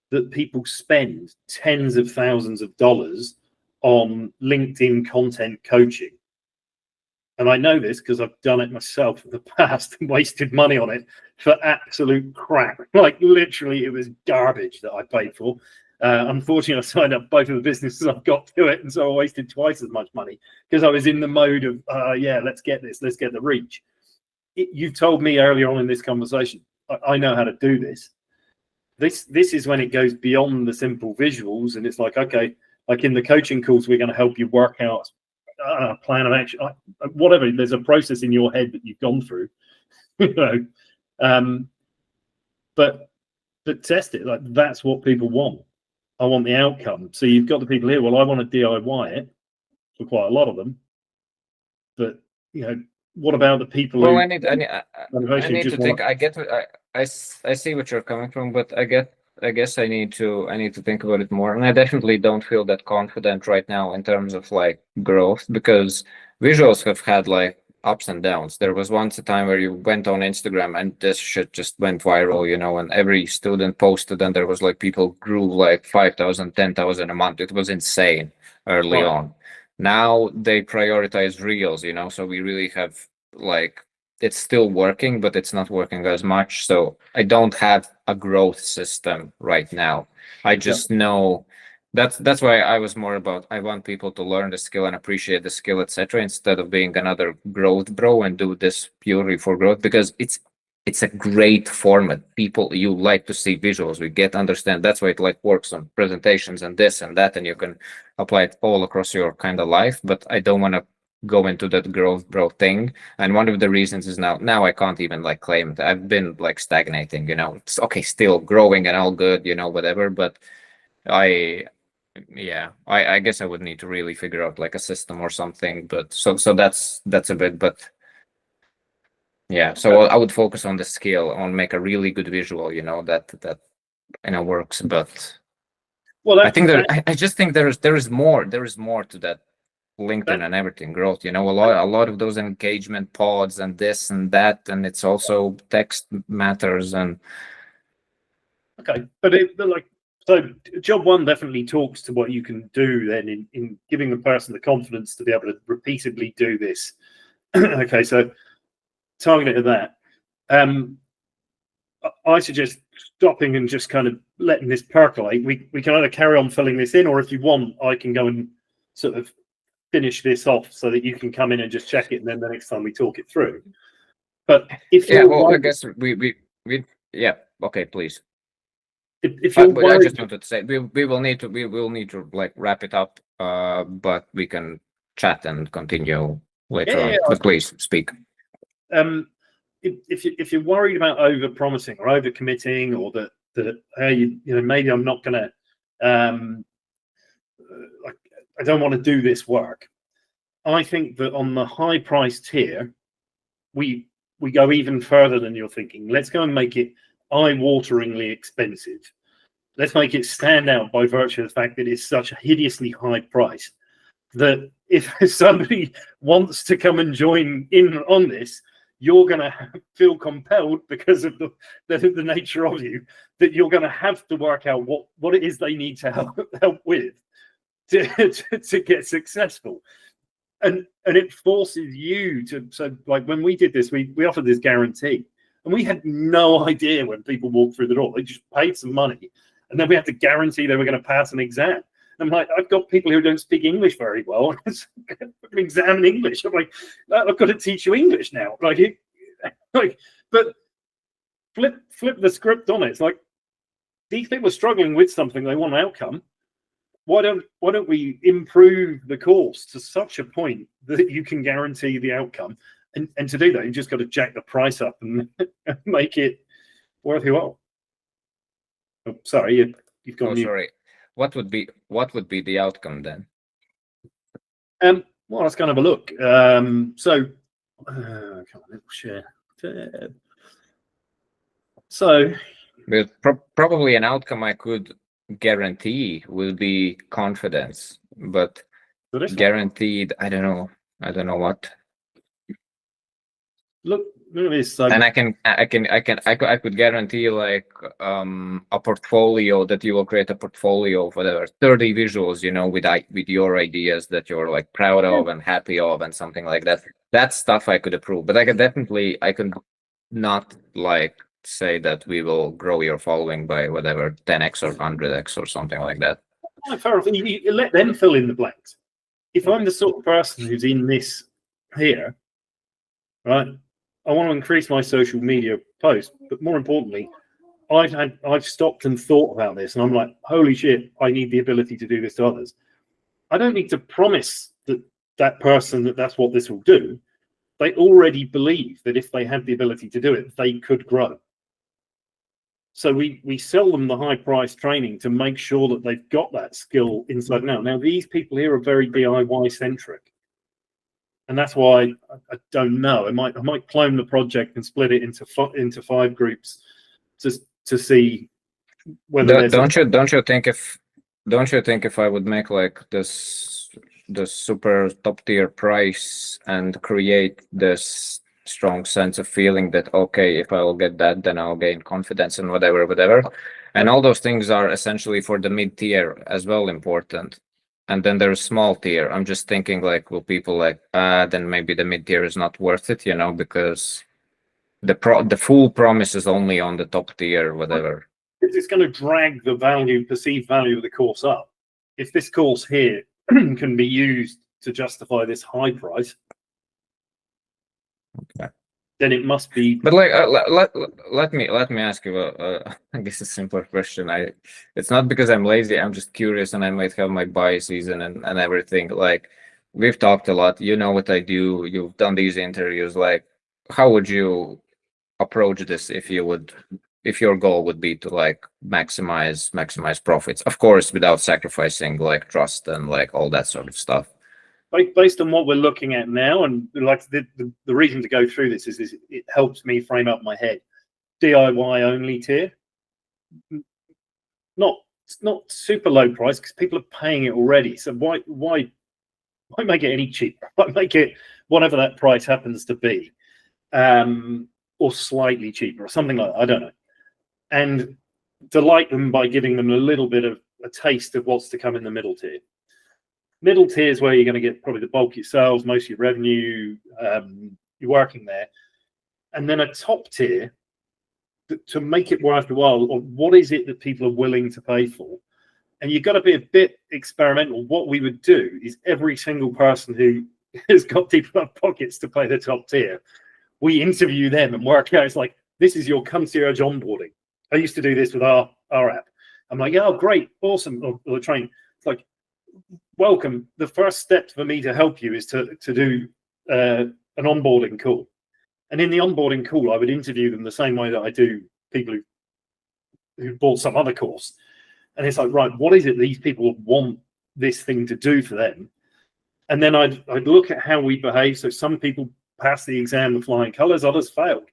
that people spend tens of thousands of dollars on LinkedIn content coaching. And I know this because I've done it myself in the past and wasted money on it for absolute crap. Like literally, it was garbage that I paid for. Unfortunately, I signed up both of the businesses I've got to it, and so I wasted twice as much money because I was in the mode of, yeah, let's get this, let's get the reach. You told me earlier on in this conversation, I know how to do this. This is when it goes beyond the simple visuals, and it's like, okay, like in the coaching calls, we're going to help you work out a plan of action, whatever. There's a process in your head that you've gone through, you know. But test it. Like that's what people want. I want the outcome. So you've got the people here. Well, I want to DIY it for quite a lot of them, but you know, what about the people? Well, who, I need to think. I get. I see what you're coming from, but I guess I need to think about it more. And I definitely don't feel that confident right now in terms of like growth, because visuals have had like ups and downs. There was once a time where you went on Instagram and this shit just went viral, you know, and every student posted and there was like people grew like 5,000, 10,000 a month. It was insane early on. Now they prioritize reels, you know, so we really have like, it's still working, but it's not working as much. So I don't have a growth system right now. I just know that's why I was more about, I want people to learn the skill and appreciate the skill, etc., instead of being another growth bro and do this purely for growth, because it's a great format. People, you like to see visuals, we get understand. That's why it like works on presentations and this and that, and you can apply it all across your kind of life. But I don't want to go into that growth bro thing. And one of the reasons is now I can't even like claim it. I've been like stagnating, you know. It's okay, still growing and all good, you know, whatever. But I guess I would need to really figure out like a system or something. But so that's a bit, but yeah. So I would focus on the skill, on make a really good visual, you know, that you know works. But well, I think I just think there is more to that LinkedIn and everything growth, you know. A lot of those engagement pods and this and that, and it's also text matters. And okay, but like, so job 1 definitely talks to what you can do then in giving the person the confidence to be able to repeatedly do this. Okay, so target it at that. I suggest stopping and just kind of letting this percolate. We can either carry on filling this in, or if you want, I can go and sort of finish this off so that you can come in and just check it, and then the next time we talk it through. But if I guess we yeah, okay, please. If you're worried, I just wanted to say we will need to like wrap it up, but we can chat and continue later on. But please speak. If you're worried about over promising or over committing, or that hey, you know, maybe I'm not gonna I don't want to do this work. I think that on the high price tier, we go even further than you're thinking. Let's go and make it eye-wateringly expensive. Let's make it stand out by virtue of the fact that it's such a hideously high price that if somebody wants to come and join in on this, you're going to feel compelled, because of the nature of you, that you're going to have to work out what it is they need to help with to get successful. And it forces you to, so like when we did this, we offered this guarantee, and we had no idea when people walked through the door. They just paid some money, and then we had to guarantee they were going to pass an exam. I'm like, I've got people who don't speak English very well. Exam in English. I'm like, I've got to teach you English now. Like, but flip the script on it. It's like, these people are struggling with something. They want an outcome. why don't we improve the course to such a point that you can guarantee the outcome? And to do that, you just got to jack the price up and make it worth your while. Oh, sorry, you've gone. Oh, sorry. What would be the outcome then? Well, let's kind of have a look. So, little share. So, But probably an outcome I could guarantee will be confidence, but guaranteed, I don't know what. Look at this. So, And I could guarantee like a portfolio that you will create a portfolio of whatever 30 visuals, with your ideas that you're like proud of and happy of and something like that. That stuff I could approve, but I could not like say that we will grow your following by whatever 10x or 100x or something like that. Fair enough. You let them fill in the blanks. If I'm the sort of person who's in this here, right? I want to increase my social media posts, but more importantly, I've stopped and thought about this, and I'm like, holy shit, I need the ability to do this to others. I don't need to promise that person that's what this will do. They already believe that if they had the ability to do it, they could grow. So we sell them the high price training to make sure that they've got that skill inside now. Now, these people here are very DIY centric. And that's why I don't know. I might clone the project and split it into 5 groups to see whether don't you think if I would make like the super top tier price and create this strong sense of feeling that okay, if I will get that, then I'll gain confidence and whatever, and all those things are essentially for the mid tier as well important. And then there's small tier. I'm just thinking like, will people like, then maybe the mid tier is not worth it, because the full promise is only on the top tier, whatever. It's going to drag the perceived value of the course up. If this course here can be used to justify this high price, okay, then it must be. But like, let me ask you I guess a simpler question. It's not because I'm lazy. I'm just curious, and I might have my biases and everything. Like, we've talked a lot. You know what I do. You've done these interviews. Like, how would you approach this if your goal would be to like maximize profits? Of course, without sacrificing like trust and like all that sort of stuff. Based on what we're looking at now, and like the reason to go through this is it helps me frame up my head. DIY only tier, not super low price because people are paying it already. So why make it any cheaper? Why make it whatever that price happens to be, or slightly cheaper or something like that? I don't know. And delight them by giving them a little bit of a taste of what's to come in the middle tier. Middle tier is where you're going to get probably the bulk of your sales, most of your revenue, you're working there. And then a top tier to make it worth the while, or what is it that people are willing to pay for? And you've got to be a bit experimental. What we would do is every single person who has got deep enough pockets to pay the top tier, we interview them and work out. It's like, this is your concierge onboarding. I used to do this with our app. I'm like, oh, great, awesome, or the train. It's like, welcome. The first step for me to help you is to do an onboarding call. And in the onboarding call, I would interview them the same way that I do people who bought some other course. And it's like, right, what is it these people want this thing to do for them? And then I'd look at how we behave. So some people passed the exam with flying colors, others failed.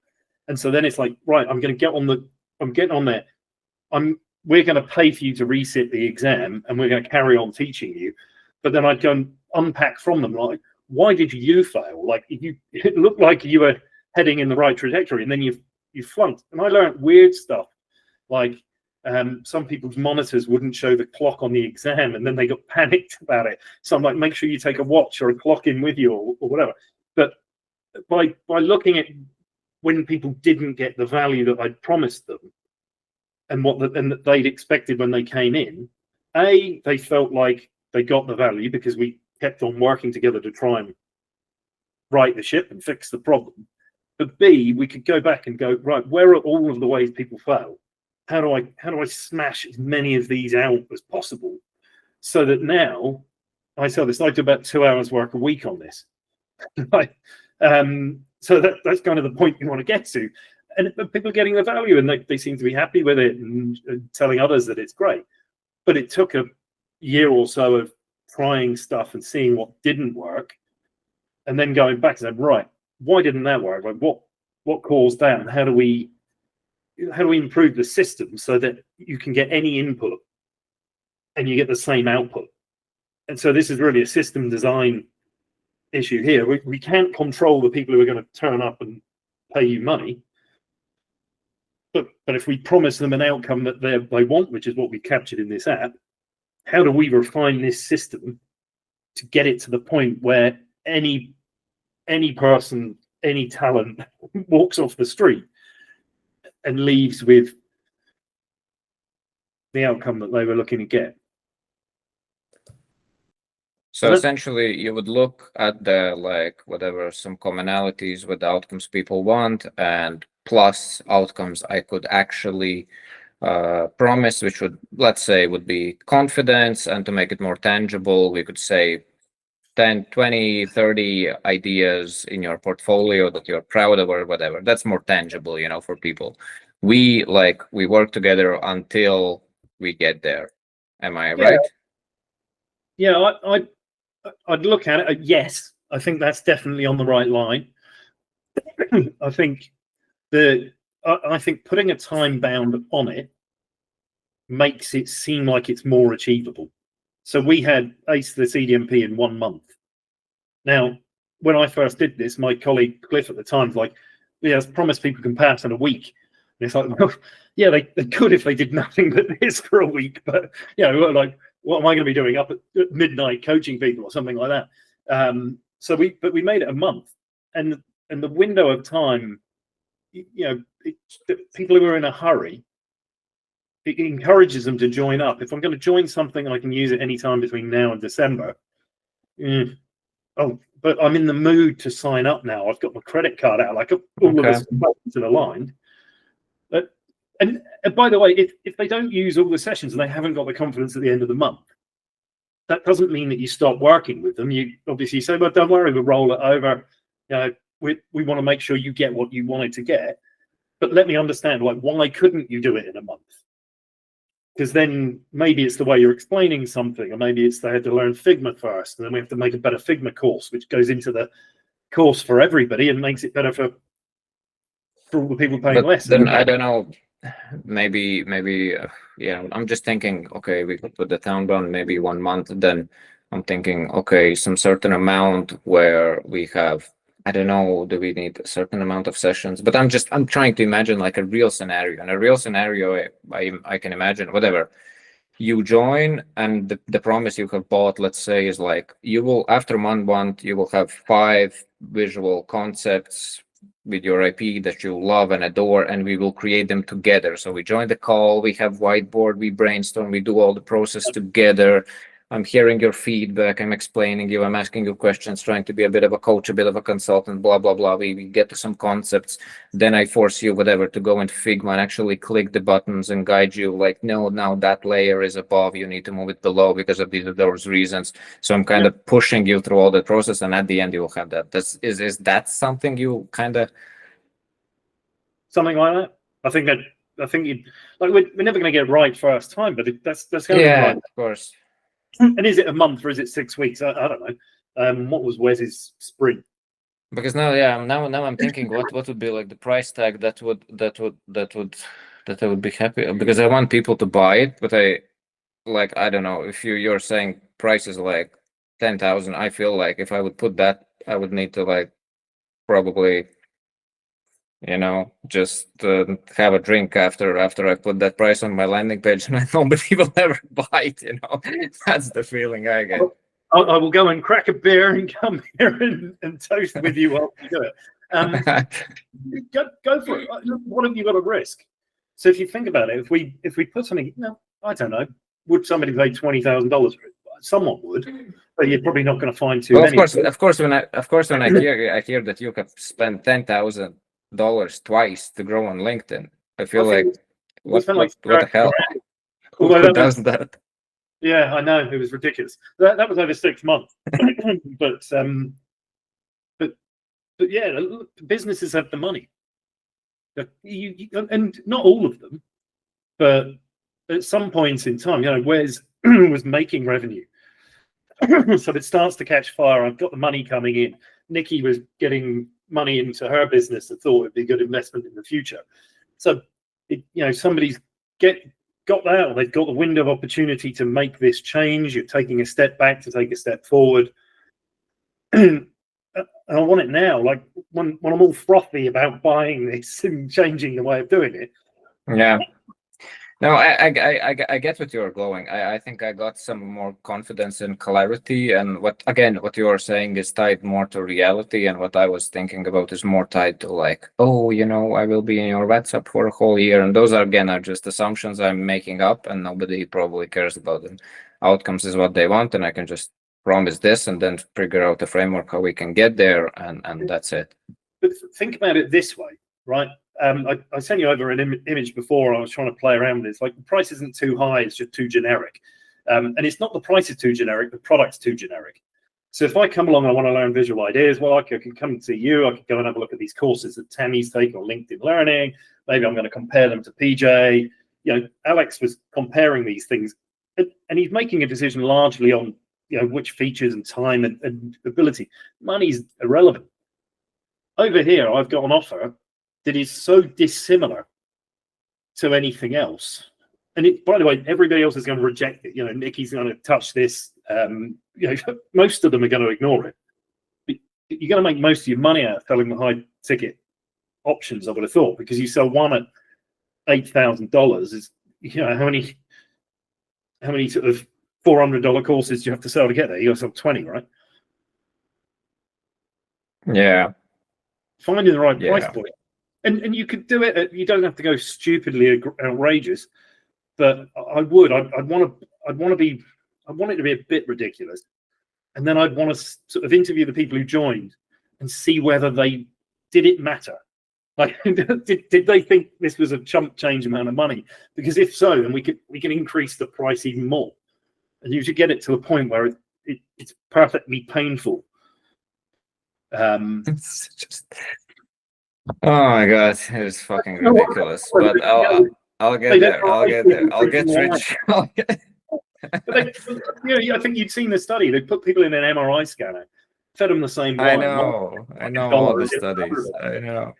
And so then it's like, right, I'm getting on there. We're going to pay for you to resit the exam, and we're going to carry on teaching you. But then I'd go and unpack from them, like, why did you fail? Like, it looked like you were heading in the right trajectory, and then you flunked. And I learned weird stuff, like some people's monitors wouldn't show the clock on the exam, and then they got panicked about it. So I'm like, make sure you take a watch or a clock in with you, or whatever. But by looking at when people didn't get the value that I'd promised them, and that they'd expected when they came in, they felt like they got the value because we kept on working together to try and right the ship and fix the problem. But B, we could go back and go, right, where are all of the ways people fail? How do I smash as many of these out as possible so that now I saw this. I do about 2 hours work a week on this. Right. So that's kind of the point you want to get to. And people are getting the value, and they seem to be happy with it, and telling others that it's great. But it took a year or so of trying stuff and seeing what didn't work, and then going back and saying, right, why didn't that work? Like what caused that, and how do we improve the system so that you can get any input and you get the same output? And so this is really a system design issue here. We can't control the people who are going to turn up and pay you money. But if we promise them an outcome that they want, which is what we captured in this app, how do we refine this system to get it to the point where any person, any talent walks off the street and leaves with the outcome that they were looking to get? So essentially, you would look at the some commonalities with the outcomes people want, and plus outcomes I could actually promise, which would be confidence, and to make it more tangible, we could say 10, 20, 30 ideas in your portfolio that you're proud of or whatever. That's more tangible, for people. We work together until we get there. Am I right? Yeah, I'd look at it. Yes, I think that's definitely on the right line. I think putting a time bound on it makes it seem like it's more achievable. So we had Ace the CDMP in 1 month. Now, when I first did this, my colleague Cliff at the time was like, "Yeah, promise people can pass in a week." And it's like, well, yeah, they could if they did nothing but this for a week. But like, what am I going to be doing up at midnight coaching people or something like that? So we made it a month, and the window of time, people who are in a hurry, it encourages them to join up. If I'm going to join something, I can use it anytime between now and December. Oh, but I'm in the mood to sign up now. I've got my credit card out, like all of us are aligned. And by the way, if they don't use all the sessions and they haven't got the confidence at the end of the month, that doesn't mean that you stop working with them. You obviously say, "Well, don't worry, we'll roll it over. We want to make sure you get what you wanted to get, but let me understand, why couldn't you do it in a month?" Because then maybe it's the way you're explaining something, or maybe it's they had to learn Figma first, and then we have to make a better Figma course, which goes into the course for everybody and makes it better for all the people paying less. Then I don't know. Maybe I'm just thinking, okay, we could put the town bound maybe 1 month. Then I'm thinking, okay, some certain amount where we have, I don't know, do we need a certain amount of sessions? But I'm trying to imagine like a real scenario. And a real scenario, I can imagine whatever. You join, and the promise you have bought, let's say, is like, you will, after month, you will have 5 visual concepts with your IP that you love and adore, and we will create them together. So we join the call, we have whiteboard, we brainstorm, we do all the process together. I'm hearing your feedback, I'm explaining you, I'm asking you questions, trying to be a bit of a coach, a bit of a consultant, blah, blah, blah. We get to some concepts. Then I force you, whatever, to go into Figma and actually click the buttons and guide you like, no, now that layer is above, you need to move it below because of those reasons. So I'm kind of pushing you through all the process, and at the end you will have that. Is that something you kind of... Something like that? I think you like, we're never going to get it right first time, but that's going to be right. Of course. And is it a month or is it 6 weeks? I don't know. What was Wes's sprint? Because now I'm thinking what would be like the price tag that I would be happy, because I want people to buy it, but I don't know, if you're saying prices like 10,000, I feel like if I would put that, I would need to probably just have a drink after I put that price on my landing page, and nobody will ever buy it. That's the feeling I get. I will go and crack a beer and come here and toast with you while you do it. Go for it. What have you got to risk? So if you think about it, if we put something, I don't know, would somebody pay $20,000 for it? Someone would, but you're probably not going to find too many. Of course, when I hear that you have spent $10,000 twice to grow on LinkedIn, I feel what the hell? Who does that? Yeah, I know, it was ridiculous. That was over 6 months, but yeah, businesses have the money. And not all of them, but at some point in time, Wes was making revenue. So it starts to catch fire. I've got the money coming in. Nikki was getting money into her business and thought it'd be a good investment in the future. So, somebody's got that, or they've got the window of opportunity to make this change. You're taking a step back to take a step forward. And I want it now. Like when I'm all frothy about buying this and changing the way of doing it. Yeah. No, I get what you're going. I think I got some more confidence and clarity, and what you are saying is tied more to reality, and what I was thinking about is more tied to like, oh, I will be in your WhatsApp for a whole year, and those are just assumptions I'm making up, and nobody probably cares about them. Outcomes is what they want, and I can just promise this, and then figure out a framework how we can get there, and that's it. But think about it this way, right? I sent you over an image before. I was trying to play around with it. It's like the price isn't too high, it's just too generic. And it's not the price is too generic, the product's too generic. So if I come along and I want to learn visual ideas, well, I can come and see you. I can go and have a look at these courses that Tammy's taking on LinkedIn Learning. Maybe I'm going to compare them to PJ. Alex was comparing these things, and he's making a decision largely on which features and time and ability. Money's irrelevant. Over here, I've got an offer that is so dissimilar to anything else. And by the way, everybody else is going to reject it. Nikki's going to touch this. Most of them are going to ignore it. But you're going to make most of your money out of selling the high ticket options, I would have thought, because you sell one at $8,000 is, how many sort of $400 courses do you have to sell to get there? You got to sell 20, right? Yeah. Finding the right price point. And you could do it. You don't have to go stupidly outrageous, but I would. I'd want it to be a bit ridiculous, and then I'd want to sort of interview the people who joined and see whether did it matter. Like, did they think this was a chump change amount of money? Because if so, then we can increase the price even more, and you should get it to a point where it's perfectly painful. It's just. Oh my god, it's fucking ridiculous. But I'll get there. I'll get there. I'll get rich. I think you'd seen the study. They put people in an MRI scanner, fed them the same wine. I know all the studies. I know.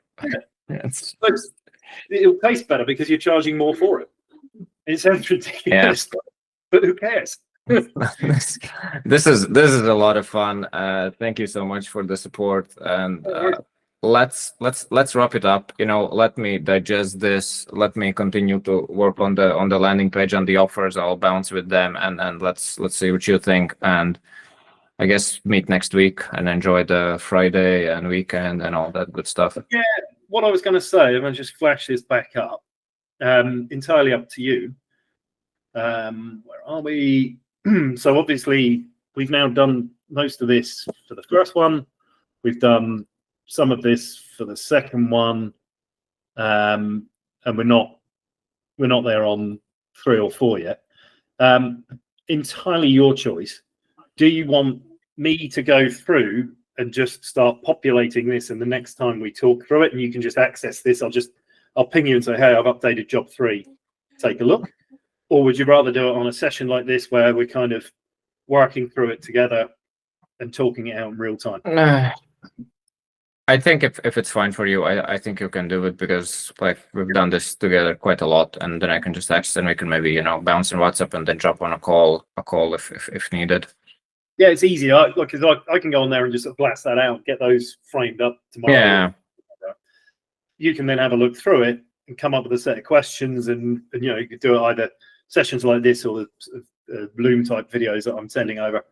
Yes. It'll taste better because you're charging more for it. It sounds ridiculous, but who cares? This is a lot of fun. Thank you so much for the support, and let's wrap it up. Let me digest this. Let me continue to work on the landing page and the offers. I'll bounce with them, and let's see what you think. And I guess meet next week and enjoy the Friday and weekend and all that good stuff. Yeah, what I was going to say, I'm going to just flash this back up. Entirely up to you. Where are we? So obviously we've now done most of this for the first one. We've done some of this for the second one, and we're not there on 3 or 4 yet. Entirely your choice. Do you want me to go through and just start populating this, and the next time we talk through it, and you can just access this, I'll ping you and say, hey, I've updated job 3. Take a look. Or would you rather do it on a session like this where we're kind of working through it together and talking it out in real time? I think if it's fine for you, I think you can do it, because like we've done this together quite a lot, and then I can just access and we can maybe bounce in WhatsApp and then jump on a call if needed. Yeah, it's easy. I can go on there and just blast that out, get those framed up tomorrow. Yeah. You can then have a look through it and come up with a set of questions, and you could do it either sessions like this or the Bloom type videos that I'm sending over,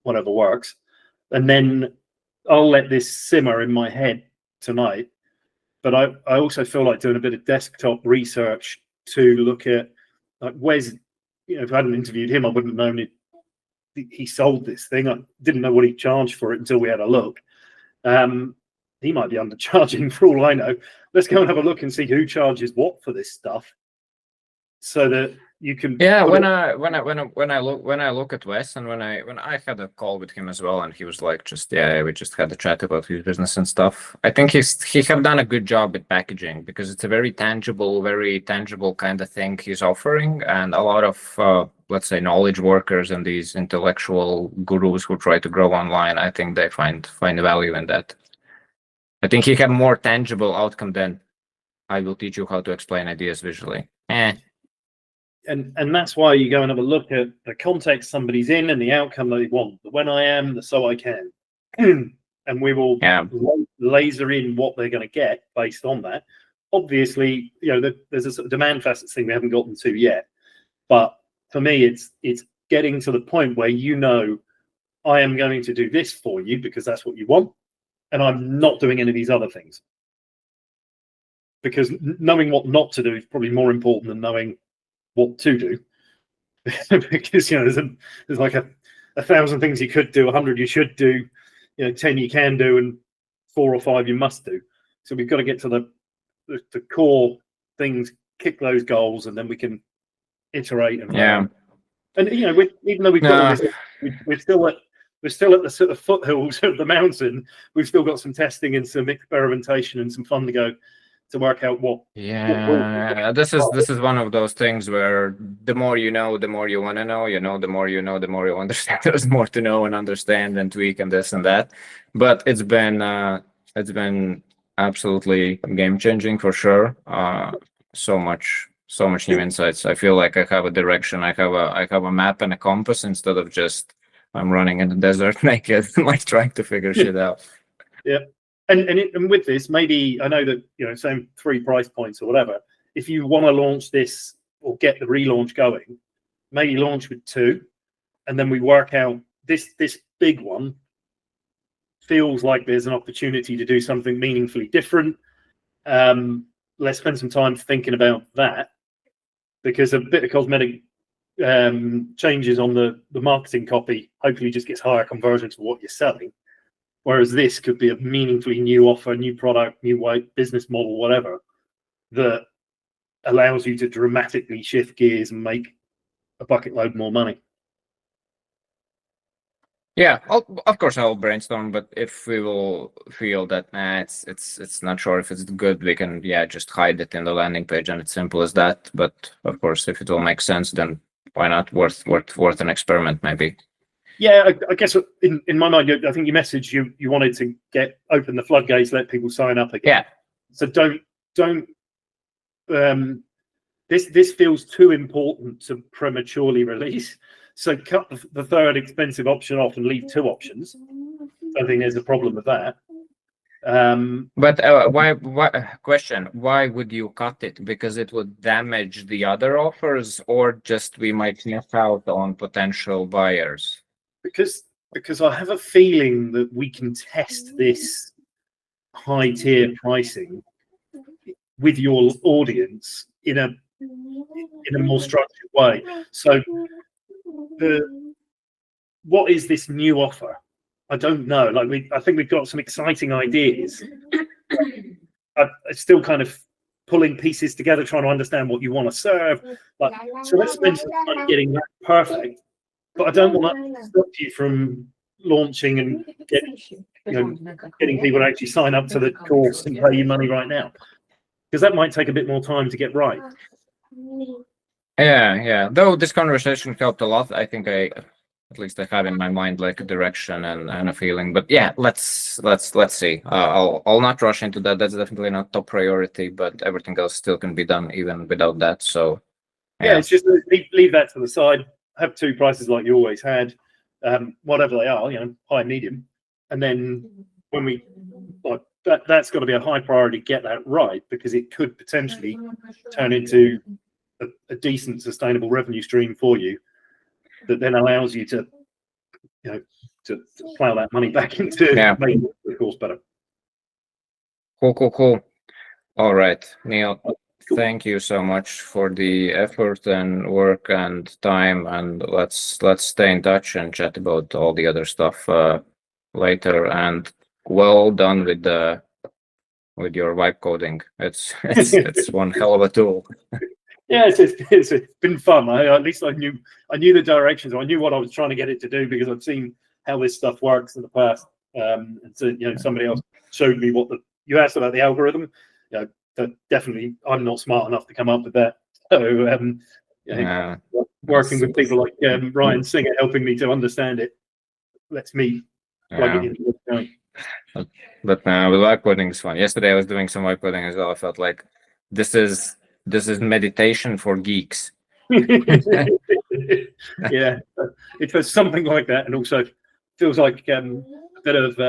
whatever works. And then I'll let this simmer in my head tonight. But I also feel like doing a bit of desktop research to look at, like, Wes, if I hadn't interviewed him, I wouldn't have known he sold this thing. I didn't know what he charged for it until we had a look. He might be undercharging for all I know. Let's go and have a look and see who charges what for this stuff, so that you can. Yeah, put when it- I look at Wes, and when I had a call with him as well, and he was like, just yeah, we just had a chat about his business and stuff. I think he have done a good job at packaging, because it's a very tangible kind of thing he's offering, and a lot of let's say knowledge workers and these intellectual gurus who try to grow online, I think they find value in that. I think he had more tangible outcome than I will teach you how to explain ideas visually. And that's why you go and have a look at the context somebody's in and the outcome they want. The when I am, the so I can, and we will laser in what they're going to get based on that. Obviously, there's a sort of demand facets thing we haven't gotten to yet, but for me, it's getting to the point where I am going to do this for you because that's what you want, and I'm not doing any of these other things. Because knowing what not to do is probably more important than knowing what to do. Because there's like a 1,000 things you could do, 100 you should do, 10 you can do, and 4 or 5 you must do. So we've got to get to the core things, kick those goals, and then we can iterate and learn. And even though we've got all this, we're still at the sort of foothills of the mountain. We've still got some testing and some experimentation and some fun to go to work out what. This is one of those things where the more you know, the more you want to know. The more you know, the more you understand. There's more to know and understand and tweak and this and that. But it's been absolutely game changing for sure. So much new insights. I feel like I have a direction. I have a map and a compass instead of just I'm running in the desert naked, like trying to figure shit out. Yeah. And with this, maybe I know that same 3 price points or whatever. If you want to launch this or get the relaunch going, maybe launch with 2, and then we work out this big one feels like there's an opportunity to do something meaningfully different. Let's spend some time thinking about that, because a bit of cosmetic changes on the marketing copy hopefully just gets higher conversion to what you're selling. Whereas this could be a meaningfully new offer, new product, new way, business model, whatever, that allows you to dramatically shift gears and make a bucket load more money. Yeah, of course I'll brainstorm, but if we will feel that it's not sure if it's good, we can just hide it in the landing page, and it's simple as that. But of course, if it will make sense, then why not? Worth an experiment, maybe. Yeah, I guess in my mind, I think your message you wanted to open the floodgates, let people sign up again. Yeah. So don't. This feels too important to prematurely release. So cut the 3rd expensive option off and leave 2 options. I think there's a problem with that. But why? Question: why would you cut it? Because it would damage the other offers, or just we might miss out on potential buyers? Because I have a feeling that we can test this high tier pricing with your audience in a more structured way. So what is this new offer? I don't know. I think we've got some exciting ideas. I'm still kind of pulling pieces together, trying to understand what you want to serve. So let's spend some time getting that perfect. But I don't want to stop you from launching and getting people to actually sign up to the course and pay you money right now, because that might take a bit more time to get right. Yeah. Though this conversation helped a lot, I think at least I have in my mind like a direction and a feeling. But yeah, let's see. I'll not rush into that. That's definitely not top priority, but everything else still can be done even without that. So yeah, it's just leave that to the side. Have 2 prices like you always had, whatever they are, high, medium, and then when we that's got to be a high priority. Get that right, because it could potentially turn into a decent, sustainable revenue stream for you that then allows you to plow that money back into making the course better. Cool. All right, Neil. Thank you so much for the effort and work and time, and let's stay in touch and chat about all the other stuff later. And well done with your vibe coding. It's one hell of a tool. Yeah, it's been fun. At least I knew the directions. I knew what I was trying to get it to do because I've seen how this stuff works in the past. And so somebody else showed me what you asked about the algorithm. That definitely I'm not smart enough to come up with that. So working with people like Ryan Singer helping me to understand it lets me plug it into what's going. But with white coding is fun. Yesterday I was doing some white coding as well. I felt like this is meditation for geeks. Yeah, it was something like that, and also feels like a bit of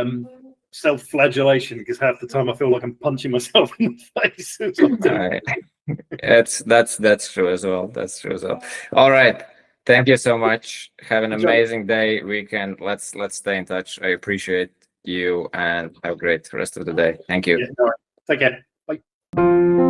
self-flagellation because half the time I feel like I'm punching myself in the face. That's true as well. That's true as well. All right. Thank you so much. Have an amazing day, weekend. Let's stay in touch. I appreciate you and have a great rest of the day. Thank you. Yeah, all right. Take care. Bye.